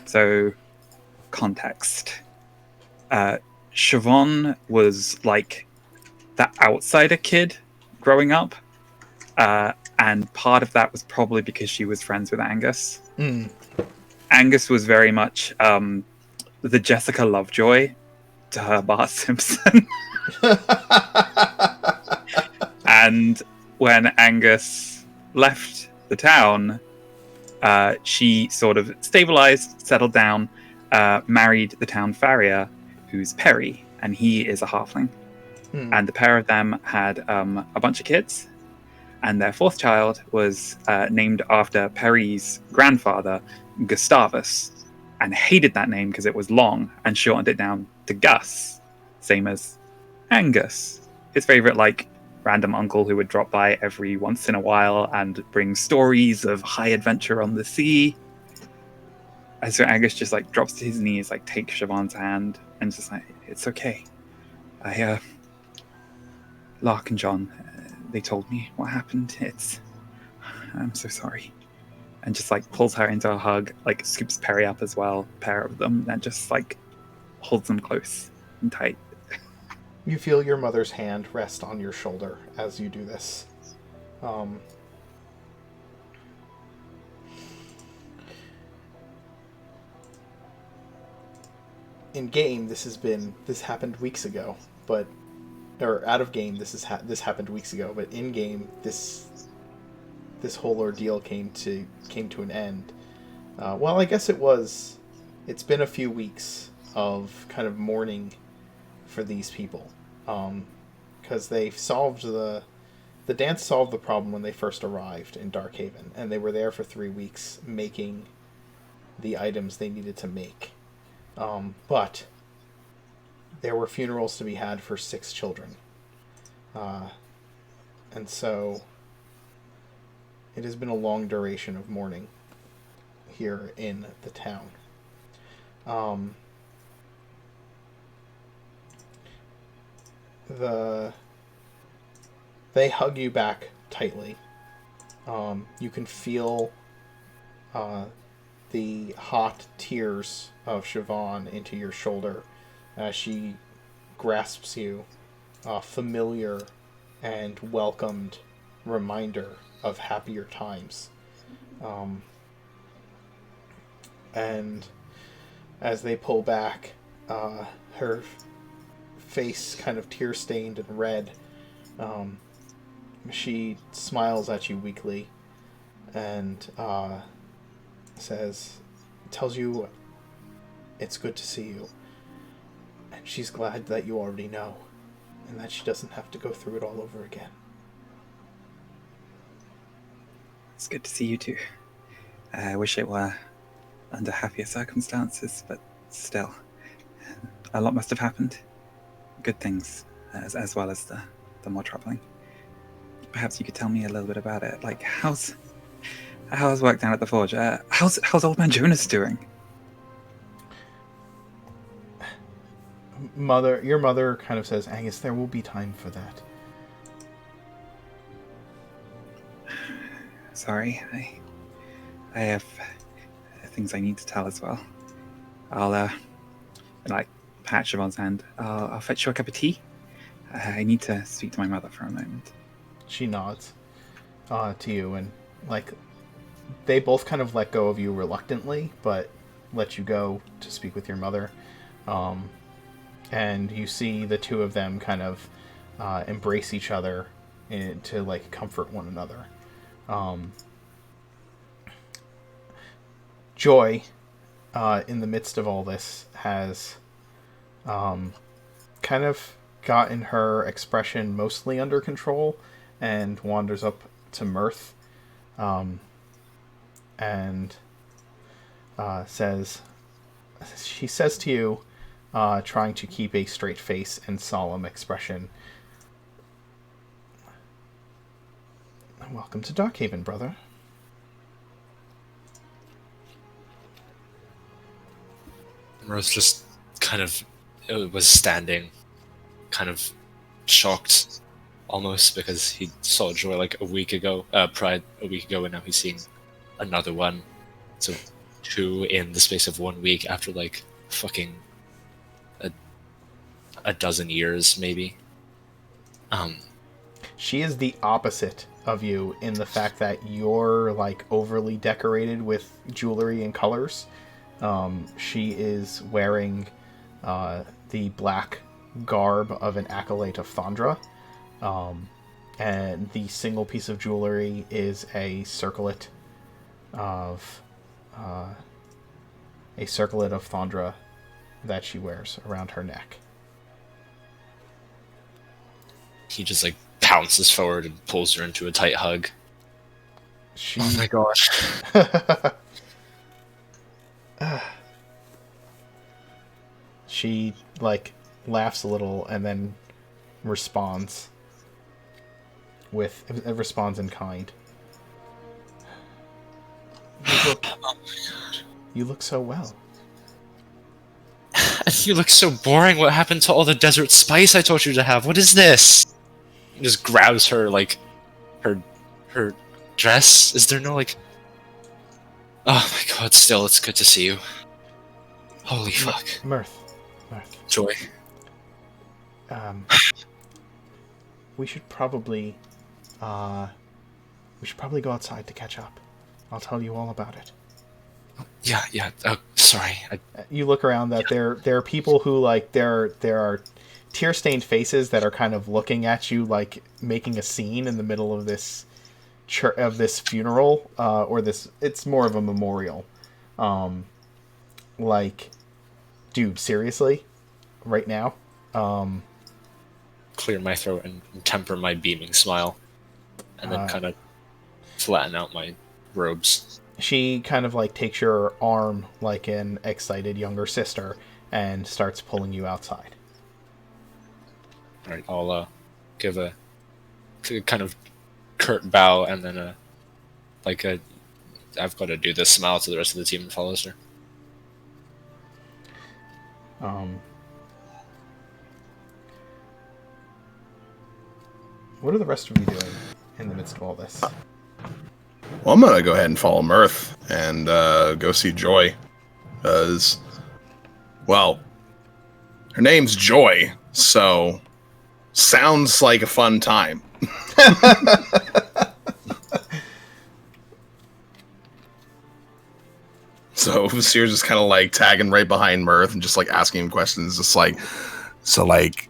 so context. Siobhan was like the outsider kid growing up. And part of that was probably because she was friends with Angus.
Mm.
Angus was very much the Jessica Lovejoy to her Bart Simpson. And when Angus left the town, she sort of stabilized, settled down, married the town farrier, who's Perry, and he is a halfling.
Mm.
And the pair of them had a bunch of kids, and their fourth child was named after Perry's grandfather, Gustavus, and hated that name because it was long and shortened it down to Gus, same as Angus, his favorite like random uncle who would drop by every once in a while and bring stories of high adventure on the sea. And so Angus just like drops to his knees, like takes Siobhan's hand and just like, it's okay. Lark and John, they told me what happened. I'm so sorry. And just like pulls her into a hug, like scoops Perry up as well, pair of them, and just like holds them close and tight.
You feel your mother's hand rest on your shoulder as you do this. In game, this happened weeks ago, or out of game, this happened weeks ago. But in game, this whole ordeal came to an end. Well, I guess it's been a few weeks of kind of mourning for these people, because they solved the dance solved the problem when they first arrived in Darkhaven, and they were there for 3 weeks making the items they needed to make. But there were funerals to be had for 6 children, and so it has been a long duration of mourning here in the town. They hug you back tightly. You can feel the hot tears of Siobhan into your shoulder as she grasps you, a familiar and welcomed reminder of happier times. And as they pull back, her face kind of tear-stained and red, she smiles at you weakly and tells you it's good to see you, and she's glad that you already know and that she doesn't have to go through it all over again.
It's good to see you too. I wish it were under happier circumstances, but still, a lot must have happened. Good things, as well as the more troubling. Perhaps you could tell me a little bit about it. Like, how's work down at the forge? How's old man Jonas doing?
Your mother kind of says, Angus, there will be time for that.
Sorry, I have things I need to tell as well. I'll like pat Siobhan's hand. I'll fetch you a cup of tea. I need to speak to my mother for a moment.
She nods to you, and like they both kind of let go of you reluctantly, but let you go to speak with your mother. And you see the two of them kind of embrace each other to like comfort one another. Joy, in the midst of all this, has kind of gotten her expression mostly under control and wanders up to Mirth, and says to you, trying to keep a straight face and solemn expression, "Welcome to Darkhaven, brother."
Mirth just kind of was standing, kind of shocked, almost, because he saw Joy like a week ago, and now he's seeing another one. So 2 in the space of 1 week after like fucking a dozen years, maybe.
She is the opposite of you in the fact that you're like overly decorated with jewelry and colors. She is wearing the black garb of an acolyte of Thondra, and the single piece of jewelry is a circlet of Thondra that she wears around her neck.
He just like pounces forward and pulls her into a tight hug.
She...
Oh my gosh.
She like laughs a little and then responds in kind. You look so well.
You look so boring. What happened to all the desert spice I told you to have? What is this? He just grabs her like her dress. Is there no like? Oh my god! Still, it's good to see you. Holy fuck.
Mirth.
Joy.
We should probably go outside to catch up. I'll tell you all about it.
Yeah. Oh, sorry.
You look around. That there are people who like there are tear-stained faces that are kind of looking at you, like making a scene in the middle of this funeral, or this. It's more of a memorial. Like, dude, seriously, right now.
Clear my throat and temper my beaming smile, and then kind of flatten out my robes.
She kind of like takes your arm like an excited younger sister and starts pulling you outside.
All right, I'll give a kind of curt bow, and then I've got to do this smile to the rest of the team and follows her.
What are the rest of you doing in the midst of all this?
Well, I'm gonna go ahead and follow Mirth and go see Joy, because, well, her name's Joy, so sounds like a fun time. So Vasir's just kind of like tagging right behind Mirth and just like asking him questions, just like, so like,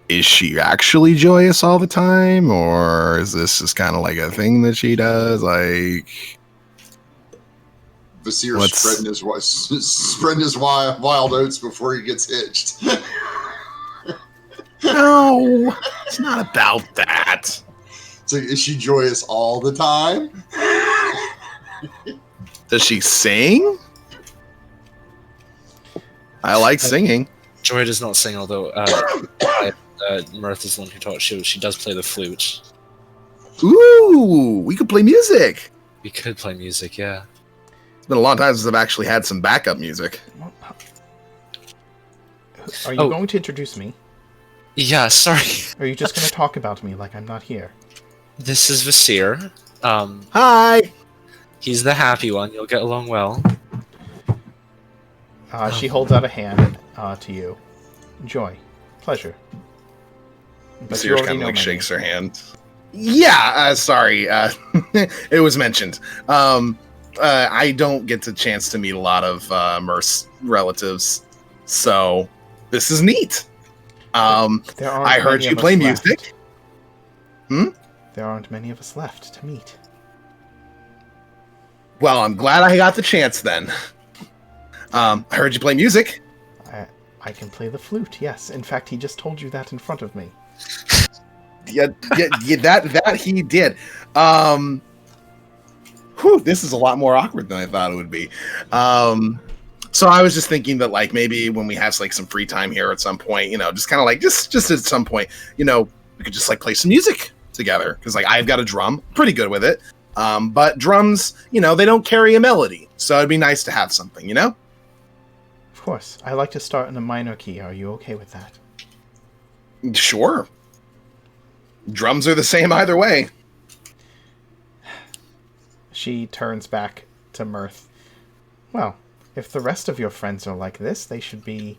is she actually joyous all the time, or is this just kind of like a thing that she does? Like,
Vasir spreading his wild oats before he gets hitched.
no, it's not about that.
So, is she joyous all the time?
Does she sing? I like singing.
Joy does not sing, although Mirth is the one who taught. She does play the flute.
Ooh, we could play music.
We could play music, yeah.
It's been a long time since I've actually had some backup music.
Are you going to introduce me?
Yeah, sorry.
Or are you just going to talk about me like I'm not here?
This is Vasir.
Hi.
He's the happy one. You'll get along well.
She holds out a hand to you. Joy. Pleasure. But you
Vasir
already
kind of
know
like
my
shakes
name.
her hand. Yeah, sorry. It was mentioned. I don't get the chance to meet a lot of Mirth's relatives, so this is neat. I heard you play music.
There aren't many of us left to meet.
Well, I'm glad I got the chance then. I heard you play music.
I can play the flute, yes. In fact, he just told you that in front of me.
that he did. This is a lot more awkward than I thought it would be. So I was just thinking that like maybe when we have like some free time here at some point, just kind of like just at some point, we could just like play some music together because like I've got a drum, pretty good with it. But drums, they don't carry a melody, so it'd be nice to have something,
Of course, I like to start in a minor key. Are you okay with that?
Sure. Drums are the same either way.
She turns back to Mirth. Well, if the rest of your friends are like this, they should be,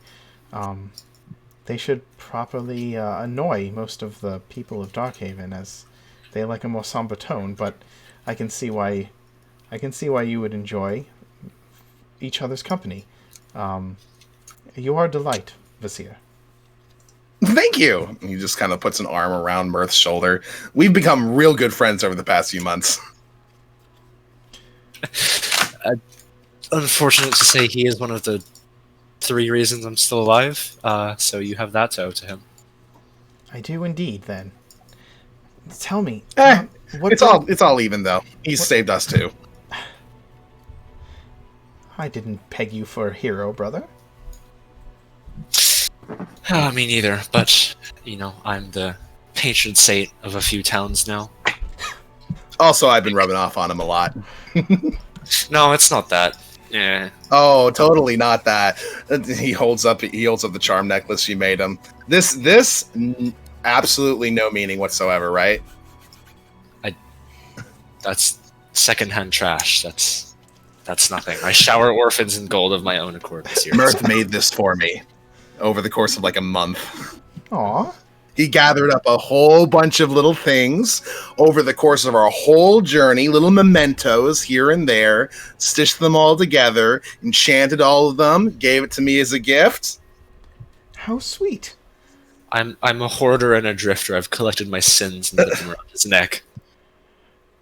they should properly annoy most of the people of Darkhaven, as they like a more somber tone. But I can see why you would enjoy each other's company. You are a delight, Vasir.
Thank you. He just kind of puts an arm around Mirth's shoulder. We've become real good friends over the past few months.
Unfortunate to say, he is one of the 3 reasons I'm still alive. So you have that to owe to him.
I do indeed. Then tell me,
it's all even though. He's saved us too.
I didn't peg you for a hero, brother.
Me neither, but, I'm the patron saint of a few towns now.
Also, I've been rubbing off on him a lot.
No, it's not that. Yeah.
Oh, totally not that. He holds up the charm necklace you made him. This absolutely no meaning whatsoever, right?
That's secondhand trash. That's nothing. I shower orphans in gold of my own accord this year.
Mirth made this for me over the course of like a month.
Aw.
He gathered up a whole bunch of little things over the course of our whole journey, little mementos here and there, stitched them all together, enchanted all of them, gave it to me as a gift.
How sweet.
I'm a hoarder and a drifter. I've collected my sins and put them around his neck.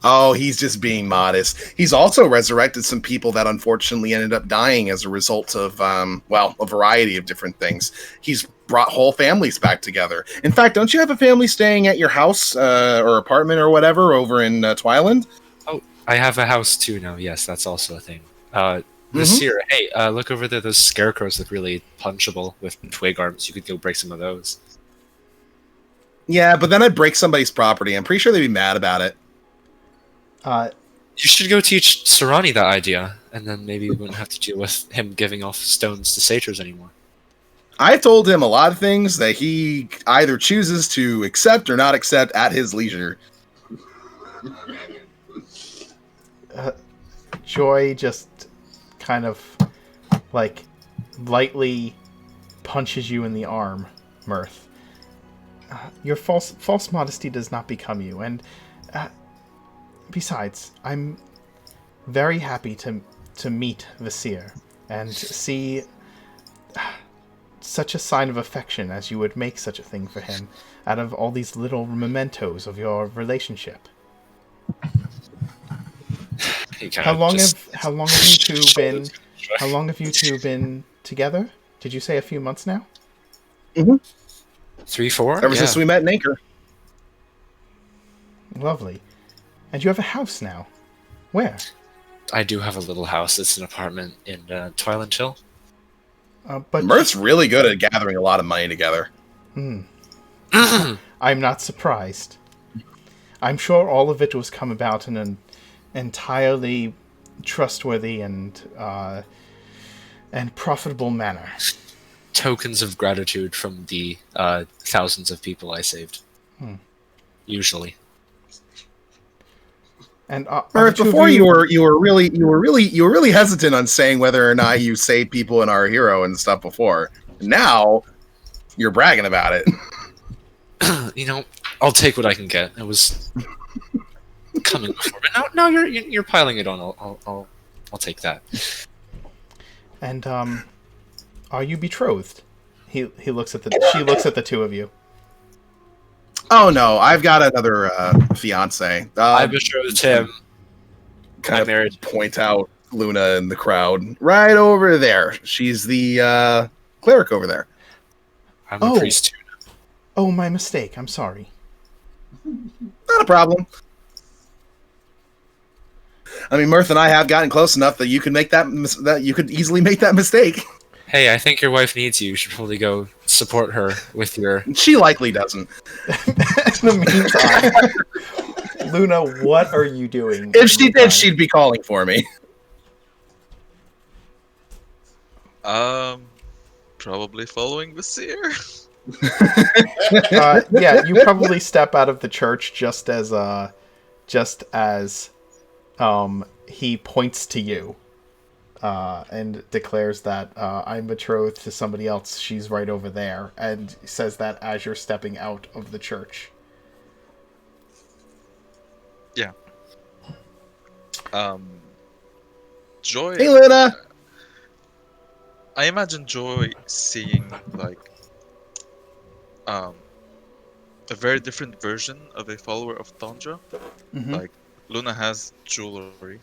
Oh, he's just being modest. He's also resurrected some people that unfortunately ended up dying as a result of, a variety of different things. He's brought whole families back together. In fact, don't you have a family staying at your house or apartment or whatever over in Twyland?
Oh, I have a house too now. Yes, that's also a thing. This year, hey, look over there. Those scarecrows look really punchable with twig arms. You could go break some of those.
Yeah, but then I'd break somebody's property. I'm pretty sure they'd be mad about it.
You should go teach Sarani that idea, and then maybe we wouldn't have to deal with him giving off stones to satyrs anymore.
I've told him a lot of things that he either chooses to accept or not accept at his leisure.
Joy just kind of, like, lightly punches you in the arm, Mirth. Your false modesty does not become you, and besides, I'm very happy to meet Vasir and see such a sign of affection as you would make such a thing for him out of all these little mementos of your relationship. How long have you two been together? Did you say a few months now?
Mm-hmm.
3, 4?
Ever since we met in Anchor.
Lovely. And you have a house now. Where?
I do have a little house. It's an apartment in Twyland Hill.
But
Mirth's really good at gathering a lot of money together.
I'm not surprised. I'm sure all of it was come about in an entirely trustworthy and profitable manner.
Tokens of gratitude from the thousands of people I saved. Usually.
And Mirth, before you were really hesitant on saying whether or not you saved people in our hero and stuff before. Now you're bragging about it.
I'll take what I can get. It was coming before, but now you're piling it on. I'll take that.
And are you betrothed? She looks at the two of you.
Oh no, I've got another fiance.
I betrothed him.
Kind of married. Point out Luna in the crowd, right over there. She's the cleric over there.
I'm a priest too.
Oh, my mistake. I'm sorry.
Not a problem. I mean, Mirth and I have gotten close enough that you can make that you could easily make that mistake.
Hey, I think your wife needs you. You should probably go support her with your.
She likely doesn't.
In the meantime, Luna, what are you doing?
If she did, she'd be calling for me.
Probably following the seer.
Yeah, you probably step out of the church just as he points to you and declares that I'm betrothed to somebody else. She's right over there, and says that as you're stepping out of the church.
Yeah. Joy.
Hey, Luna.
I imagine Joy seeing like a very different version of a follower of Tundra.
Mhm.
Like Luna has jewelry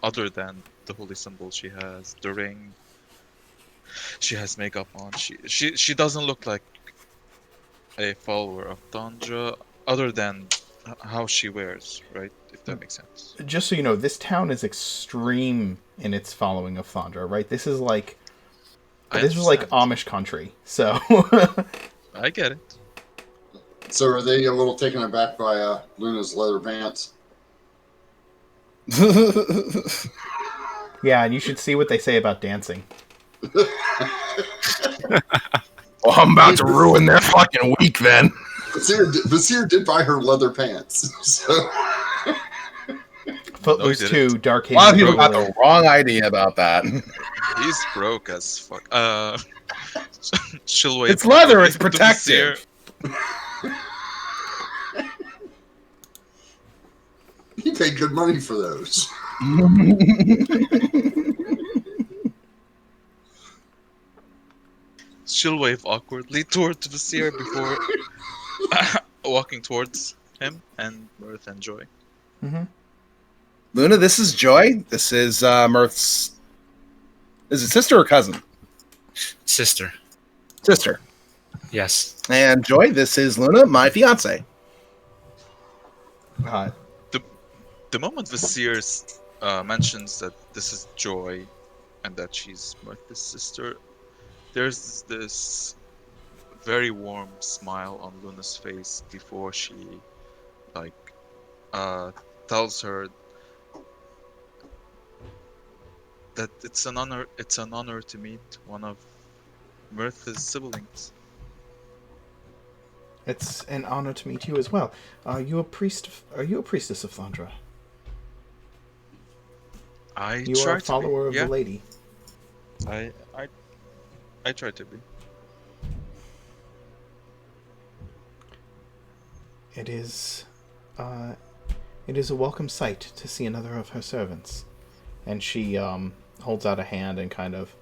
other than the holy symbol. She has the ring. She has makeup on. She doesn't look like a follower of Tundra other than how she wears, right? If that makes sense.
Just so you know, this town is extreme in its following of Thondra, right? This is like
understand.
Amish country, so
I get it.
So are they a little taken aback by Luna's leather pants?
yeah. And you should see what they say about dancing.
Well, I'm about to ruin their fucking week then.
Vasir did buy her leather pants. So
Footloose
didn't.
2, Dark
A lot of
Haven.
people got the wrong idea about that.
He's broke as fuck. She'll wait.
It's leather, it's
to the seer.
protective.
he paid good money for those.
She'll wave awkwardly toward the seer before walking towards him and Mirth and Joy.
Mm-hmm.
Luna, this is Joy. This is Mirth's. Is it sister or cousin?
Sister.
Sister.
Yes.
And Joy, this is Luna, my fiance.
The moment the seer mentions that this is Joy and that she's Mirth's sister, there's this very warm smile on Luna's face before she tells her that it's an honor to meet one of Mirth's siblings.
It's an honor to meet you as well. Are you a priestess of Thondra? You are a follower of the lady.
I try to be.
It is a welcome sight to see another of her servants. And she holds out a hand and kind of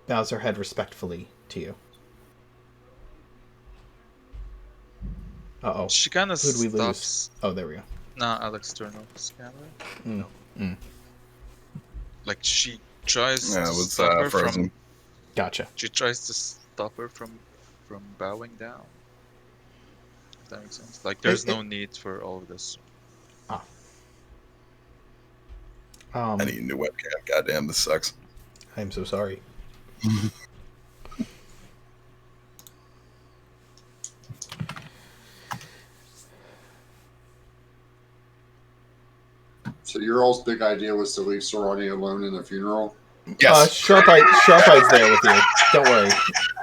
bows her head respectfully to you. Uh-oh.
She kind of
Who'd we lose?
stops.
Oh, there we go.
Nah, Alex Turner scanner. Like she tries
Yeah,
to
it was
stop her
frozen.
from.
Gotcha.
She tries to stop her from bowing down. If that makes sense. Like there's no need for all of this.
I need a new webcam. Goddamn, this sucks.
I'm so sorry.
So your all's big idea was to leave Sorority alone in the funeral?
Yes.
Sharp-Eye's there with you. Don't worry.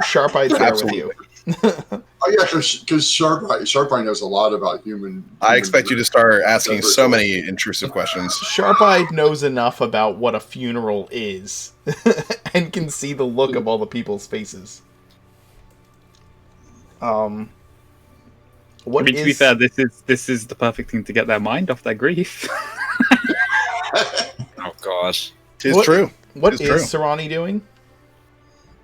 Sharp-Eye's there
Absolutely.
with you.
Oh yeah, because Sharp-Eye knows a lot about human.
I expect you to start asking so many intrusive questions.
Sharp-Eye knows enough about what a funeral is and can see the look of all the people's faces.
I mean, to be fair, this is the perfect thing to get their mind off their grief.
Oh gosh.
It's true.
What
It's
is
true.
Sarani doing?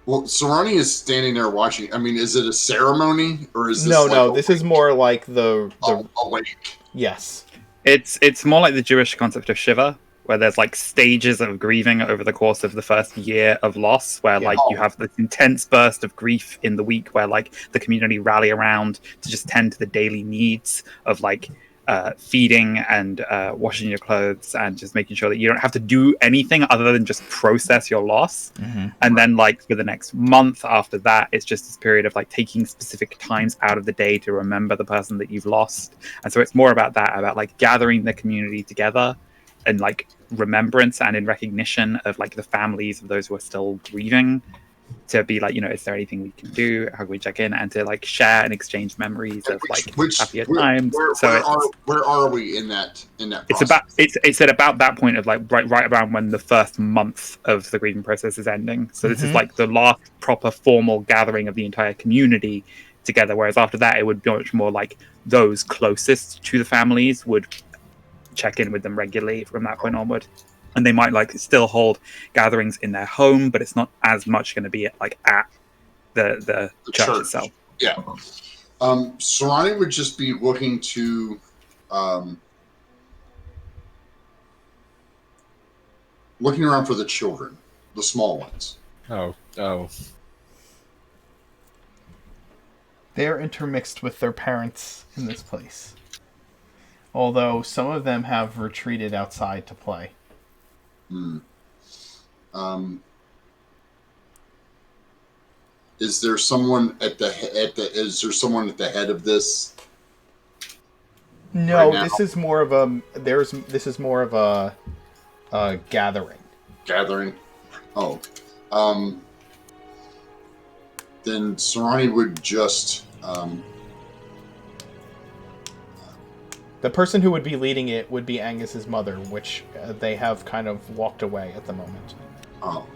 Well, Sorority is standing there watching. I mean, is it a ceremony or is this
No.
like
This is more like the
a wake?
yes.
It's more like the Jewish concept of Shiva, where there's like stages of grieving over the course of the first year of loss, where
Yeah.
like you have this intense burst of grief in the week where like the community rally around to just tend to the daily needs of like feeding and washing your clothes and just making sure that you don't have to do anything other than just process your loss. And then like for the next month after that, it's just this period of like taking specific times out of the day to remember the person that you've lost. And so it's more about that, about like gathering the community together and like remembrance and in recognition of like the families of those who are still grieving, to be like, is there anything we can do? How can we check in? And to like share and exchange memories of happier times.
Where are we in that
It's
process?
it's at about that point of like right around when the first month of the grieving process is ending. So this is like the last proper formal gathering of the entire community together. Whereas after that, it would be much more like those closest to the families would check in with them regularly from that point onward. And they might like still hold gatherings in their home, but it's not as much going to be like at the church itself.
Yeah. Serrani would just be looking to looking around for the children, the small ones.
Oh.
They're intermixed with their parents in this place. Although some of them have retreated outside to play.
Is there someone at the head of this?
No,
right now?
this is more of a gathering.
Gathering. Oh. Then Serrani would just
The person who would be leading it would be Angus's mother, which they have kind of walked away at the moment.
Oh.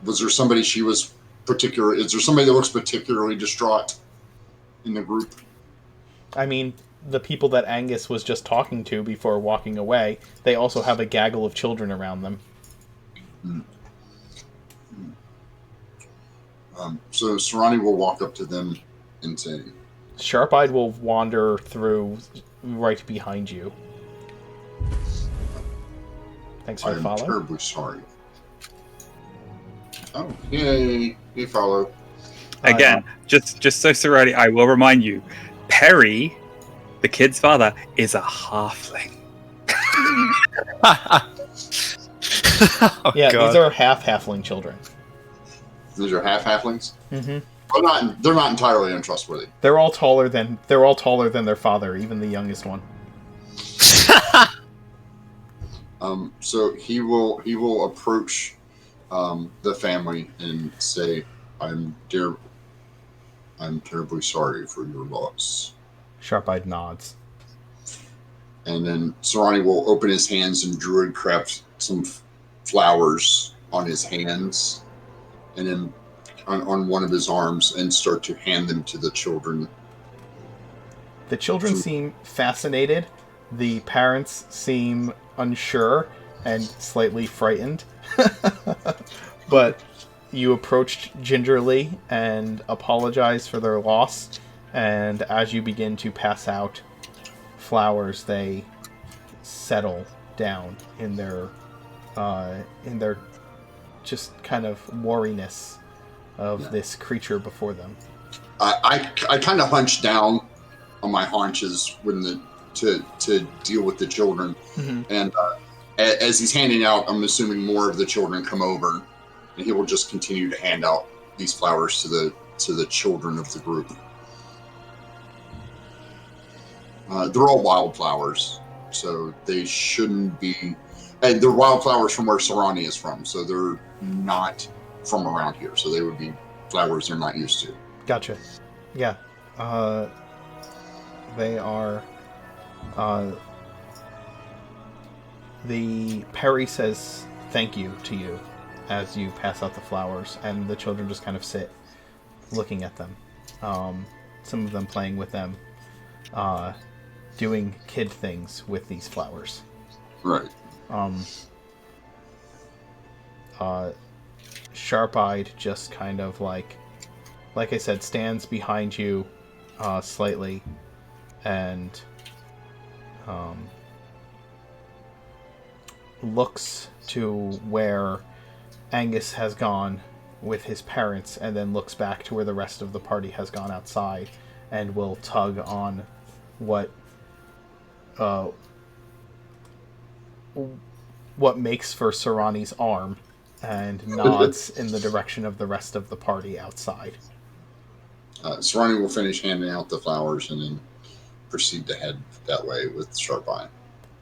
Was there somebody she was particular? Is there somebody that looks particularly distraught in the group?
I mean, the people that Angus was just talking to before walking away, they also have a gaggle of children around them.
So Serrani will walk up to them and say,
Sharp-Eyed will wander through right behind you. Thanks for
I
the
am
follow.
terribly sorry. Oh, yay. He followed.
Again, just so Serrani, I will remind you, Perry, the kid's father, is a halfling.
Oh,
Yeah,
God.
these are half-halfling children.
These are half-halflings?
Mm-hmm.
They're not entirely untrustworthy.
They're all taller than their father, even the youngest one.
So he will approach the family and say, I'm terribly sorry for your loss.
Sharp-Eyed nods.
And then Serrani will open his hands and druid craft some flowers on his hands, and then on one of his arms, and start to hand them to the children.
The children seem fascinated. The parents seem unsure and slightly frightened. But you approached gingerly and apologized for their loss. And as you begin to pass out flowers, they settle down in their just kind of wariness of this creature before them.
I kind of hunch down on my haunches to deal with the children, and as he's handing out, I'm assuming more of the children come over, and he will just continue to hand out these flowers to the children of the group. They're all wildflowers, so they shouldn't be. And they're wildflowers from where Serrani is from, so they're not from around here. So they would be flowers they're not used to.
Gotcha. Yeah. They are. The Perry says thank you to you as you pass out the flowers, and the children just kind of sit looking at them. Some of them playing with them, doing kid things with these flowers.
Right.
Sharp-Eyed just kind of like I said, stands behind you slightly, looks to where Angus has gone with his parents, and then looks back to where the rest of the party has gone outside, and will tug on what makes for Sarani's arm, and nods in the direction of the rest of the party outside.
Sarani will finish handing out the flowers and then proceed to head that way with Sharp-Eyed.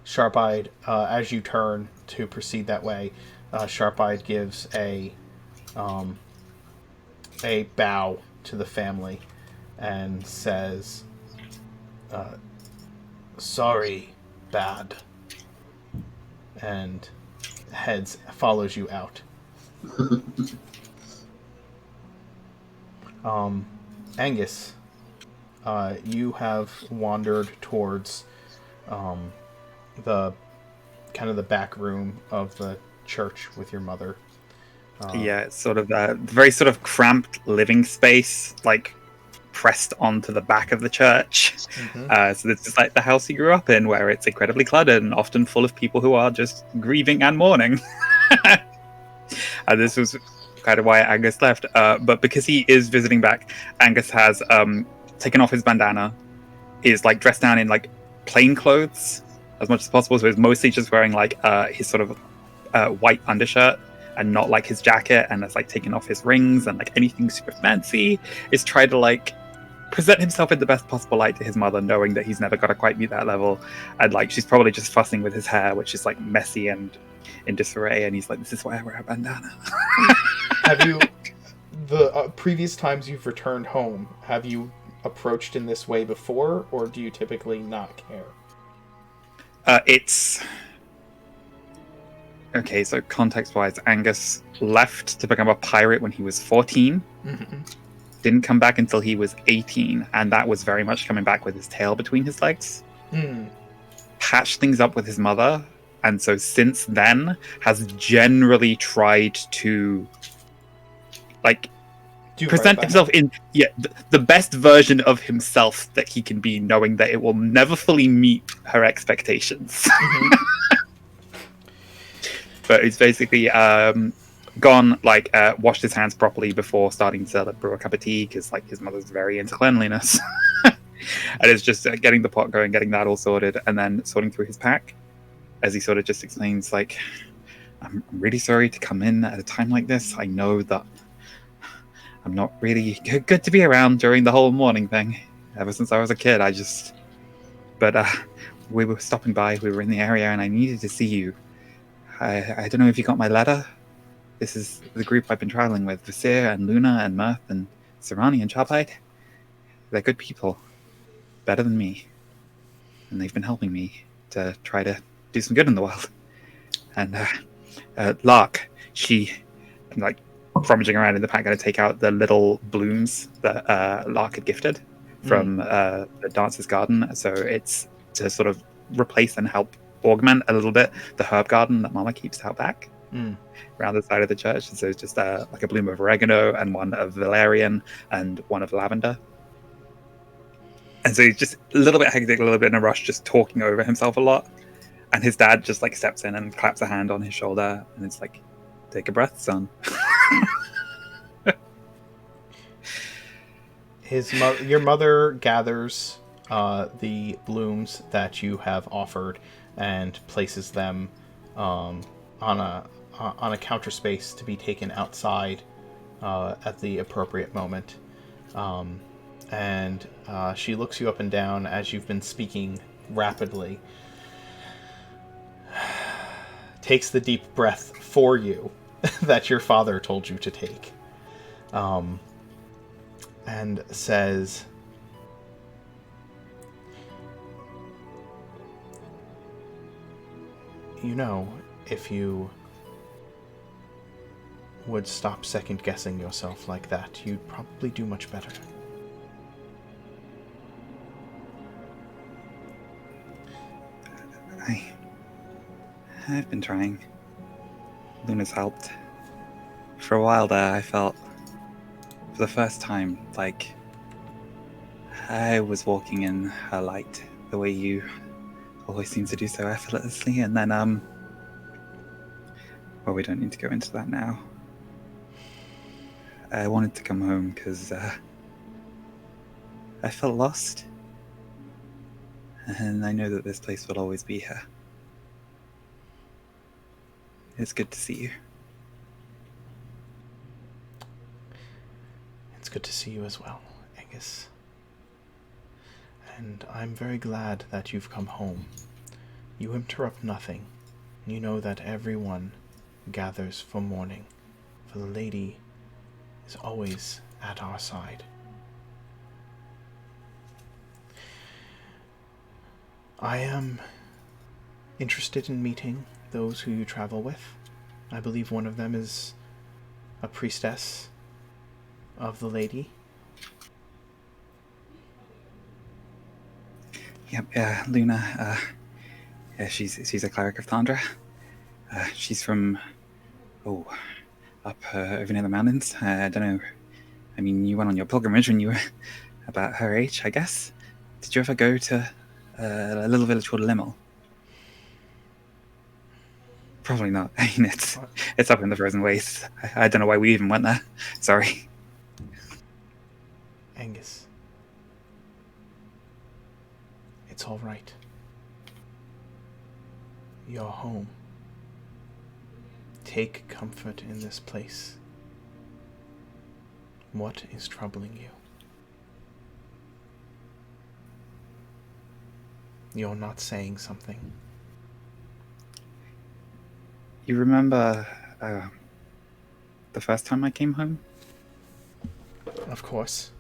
Sharp-Eyed, as you turn to proceed that way, Sharp-Eyed gives a bow to the family and says, "Sorry, Bad," and follows you out. Angus, you have wandered towards the kind of the back room of the church with your mother.
Yeah, it's sort of a very sort of cramped living space, like pressed onto the back of the church.
Mm-hmm.
So this is like the house he grew up in, where it's incredibly cluttered and often full of people who are just grieving and mourning. And this was kind of why Angus left. But because he is visiting back, Angus has taken off his bandana, is like dressed down in like plain clothes as much as possible. So he's mostly just wearing like his sort of white undershirt and not like his jacket, and it's like taking off his rings and like anything super fancy. Is trying to like present himself in the best possible light to his mother, knowing that he's never gonna quite meet that level, and like she's probably just fussing with his hair, which is like messy and in disarray, and he's like, "This is why I wear a bandana."
Have you, the previous times you've returned home, have you approached in this way before, or do you typically not care?
It's okay. So context-wise, Angus left to become a pirate when he was 14.
Mm-hmm.
Didn't come back until he was 18, and that was very much coming back with his tail between his legs. Patched things up with his mother, and so since then has generally tried to like present himself in the best version of himself that he can be, knowing that it will never fully meet her expectations. But he's basically gone, like, washed his hands properly before starting to brew a cup of tea, because like his mother's very into cleanliness. And it's just getting the pot going, getting that all sorted, and then sorting through his pack as he sort of just explains, like, I'm really sorry to come in at a time like this. I know that I'm not really good to be around during the whole morning thing. Ever since I was a kid, but we were stopping by, we were in the area, and I needed to see you. I don't know if you got my letter. This is the group I've been traveling with, Visir and Luna and Mirth and Sarani and Sharp-Eyed. They're good people. Better than me. And they've been helping me to try to do some good in the world. And Lark, she, like, rummaging around in the pack, going to take out the little blooms that Lark had gifted from the Dancer's Garden. So it's to sort of replace and help augment a little bit the herb garden that Mama keeps out back around the side of the church. And so it's just like a bloom of oregano and one of valerian and one of lavender. And so he's just a little bit hectic, a little bit in a rush, just talking over himself a lot. And his dad just like steps in and claps a hand on his shoulder, and it's like, take a breath, son.
Your mother gathers the blooms that you have offered and places them on a counter space to be taken outside at the appropriate moment. And she looks you up and down as you've been speaking rapidly, takes the deep breath for you that your father told you to take, and says, you know, if you would stop second-guessing yourself like that, you'd probably do much better.
I've been trying. Luna's helped. For a while there, I felt, for the first time, like I was walking in her light, the way you always seem to do so effortlessly. And then Well, we don't need to go into that now. I wanted to come home because I felt lost. And I know that this place will always be here. It's good to see you.
It's good to see you as well, Angus. And I'm very glad that you've come home. You interrupt nothing. You know that everyone gathers for mourning, for the lady is always at our side. I am interested in meeting those who you travel with. I believe one of them is a priestess of the lady.
Yep, Luna. Yeah, she's a cleric of Thundra. She's from up over near the mountains. I don't know. I mean, you went on your pilgrimage when you were about her age, I guess. Did you ever go to a little village called Limmel? Probably not. I mean, it's up in the frozen wastes. I don't know why we even went there. Sorry.
Angus. It's all right. You're home. Take comfort in this place. What is troubling you? You're not saying something.
You remember the first time I came home?
Of course.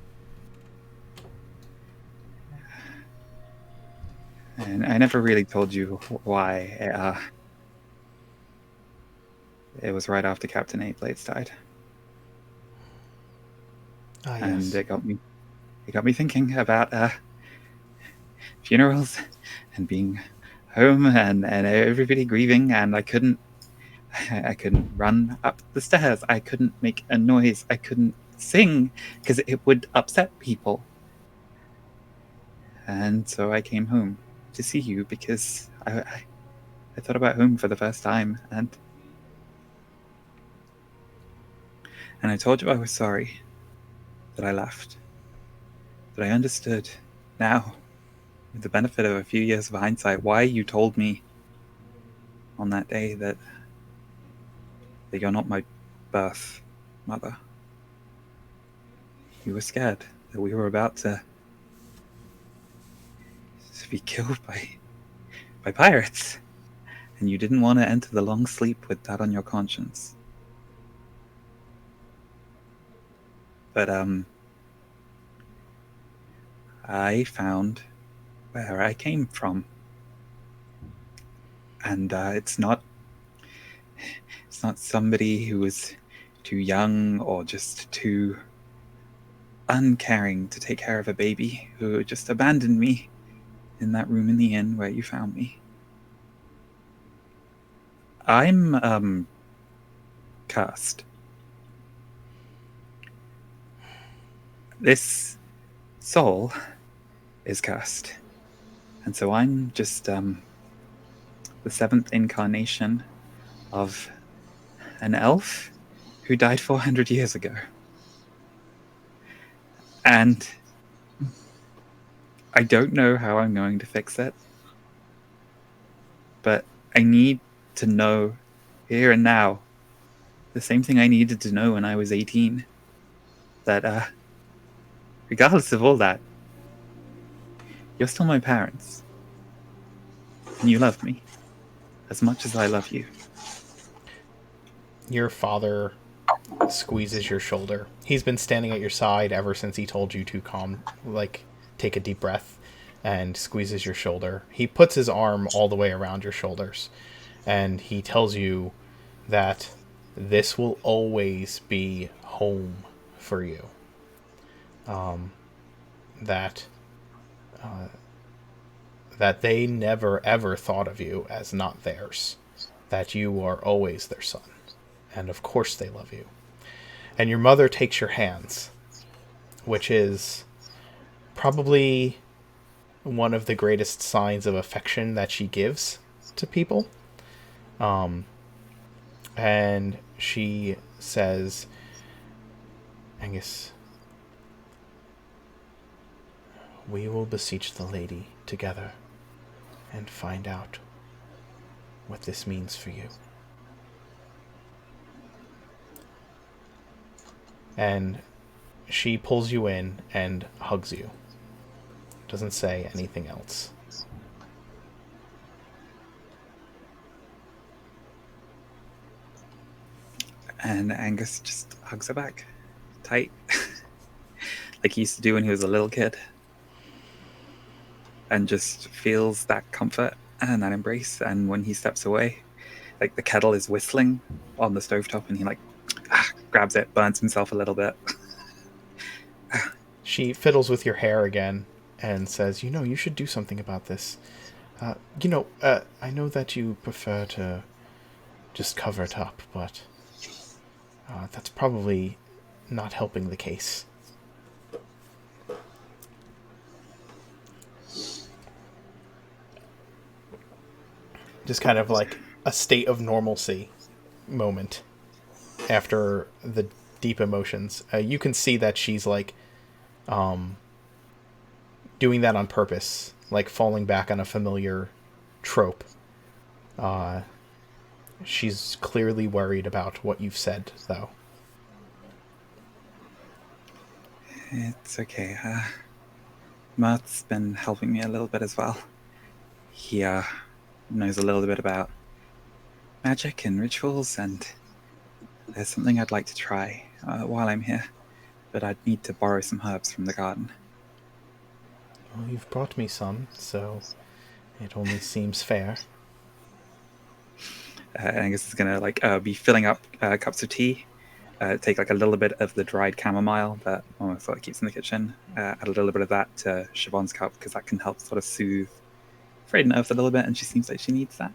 And I never really told you why it was right after Captain Eight Blades died.
Ah, yes.
And it got me thinking about funerals and being home and everybody grieving, and I couldn't run up the stairs. I couldn't make a noise. I couldn't sing because it would upset people. And so I came home to see you because I thought about home for the first time, and I told you I was sorry that I left. That I understood now, with the benefit of a few years of hindsight, why you told me on that day that you're not my birth mother. You were scared that we were about to be killed by pirates, and you didn't want to enter the long sleep with that on your conscience. But I found where I came from, and it's not somebody who was too young or just too uncaring to take care of a baby who just abandoned me in that room in the inn where you found me. I'm cursed. This soul is cursed. And so I'm just the seventh incarnation of an elf who died 400 years ago. And I don't know how I'm going to fix it, but I need to know here and now the same thing I needed to know when I was 18, that regardless of all that, you're still my parents, and you love me as much as I love you.
Your father squeezes your shoulder. He's been standing at your side ever since he told you to take a deep breath, and squeezes your shoulder. He puts his arm all the way around your shoulders, and he tells you that this will always be home for you. That they never ever thought of you as not theirs. That you are always their son. And of course they love you. And your mother takes your hands, which is probably one of the greatest signs of affection that she gives to people. I and she says, Angus, we will beseech the lady together and find out what this means for you. And she pulls you in and hugs you. Doesn't say anything else.
And Angus just hugs her back tight, like he used to do when he was a little kid, and just feels that comfort and that embrace. And when he steps away, like the kettle is whistling on the stovetop, and he like grabs it, burns himself a little bit.
She fiddles with your hair again and says, you should do something about this. I know that you prefer to just cover it up, but that's probably not helping the case. Just kind of like a state of normalcy moment after the deep emotions. You can see that she's like doing that on purpose, like falling back on a familiar trope. She's clearly worried about what you've said, though.
It's okay. Mirth's been helping me a little bit as well. He knows a little bit about magic and rituals, and there's something I'd like to try while I'm here, but I'd need to borrow some herbs from the garden.
Well, you've brought me some, so it only seems fair.
Angus is gonna be filling up cups of tea. Take like a little bit of the dried chamomile that sort of keeps in the kitchen. Add a little bit of that to Siobhan's cup because that can help sort of soothe frayed nerves a little bit, and she seems like she needs that.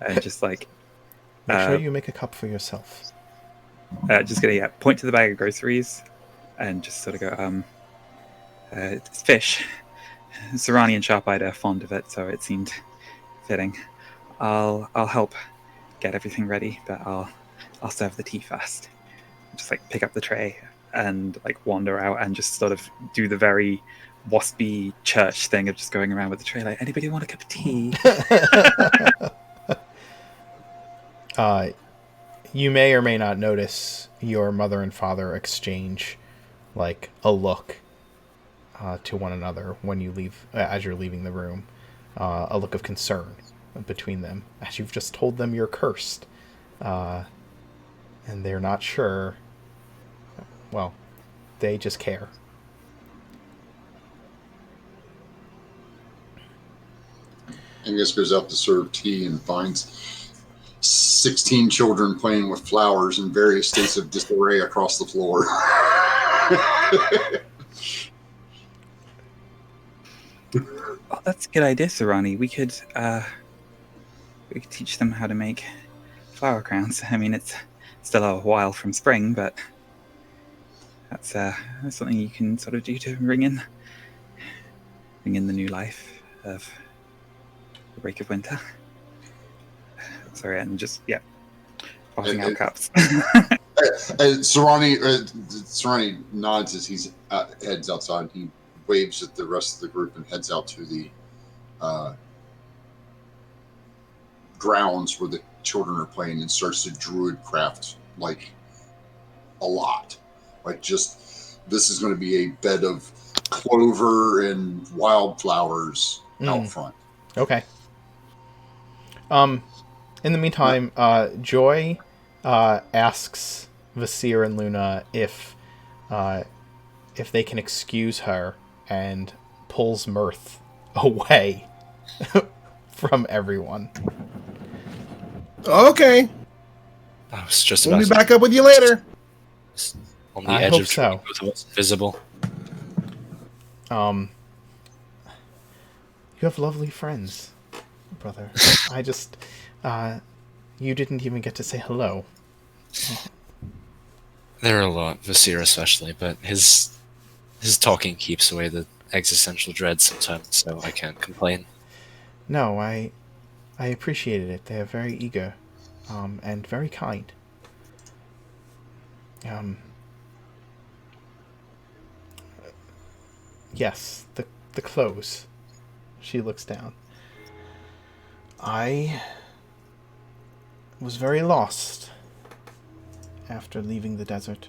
And just like
make sure you make a cup for yourself.
Just gonna point to the bag of groceries and just sort of go, it's fish. Serrani and Sharpeye are fond of it, so it seemed fitting. I'll help get everything ready, but I'll serve the tea first. Just like pick up the tray and like wander out and just sort of do the very waspy church thing of just going around with the tray like, anybody want a cup of tea?
You may or may not notice your mother and father exchange like a look to one another when you leave, as you're leaving the room, a look of concern between them as you've just told them you're cursed, and they're not sure. Well, they just care.
Angus goes out to serve tea and finds 16 children playing with flowers in various states of disarray across the floor.
Oh, that's a good idea, Serrani. We could teach them how to make flower crowns. I mean, it's still a while from spring, but that's something you can sort of do to bring in the new life of the break of winter. Sorry, and just passing out cups.
Serrani nods as he heads outside. He waves at the rest of the group and heads out to the grounds where the children are playing and starts to druid craft like a lot. Like just this is going to be a bed of clover and wildflowers out front.
Okay. In the meantime, Joy asks Vasir and Luna if they can excuse her, and pulls Mirth away from everyone.
Okay.
I was just
We'll
about
be
to
back up with you later.
on the
I
edge
hope
of
so.
what's visible.
You have lovely friends, brother. I just, you didn't even get to say hello.
There are a lot, Vasir especially, but his talking keeps away the existential dread sometimes, so I can't complain.
No, I appreciated it. They are very eager. and very kind. Yes, the clothes. She looks down. I was very lost after leaving the desert.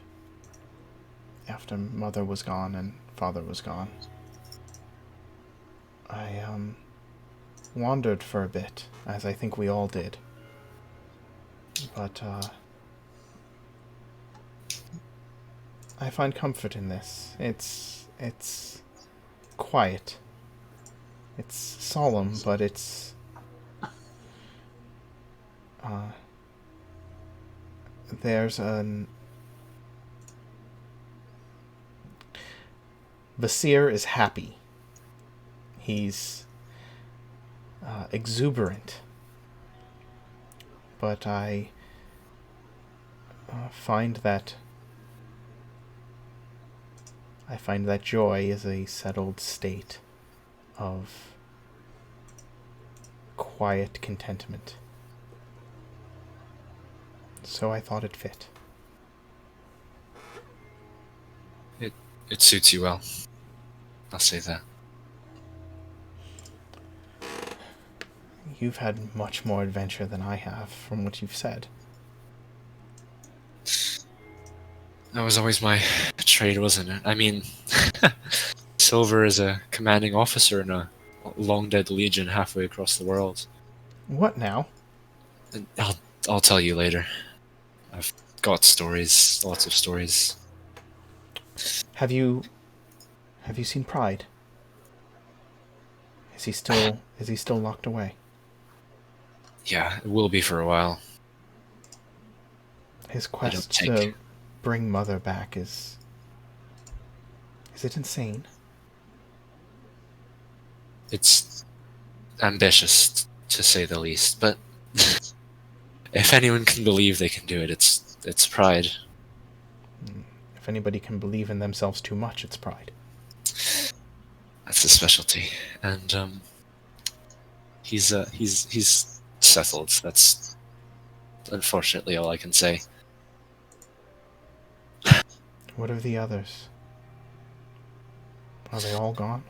After Mother was gone and Father was gone. I wandered for a bit, as I think we all did. But I find comfort in this. It's quiet. It's solemn, but it's there's an Vasir is happy. He's exuberant. But I find that joy is a settled state of quiet contentment. So I thought it fit.
It suits you well. I'll say that.
You've had much more adventure than I have, from what you've said.
That was always my trade, wasn't it? I mean, Silver is a commanding officer in a long-dead legion halfway across the world.
What now?
And I'll tell you later. I've got stories, lots of stories.
Have you seen Pride? Is he still locked away?
Yeah, it will be for a while.
His quest
think-
to bring Mother back is it insane?
It's ambitious, to say the least, but if anyone can believe they can do it, it's Pride.
If anybody can believe in themselves too much, it's Pride.
That's his specialty, and he's settled. That's unfortunately all I can say.
What of the others? Are they all gone?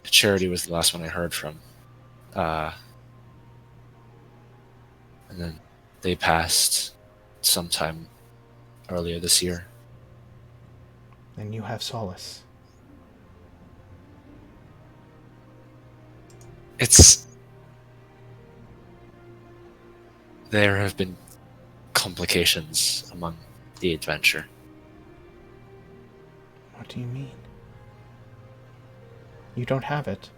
Charity was the last one I heard from, and then they passed sometime earlier this year.
Then you have solace.
There have been complications among the adventure.
What do you mean? You don't have it.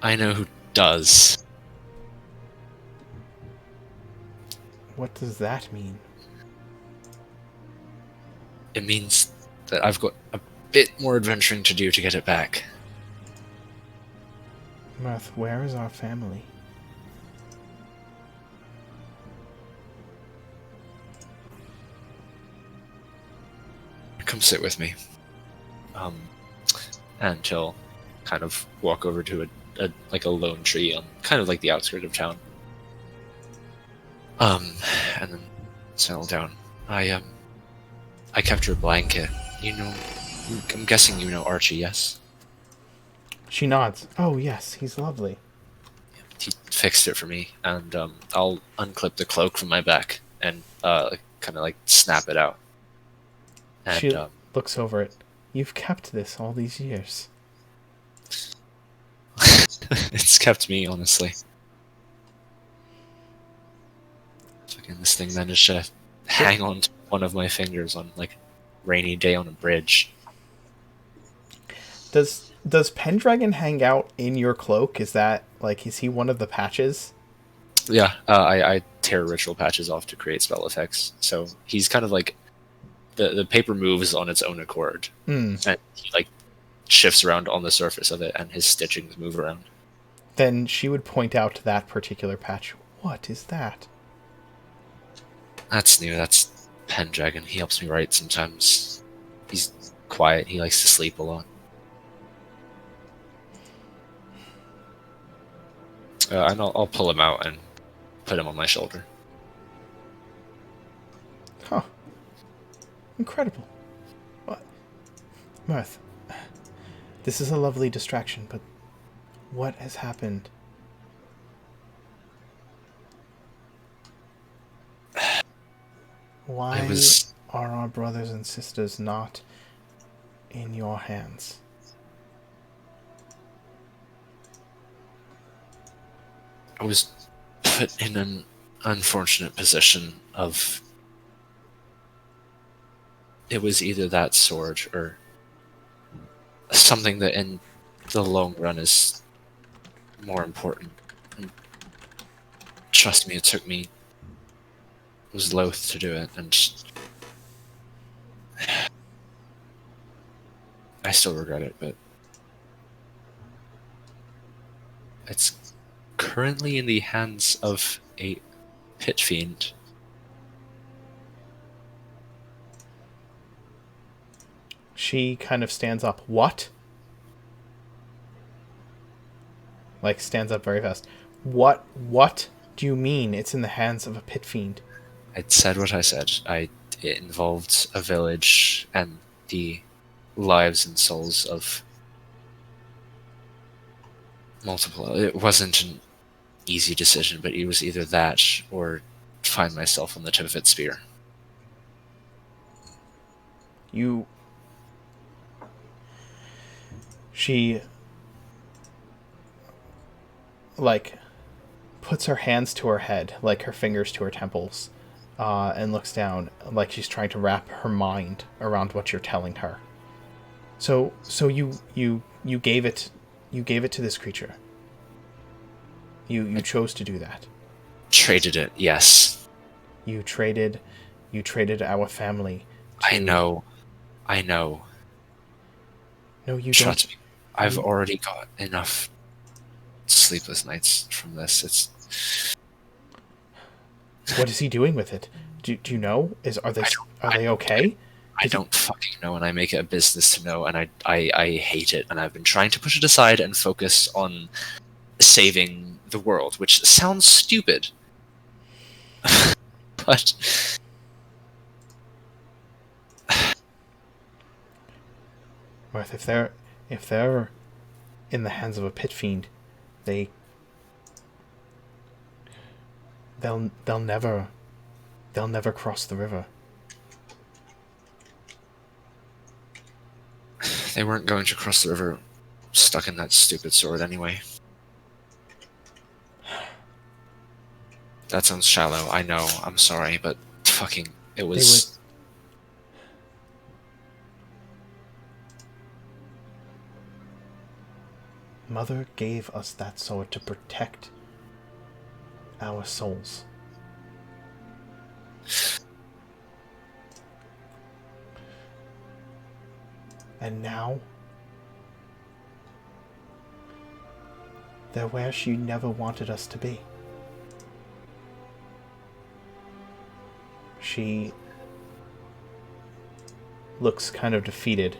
I know who does.
What does that mean?
It means that I've got a bit more adventuring to do to get it back.
Mirth, where is our family?
Come sit with me. And he'll kind of walk over to a lone tree on kind of like the outskirts of town. And then settle down. I kept your blanket. You know, I'm guessing you know Archie, yes?
She nods. Oh yes, he's lovely.
He fixed it for me, and I'll unclip the cloak from my back and kind of like snap it out. And
She looks over it. You've kept this all these years.
it's kept me, honestly. Fucking this thing managed to hang on to one of my fingers on like a rainy day on a bridge.
Does Pendragon hang out in your cloak? Is he one of the patches?
Yeah, I tear ritual patches off to create spell effects. So he's kind of like the paper moves on its own accord, and he like shifts around on the surface of it, and his stitchings move around.
Then she would point out to that particular patch. What is that?
That's new. That's Pendragon. He helps me write sometimes. He's quiet. He likes to sleep a lot. And I'll pull him out and put him on my shoulder.
Huh. Incredible. What? Mirth, this is a lovely distraction, but what has happened? Why are our brothers and sisters not in your hands?
I was put in an unfortunate position of... It was either that sword or something that in the long run is more important. And trust me, it took me... I was loath to do it, and I still regret it, but it's currently in the hands of a pit fiend.
She kind of stands up. What? Like, stands up very fast. What do you mean it's in the hands of a pit fiend?
I said what I said. It involved a village and the lives and souls of multiple... It wasn't an easy decision, but it was either that or find myself on the tip of its spear.
She, like, puts her hands to her head, like her fingers to her temples, and looks down, like she's trying to wrap her mind around what you're telling her. So you gave it to this creature. You chose to do that.
Traded it, yes.
You traded our family.
I know.
No, you
Trust
don't.
me. I've already got enough sleepless nights from this. It's...
What is he doing with it? Do you know? Are they okay?
I don't fucking know, and I make it a business to know, and I hate it, and I've been trying to push it aside and focus on saving the world, which sounds stupid. But
Mirth, if they're in the hands of a pit fiend, they'll never cross the river.
they weren't going to cross the river stuck in that stupid sword anyway. That sounds shallow, I know, I'm sorry, but fucking, it was...
Mother gave us that sword to protect our souls. And now, they're where she never wanted us to be. She looks kind of defeated.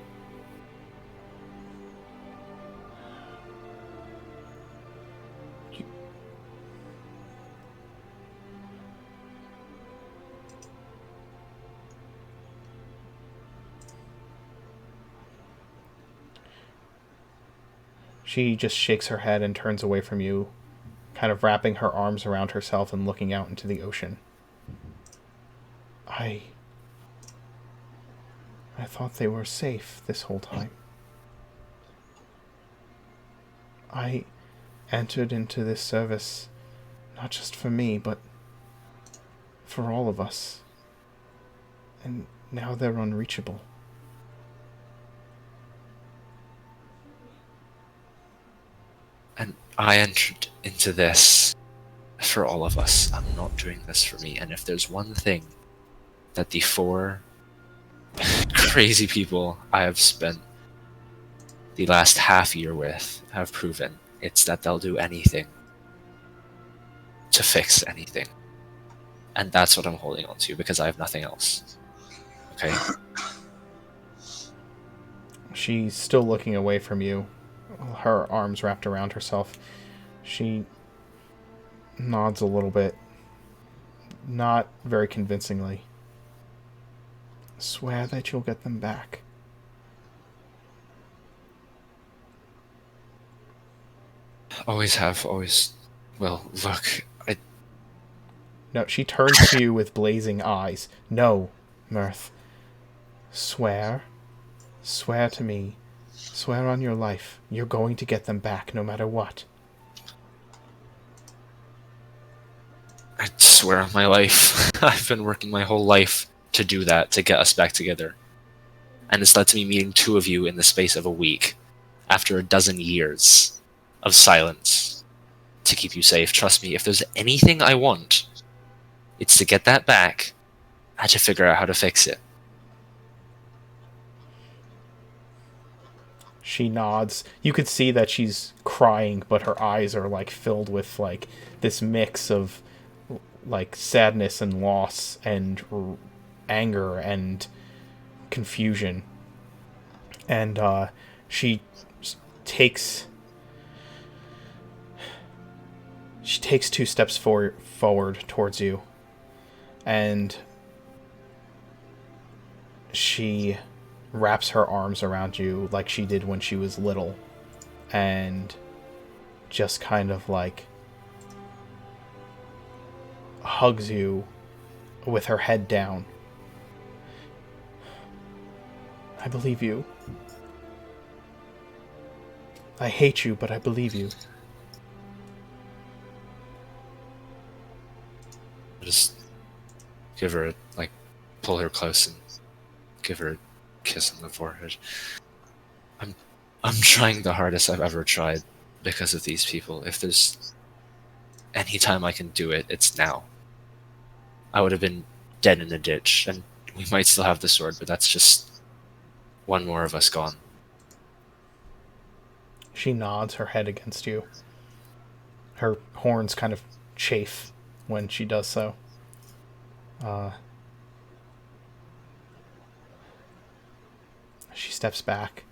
She just shakes her head and turns away from you, kind of wrapping her arms around herself and looking out into the ocean. I thought they were safe this whole time. I entered into this service not just for me, but for all of us. And now they're unreachable.
And I entered into this for all of us. I'm not doing this for me. And if there's one thing that the 4 crazy people I have spent the last half year with have proven, it's that they'll do anything to fix anything. And that's what I'm holding on to, because I have nothing else. Okay?
She's still looking away from you, her arms wrapped around herself. She nods a little bit. Not very convincingly. Swear that you'll get them back.
Always have, always will. Look,
No, she turns to you with blazing eyes. No, Mirth. Swear. Swear to me. Swear on your life. You're going to get them back no matter what.
I swear on my life. I've been working my whole life to do that, to get us back together. And it's led to me meeting two of you in the space of a week, after a dozen years of silence, to keep you safe. Trust me, if there's anything I want, it's to get that back. I had to figure out how to fix it.
She nods. You could see that she's crying, but her eyes are like filled with like this mix of like sadness and loss and anger and confusion. And she takes 2 steps forward towards you, and she wraps her arms around you like she did when she was little, and just kind of like hugs you with her head down. I believe you. I hate you, but I believe you.
Just give her pull her close and give her a kiss on the forehead. I'm trying the hardest I've ever tried because of these people. If there's any time I can do it, it's now. I would have been dead in a ditch, and we might still have the sword, but that's just one more of us gone.
She nods her head against you. Her horns kind of chafe when she does so. She steps back,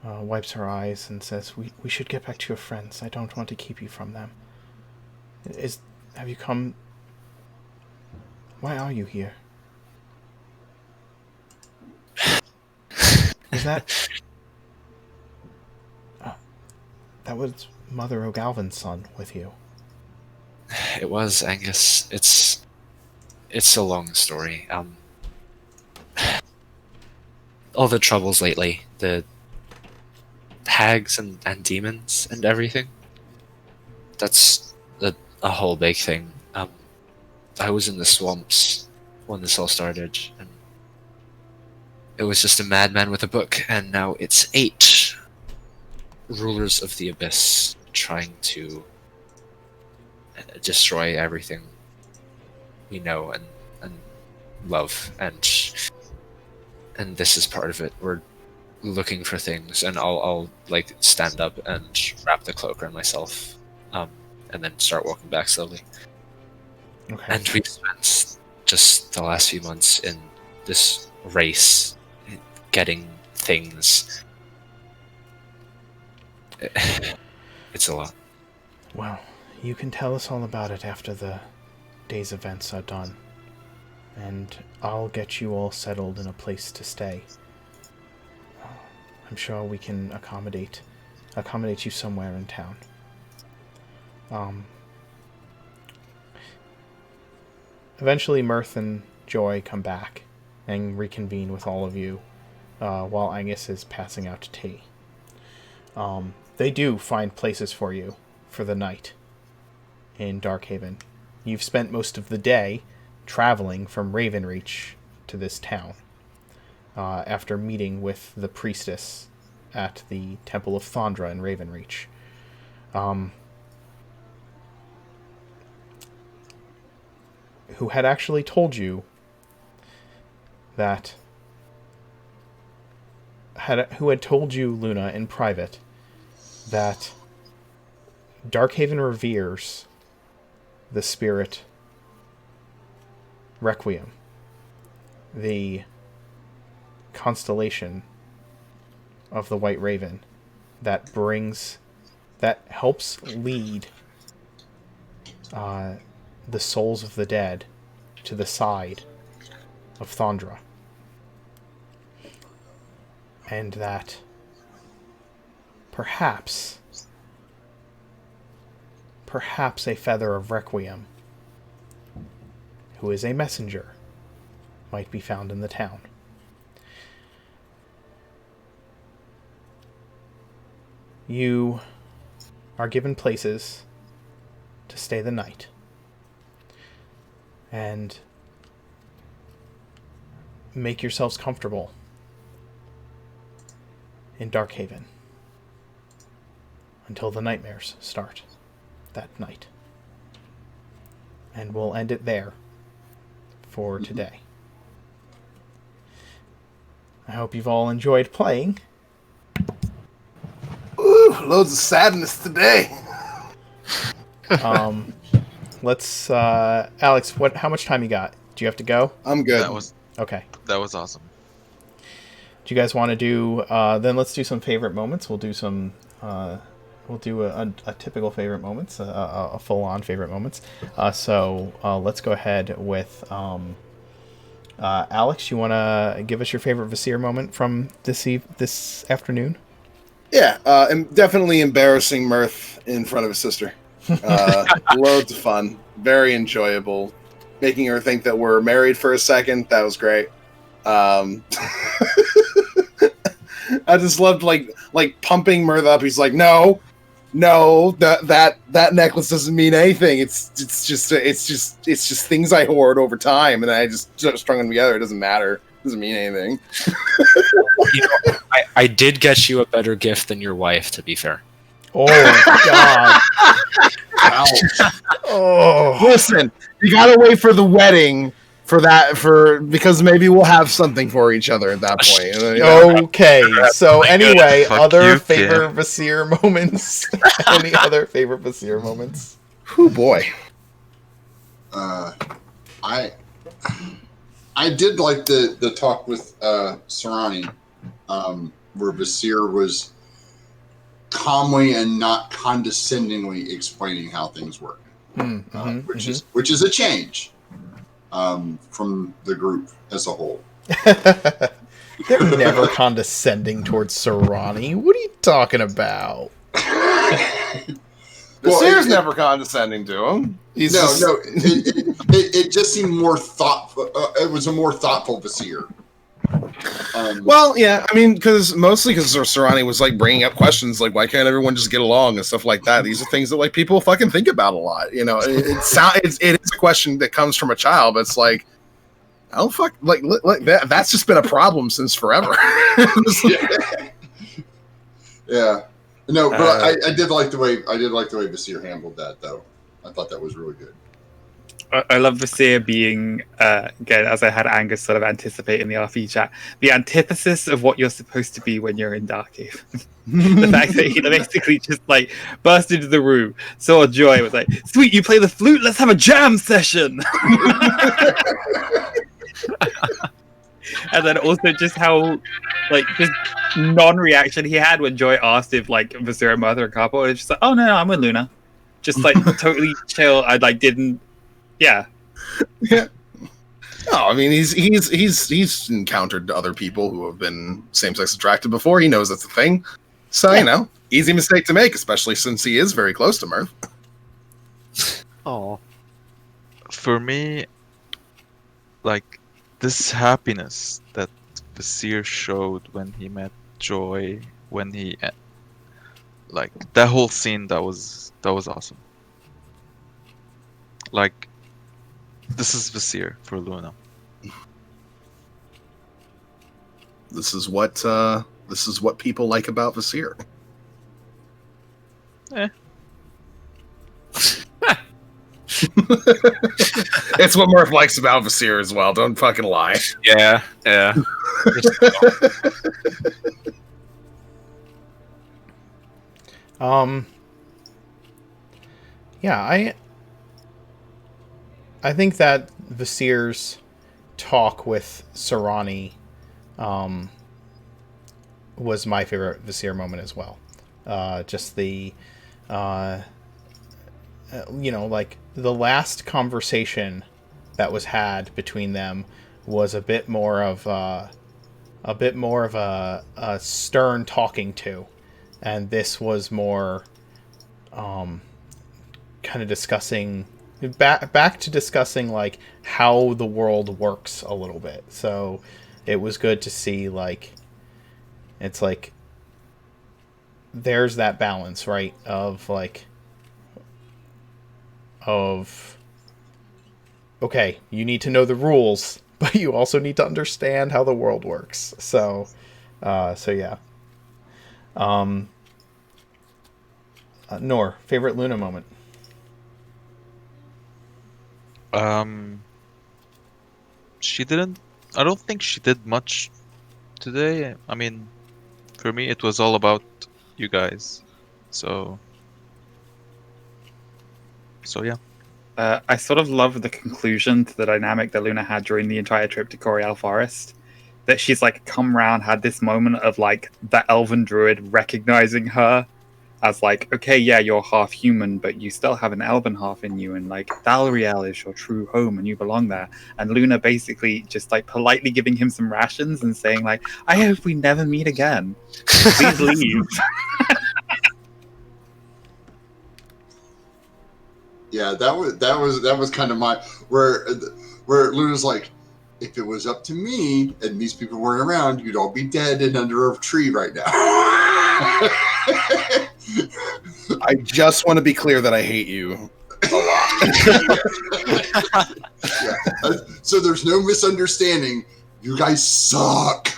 wipes her eyes, and says, We should get back to your friends. I don't want to keep you from them. Have you come... Why are you here? Is that... that was Mother O'Galvin's son with you.
It was, Angus. It's a long story. All the troubles lately, the hags and demons and everything. That's a whole big thing. I was in the swamps when this all started, and it was just a madman with a book, and now it's 8 rulers of the abyss trying to destroy everything we know and love, and this is part of it. We're looking for things, and I'll like stand up and wrap the cloak around myself, and then start walking back slowly.
Okay.
And we've spent just the last few months in this race, getting things. It's a lot.
Well, you can tell us all about it after the day's events are done. And I'll get you all settled in a place to stay. I'm sure we can accommodate you somewhere in town. Eventually, Mirth and Joy come back and reconvene with all of you while Angus is passing out tea. They do find places for you for the night in Darkhaven. You've spent most of the day traveling from Ravenreach to this town after meeting with the priestess at the Temple of Thondra in Ravenreach. Who had actually told you that... who had told you, Luna, in private, that Darkhaven reveres the spirit Requiem, the constellation of the White Raven that helps lead the souls of the dead to the side of Thondra. And that perhaps a Feather of Requiem, who is a messenger, might be found in the town. You are given places to stay the night. And make yourselves comfortable in Darkhaven until the nightmares start that night. And we'll end it there for today. I hope you've all enjoyed playing.
Ooh, loads of sadness today.
Let's Alex, how much time you got? Do you have to go?
I'm good.
Okay.
That was awesome.
Do you guys want to do then let's do some favorite moments. We'll do some we'll do a typical favorite moments, a full-on favorite moments. So let's go ahead with Alex, you want to give us your favorite Vasir moment from this afternoon?
Yeah, definitely embarrassing Mirth in front of his sister. Loads of fun, very enjoyable. Making her think that we're married for a second, that was great. I just loved like pumping Mirth up. He's like, no, that necklace doesn't mean anything. It's just things I hoard over time, and I just strung them together. It doesn't matter. It doesn't mean anything.
I did get you a better gift than your wife, to be fair.
Oh God! Oh,
Listen, you gotta wait for the wedding because maybe we'll have something for each other at that point.
Okay. So anyway,
Fuck
other
you,
favorite Vasir moments? Any other favorite Vasir moments?
Oh boy.
I did like the talk with Sarani, where Vasir was calmly and not condescendingly explaining how things work, which is a change from the group as a whole.
They're never condescending towards Sarani. What are you talking about?
Vasir's never condescending to him.
It just seemed more thoughtful. It was a more thoughtful Vasir.
Well, yeah, I mean, mostly because Sarani was like bringing up questions like, why can't everyone just get along and stuff like that. These are things that like people fucking think about a lot. You know, it is a question that comes from a child, but it's like, oh fuck, like that's just been a problem since forever.
Yeah. No, but I did like the way Vasir handled that, though. I thought that was really good.
I love Vasir being, again, as I had Angus sort of anticipate in the RP chat, the antithesis of what you're supposed to be when you're in Darkhaven. The fact that he basically just like burst into the room, saw Joy, was like, "Sweet, you play the flute? Let's have a jam session." And then also just how, like, just non-reaction he had when Joy asked if, like, Vasir and Mother and Carpo, it's just like, "Oh, no, I'm with Luna." Just, like, totally chill. I, like, didn't... Yeah.
Yeah. No, I mean, he's encountered other people who have been same-sex attracted before. He knows that's a thing. So, you know, easy mistake to make, especially since he is very close to Mirth.
Oh.
For me, like, this happiness that Vasir showed when he met Joy, when he, like, that whole scene, that was awesome. Like, this is Vasir for Luna.
This is what people like about Vasir. It's what Mirth likes about Vasir as well. Don't fucking lie.
Yeah.
Yeah, I think that Vasir's talk with Sarani was my favorite Vasir moment as well. Just the like the last conversation that was had between them was a bit more of a stern talking to, and this was more kind of discussing back to discussing like how the world works a little bit. So it was good to see like it's like there's that balance, right, of like okay, you need to know the rules, but you also need to understand how the world works. So yeah. Nor, favorite Luna moment?
She didn't. I don't think she did much today. I mean, for me, it was all about you guys. So yeah.
I sort of love the conclusion to the dynamic that Luna had during the entire trip to Coriel Forest. That she's like come round, had this moment of like the elven druid recognizing her as like, okay, yeah, you're half human, but you still have an elven half in you, and like Dalriel is your true home and you belong there. And Luna basically just like politely giving him some rations and saying like, I hope we never meet again. Please leave.
Yeah, that was kind of my where Luna's like, if it was up to me and these people weren't around, you'd all be dead and under a tree right now.
I just want to be clear that I hate you a lot.
Yeah. So there's no misunderstanding. You guys suck.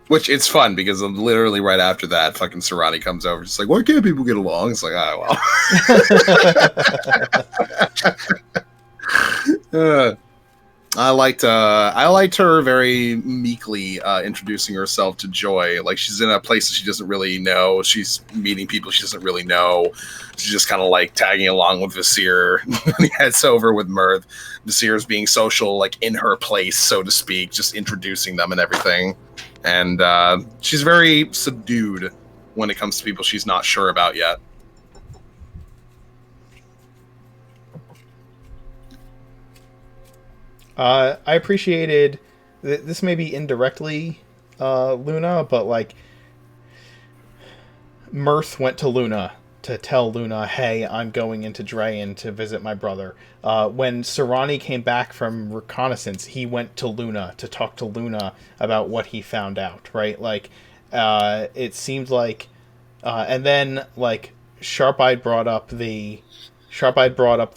Which it's fun because literally right after that, fucking Serrani comes over. It's like, why can't people get along? It's like, well. I liked her very meekly introducing herself to Joy. Like she's in a place that she doesn't really know. She's meeting people she doesn't really know. She's just kind of like tagging along with Visir. He heads over with Mirth. Visir's being social, like in her place, so to speak, just introducing them and everything. And she's very subdued when it comes to people she's not sure about yet.
I appreciated this maybe indirectly, Luna, but like Mirth went to Luna to tell Luna, hey, I'm going into Draen to visit my brother. When Serrani came back from reconnaissance, he went to Luna to talk to Luna about what he found out, right? Like, it seemed like, and then like Sharp-Eyed brought up the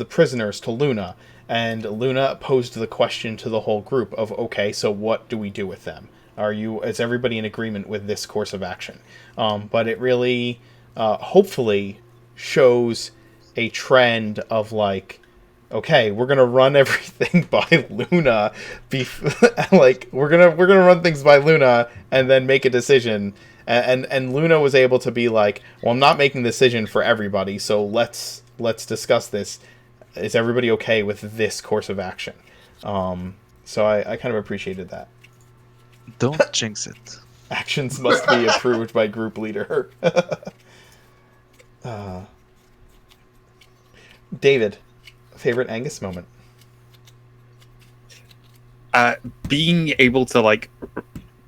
prisoners to Luna, and Luna posed the question to the whole group of, okay, so what do we do with them? Is everybody in agreement with this course of action? But it really, hopefully shows a trend of like, okay, we're gonna run everything by Luna. Like we're gonna run things by Luna and then make a decision. And Luna was able to be like, well, I'm not making the decision for everybody, so let's discuss this. Is everybody okay with this course of action? So I kind of appreciated that.
Don't jinx it.
Actions must be approved by group leader. David, favorite Angus moment?
Being able to like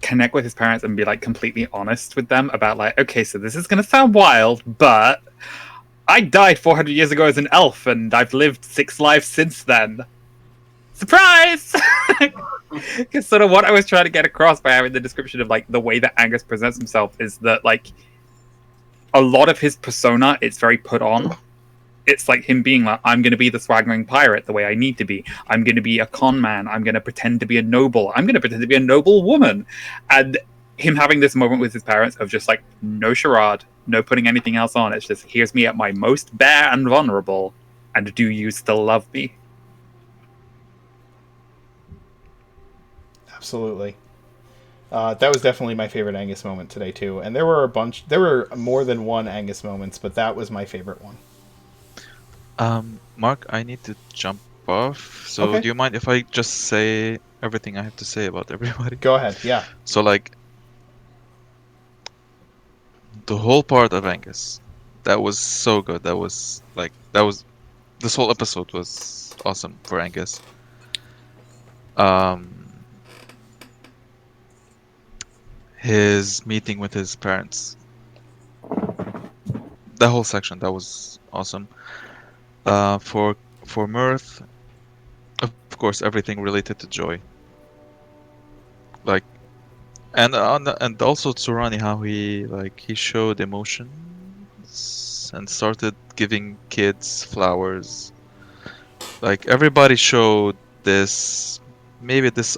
connect with his parents and be like completely honest with them about like, okay, so this is gonna sound wild, but I died 400 years ago as an elf, and I've lived 6 lives since then. Surprise! Because sort of what I was trying to get across by having the description of like the way that Angus presents himself is that like a lot of his persona, it's very put on. It's like him being like, I'm going to be the swaggering pirate the way I need to be. I'm going to be a con man. I'm going to pretend to be a noble. I'm going to pretend to be a noble woman. And him having this moment with his parents of just like, no charade, no putting anything else on. It's just, here's me at my most bare and vulnerable. And do you still love me?
Absolutely. That was definitely my favorite Angus moment today too. And there were more than one Angus moments, but that was my favorite one.
Mark, I need to jump off. So
Okay.
do you mind if I just say everything I have to say about everybody?
Go ahead. Yeah.
So like the whole part of Angus. That was so good. This whole episode was awesome for Angus. His meeting with his parents. The whole section, that was awesome. For Mirth, of course, everything related to Joy. Like, and also Tsurani, how he showed emotions and started giving kids flowers. Like, everybody showed this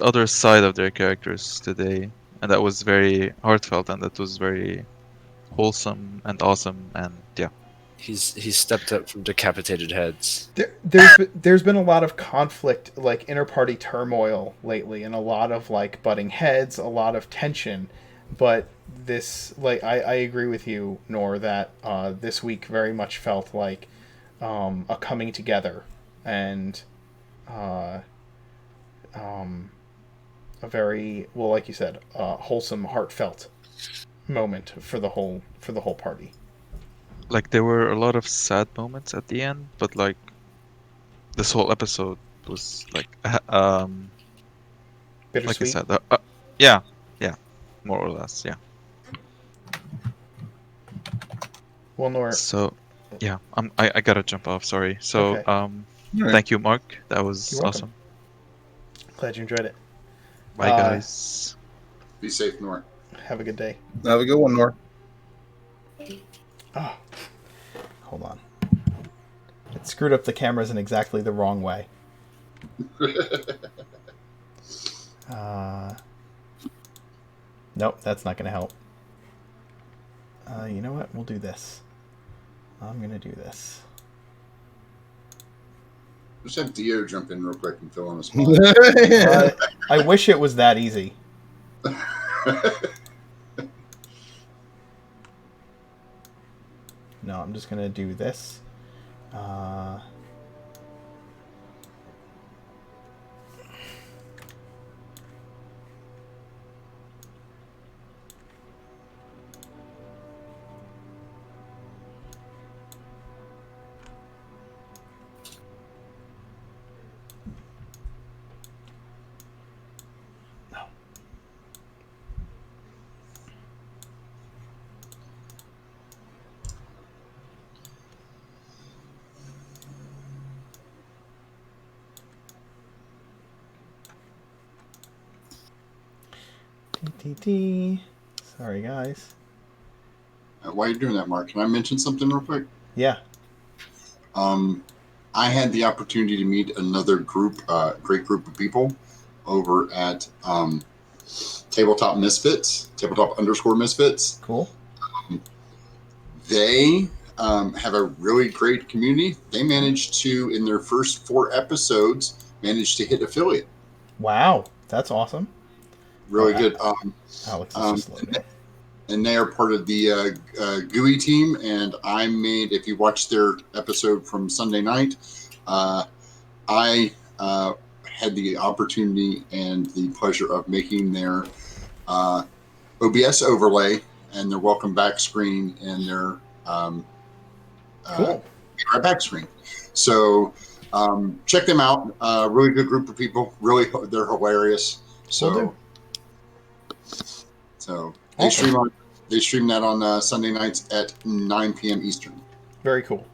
other side of their characters today, and that was very heartfelt, and that was very wholesome and awesome, and yeah.
He's stepped up from decapitated heads.
There's been a lot of conflict, like inter-party turmoil lately, and a lot of like butting heads, a lot of tension. But this, like, I agree with you, Nor, that this week very much felt like a coming together and a very, well, like you said, wholesome, heartfelt moment for the whole party.
Like, there were a lot of sad moments at the end, but like this whole episode was like
Bittersweet.
like I said, yeah, more or less, yeah.
Well, Nor,
So yeah, I gotta jump off, sorry. So
Okay.
Alright.
thank you, Mark, that was
You're welcome.
awesome.
glad you enjoyed it.
Bye guys.
Be safe, Nor.
Have a good day.
Have a good one, Nor.
Oh, hold on. It screwed up the cameras in exactly the wrong way. Nope, that's not going to help. You know what? We'll do this. I'm going to do this.
Just have Dio jump in real quick and fill in a spot.
I wish it was that easy. No, I'm just going to do this. TTT. Sorry, guys.
While you're doing that, Mark, can I mention something real quick?
Yeah.
I had the opportunity to meet another group, great group of people over at Tabletop Misfits, Tabletop_Misfits.
Cool.
They have a really great community. They managed to, in their first 4 episodes, manage to hit affiliate.
Wow, that's awesome.
Really
Okay.
good.
Alex is just loading.
And they are part of the GUI team. And I made, if you watched their episode from Sunday night, I had the opportunity and the pleasure of making their OBS overlay and their welcome back screen and their
Cool.
right back screen. So check them out. Really good group of people. Really, they're hilarious.
Will do.
So they stream that on Sunday nights at 9 p.m. Eastern.
Very cool.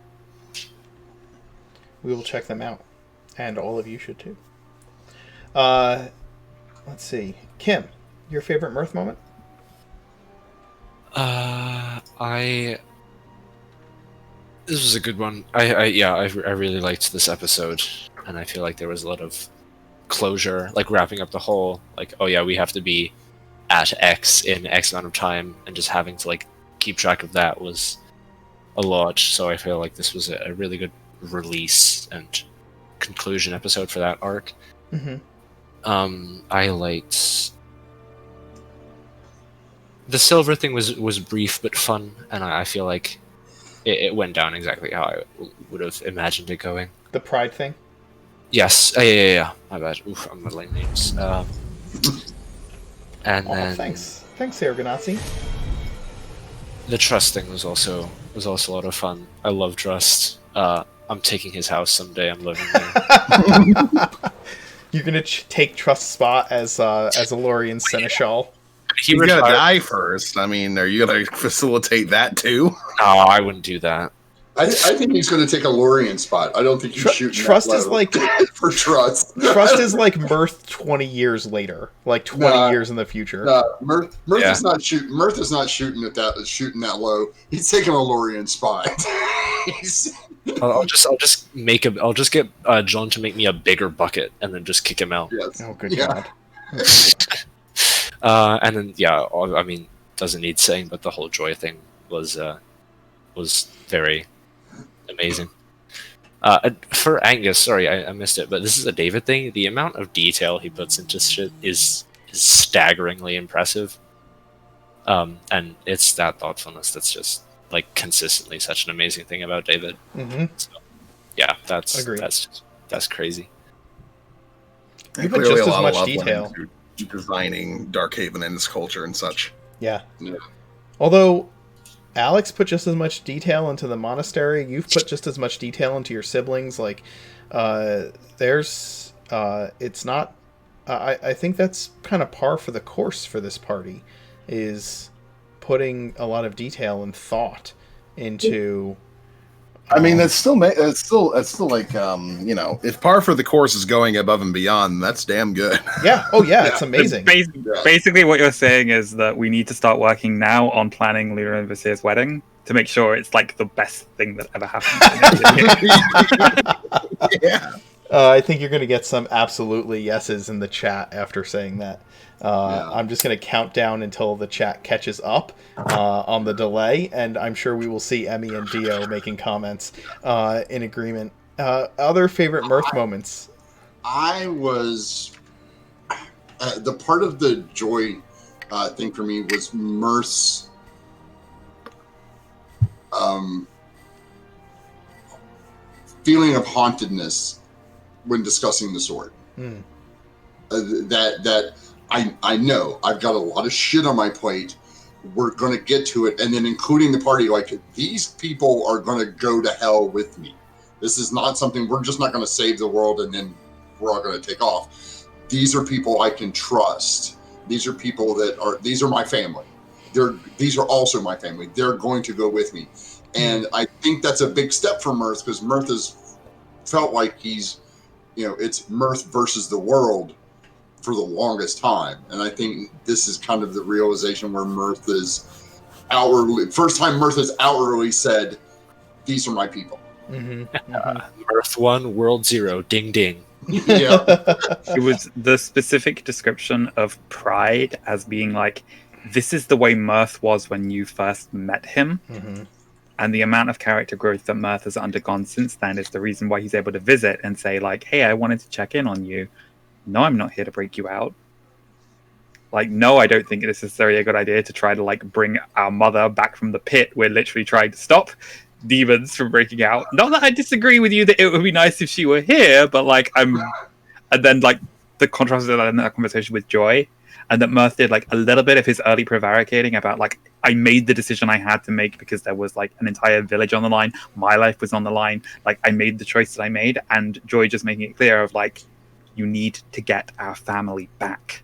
We will check them out. And all of you should too. Let's see. Kim, your favorite Mirth moment?
This was a good one. I really liked this episode, and I feel like there was a lot of closure, like wrapping up the whole, like, oh yeah, we have to be at X in X amount of time, and just having to like keep track of that was a lot. So I feel like this was a really good release and conclusion episode for that arc.
Mm-hmm.
I liked the silver thing was brief but fun, and I feel like it went down exactly how I would have imagined it going.
The pride thing?
Yes. Yeah. My bad. Oof, I'm muddling names. And
Oh,
then
thanks. Thanks, Sarah Ganazzi.
the Trust thing was also a lot of fun. I love Trust. I'm taking his house someday. I'm living there.
You're gonna take Trust's spot as a Lorien Seneschal.
He
He's gotta
retired.
die first. I mean, are you gonna facilitate that too?
No, I wouldn't do that.
I think he's going to take a Lorien spot. I don't think he's shooting
Trust
that
is
low
like
for Trust.
Trust is like Mirth 20 years later, like 20
Nah.
years in the future.
Mirth
Yeah.
is not shooting. Mirth is not shooting that low. He's taking a Lorien spot. He's-
I'll just get John to make me a bigger bucket and then just kick him out.
yes.
Oh, good
Yeah.
God.
And then I mean, doesn't need saying, but the whole Joy thing was very amazing. For Angus, sorry, I missed it, but this is a David thing. The amount of detail he puts into shit is staggeringly impressive. And it's that thoughtfulness that's just like consistently such an amazing thing about David.
Hmm.
So, yeah,
Agreed.
that's crazy.
You put
Clearly
just
a
as
lot
much
of love went
detail.
into designing Darkhaven and its culture and such.
Yeah.
Yeah.
Although Alex put just as much detail into the monastery, you've put just as much detail into your siblings. Like, it's not. I think that's kind of par for the course for this party, is putting a lot of detail and thought into.
I mean, it's still like, if par for the course is going above and beyond, that's damn good.
Yeah. Oh yeah, it's
Yeah.
amazing.
Basically, what you're saying is that we need to start working now on planning Luna and Visir's wedding to make sure it's like the best thing that ever happened.
Yeah.
I think you're going to get some absolutely yeses in the chat after saying that.
Yeah.
I'm just going to count down until the chat catches up on the delay, and I'm sure we will see Emmy and Dio making comments in agreement. Other favorite Mirth moments?
I was the part of the Joy thing for me was Mirth's feeling of hauntedness when discussing the sword.
Hmm.
That I know I've got a lot of shit on my plate. We're going to get to it, and then including the party, like these people are going to go to hell with me. This is not something we're just not going to save the world and then we're all going to take off. These are people I can trust. These are people these are my family. These are also my family. They're going to go with me. And I think that's a big step for Mirth, because Mirth has felt like he's, it's Mirth versus the world for the longest time. And I think this is kind of the realization where Mirth is first time Mirth has outwardly said, these are my people.
Mm-hmm.
Earth 1, World 0, ding ding.
Yeah.
It was the specific description of pride as being like, this is the way Mirth was when you first met him.
Mm-hmm.
And the amount of character growth that Mirth has undergone since then is the reason why he's able to visit and say, like, hey, I wanted to check in on you. No, I'm not here to break you out. Like, no, I don't think it's necessarily a good idea to try to, like, bring our mother back from the pit. We're literally trying to stop demons from breaking out. Not that I disagree with you that it would be nice if she were here, but, like, and then, like, the contrast of that in that conversation with Joy, and that Mirth did, like, a little bit of his early prevaricating about, like, I made the decision I had to make because there was, like, an entire village on the line. My life was on the line. Like, I made the choice that I made, and Joy just making it clear of, like, you need to get our family back.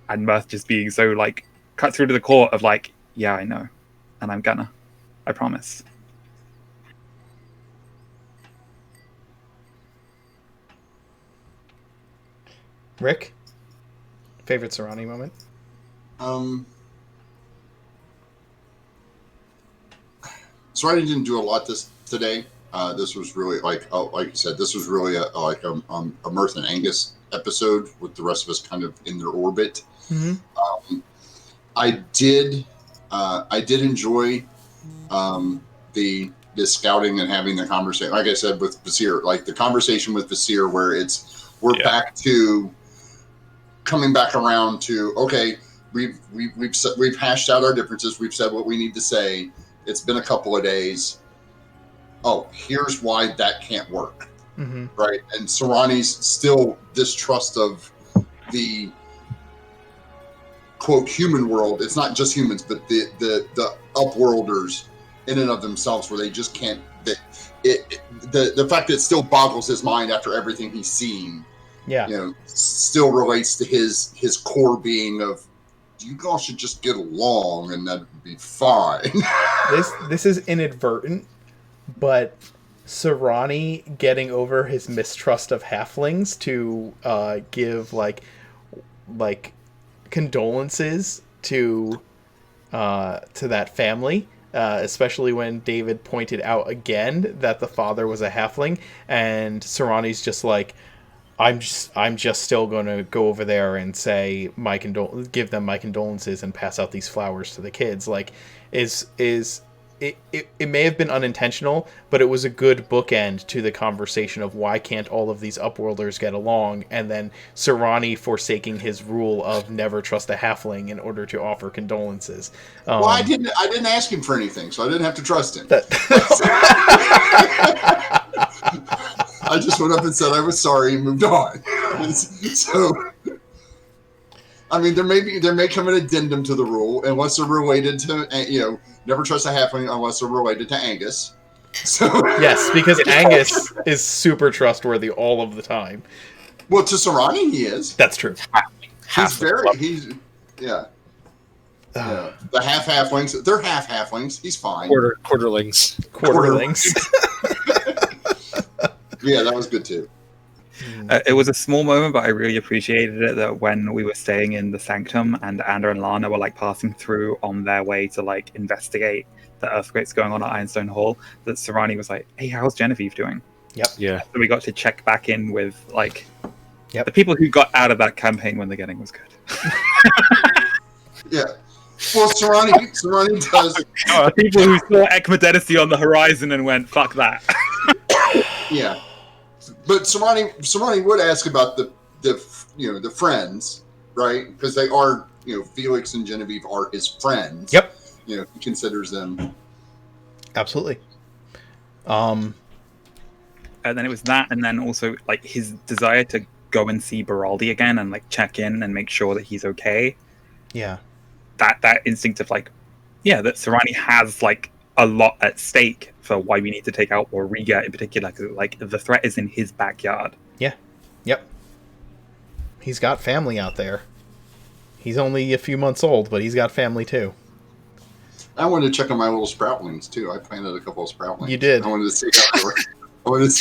And Mirth just being so, like, cut through to the core of, like, yeah, I know. And I'm gonna. I promise.
Rick? Favorite Serrani moment?
So I didn't do a lot today. This was really like you said, this was really a Mirth and Angus episode with the rest of us kind of in their orbit.
Mm-hmm.
I did enjoy the scouting and having the conversation. Like I said with Visir, like the conversation with Visir, where we're back to coming back around to okay, we've hashed out our differences. We've said what we need to say. It's been a couple of days. Oh, here's why that can't work.
Mm-hmm.
Right. And Serrani's still distrust of the quote human world. It's not just humans, but the upworlders in and of themselves, where they just can't. The fact that it still boggles his mind after everything he's seen.
Yeah.
You know, still relates to his core being of, you all should just get along and that'd be fine.
This is inadvertent, but Sarani getting over his mistrust of halflings to give like condolences to that family, especially when David pointed out again that the father was a halfling, and Sarani's just like, I'm just still going to go over there and say give them my condolences and pass out these flowers to the kids. Like, it may have been unintentional, but it was a good bookend to the conversation of why can't all of these upworlders get along, and then Sarani forsaking his rule of never trust a halfling in order to offer condolences.
Well, I didn't ask him for anything, so I didn't have to trust him. I just went up and said I was sorry and moved on. So, I mean, there may come an addendum to the rule unless they're related to, never trust a halfling unless they're related to Angus. So
yes, because Angus is super trustworthy all of the time.
Well, to Sarani the
That's true.
Yeah. The halflings, they're halflings. He's fine.
Quarterlings.
Yeah, that was good too.
It was a small moment, but I really appreciated it that when we were staying in the sanctum and Ander and Lana were like passing through on their way to like investigate the earthquakes going on at Ironstone Hall, that Sarani was like, "Hey, how's Genevieve doing?"
Yep.
Yeah.
So we got to check back in with like
the
people who got out of that campaign when the getting was good.
Yeah. Well, Sarani does.
The people who saw Ekmedenici on the horizon and went, "Fuck that."
Yeah. But Sarani would ask about the friends, right? Because they are, Felix and Genevieve are his friends.
Yep.
He considers them.
Absolutely.
And then it was that, and then also like his desire to go and see Baraldi again and like check in and make sure that he's okay.
Yeah.
That instinct of like, that Sarani has like a lot at stake for why we need to take out Auriga in particular, because like the threat is in his backyard.
Yeah. Yep. He's got family out there. He's only a few months old, but he's got family too.
I wanted to check on my little sproutlings too. I planted a couple of sproutlings.
You did.
I wanted to see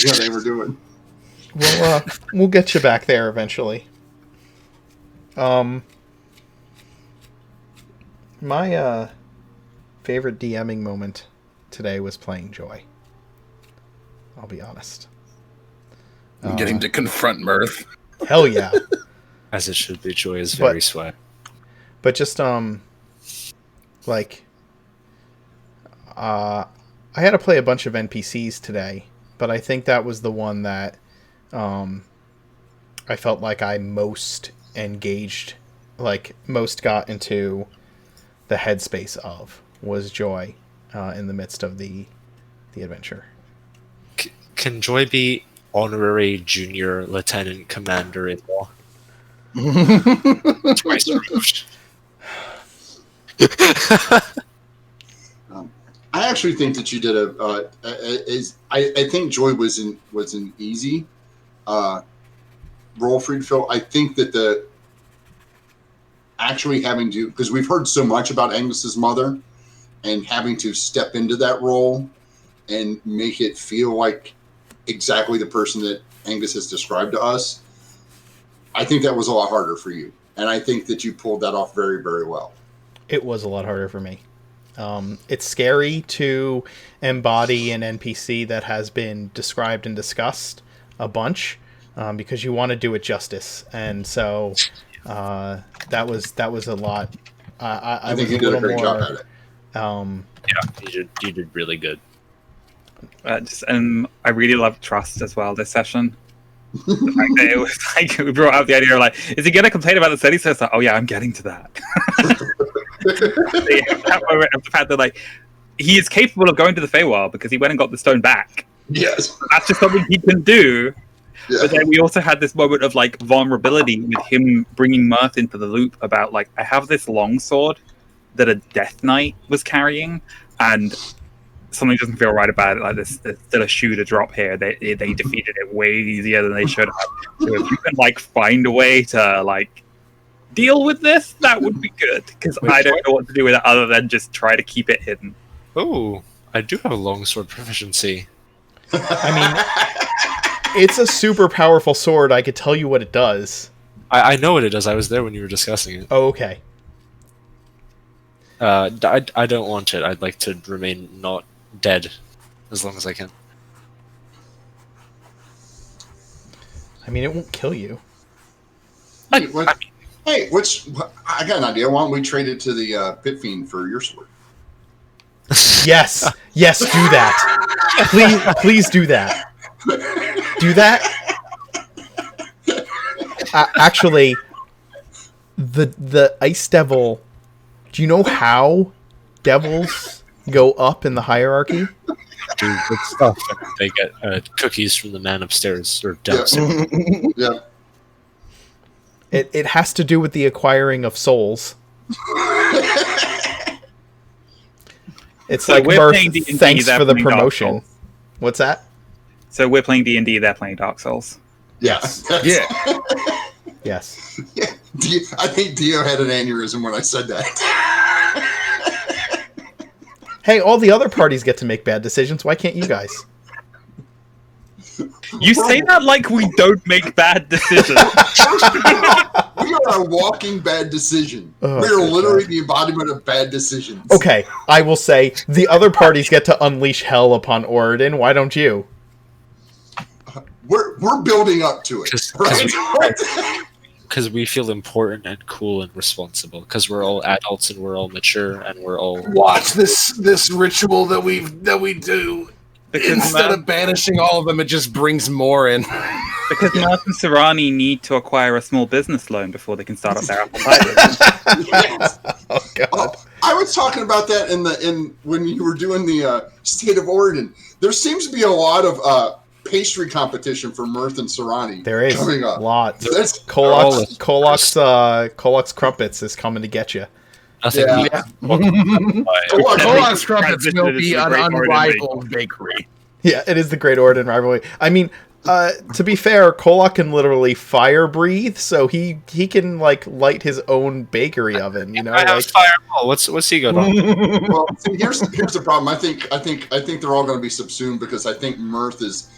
how they were doing.
Well, we'll get you back there eventually. My favorite DMing moment today was playing Joy. I'll be honest.
Getting to confront Mirth.
Hell yeah.
As it should be. Joy is very sweat.
But just I had to play a bunch of NPCs today, but I think that was the one that I felt like I most engaged, like most got into the headspace of, was Joy in the midst of the adventure.
Can Joy be honorary junior lieutenant commander-in-law? Twice removed.
I actually think that you did I think Joy was an easy role for you to fill. I think that actually having to, because we've heard so much about Angus's mother, and having to step into that role and make it feel like exactly the person that Angus has described to us, I think that was a lot harder for you. And I think that you pulled that off very, very well.
It was a lot harder for me. It's scary to embody an NPC that has been described and discussed a bunch, because you want to do it justice. And so that was a lot. I
think
was
you did a great job at it.
You did really good.
And I really loved Trust as well this session. It was like we brought up the idea of like, is he gonna complain about the city? So it's like, oh yeah, I'm getting to that. The fact that like he is capable of going to the Feywild because he went and got the stone back.
Yes,
that's just something he can do.
Yeah.
But then we also had this moment of like vulnerability with him bringing Mirth into the loop about like, I have this longsword that a Death Knight was carrying, and something doesn't feel right about it. Like there's still a shoe to drop here. They defeated it way easier than they should have. So if you can like find a way to like deal with this, that would be good, because I don't know what to do with it other than just try to keep it hidden.
Oh, I do have a longsword proficiency.
I mean, it's a super powerful sword. I could tell you what it does.
I know what it does. I was there when you were discussing it.
Oh, okay.
I don't want it. I'd like to remain not dead as long as I can.
I mean, it won't kill you.
Hey, I got an idea. Why don't we trade it to the Pit Fiend for your sword?
Yes, yes, do that. Please do that. Do that. Actually, the Ice Devil. Do you know how devils go up in the hierarchy?
Do good stuff. They get cookies from the man upstairs or downstairs.
Yeah.
It has to do with the acquiring of souls. It's
So
like
we're
Mirth,
playing D&D,
thanks
they're
for the
playing Dark
promotion.
Souls.
What's that?
So we're playing D&D, they're playing Dark Souls.
Yeah.
Yeah.
Yes.
Yeah. I think Dio had an aneurysm when I said that.
Hey, all the other parties get to make bad decisions. Why can't you guys?
You say that like we don't make bad decisions.
We are a walking bad decision.
Oh,
we are
good
literally
God.
the embodiment of bad decisions.
Okay, I will say the other parties get to unleash hell upon Oridon. Why don't you?
We're building up to it.
'Cause
Right?
Because we feel important and cool and responsible. Because we're all adults and we're all mature and we're all
Watch this ritual that we do.
Because
Instead of banishing all of them, it just brings more in.
Because Mirth and Sarani need to acquire a small business loan before they can start up their apple pie business.
Yes.
Oh God!
Oh, I was talking about that in when you were doing the State of Oregon. There seems to be a lot of pastry competition for Mirth and Sarani.
There is
coming up.
lots.
That's
Kolok's Crumpets is coming to get you.
nothing.
Yeah.
Kolok's Crumpets will be an
Great
unrivaled bakery.
Yeah, it is the Great Oridon rivalry. I mean, to be fair, Kolok can literally fire breathe, so he can like light his own bakery oven. You know,
I have
like
fireball. What's he got on?
Well, see, here's the problem. I think they're all going to be subsumed because I think Mirth is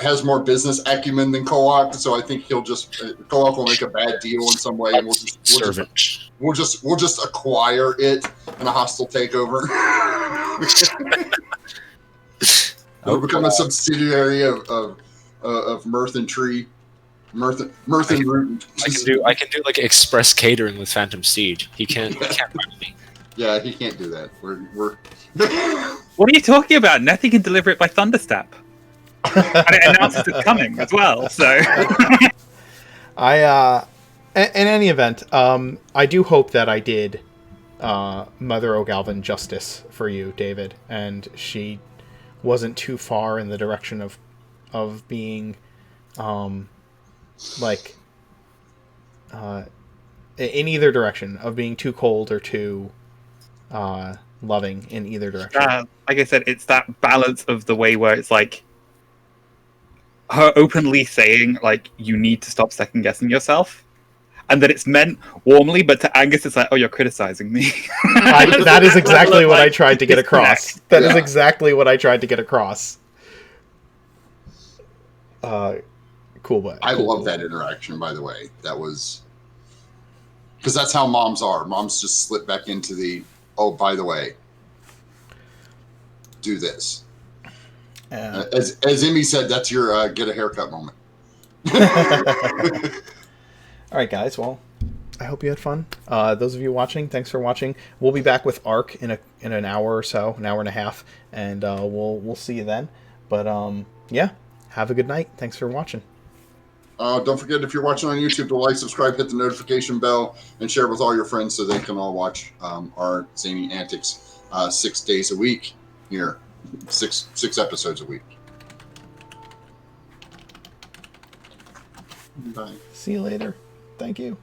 has more business acumen than Kolok. So I think Kolok will make a bad deal in some way, and we'll just acquire it in a hostile takeover. We'll become a subsidiary of Mirth and Tree. Mirth and Root.
I can do like express catering with Phantom Siege. He can't run me.
Yeah, he can't do that. We're
What are you talking about? Nethy can deliver it by Thunderstep. And it announces it's coming as well, so...
in any event, I do hope that I did Mother O'Galvin justice for you, David, and she wasn't too far in the direction of being in either direction, of being too cold or too loving in either direction.
Like I said, it's that balance of the way where it's like her openly saying like you need to stop second guessing yourself, and that it's meant warmly, but to Angus it's like, oh, you're criticizing me.
That is exactly what I tried to get across.
Disconnect.
That is exactly what I tried to get across. Cool, but
I love that interaction, by the way. That was because that's how moms are. Moms just slip back into the, oh, by the way, do this. As Emmy said, that's your get a haircut moment.
All right, guys. Well, I hope you had fun. Those of you watching, thanks for watching. We'll be back with Ark in an hour or so, an hour and a half, and we'll see you then. But yeah, have a good night. Thanks for watching.
Don't forget, if you're watching on YouTube, to like, subscribe, hit the notification bell, and share with all your friends so they can all watch our zany antics 6 days a week here, six episodes a week. Bye.
See you later. Thank you.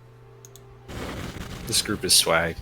This group is swag.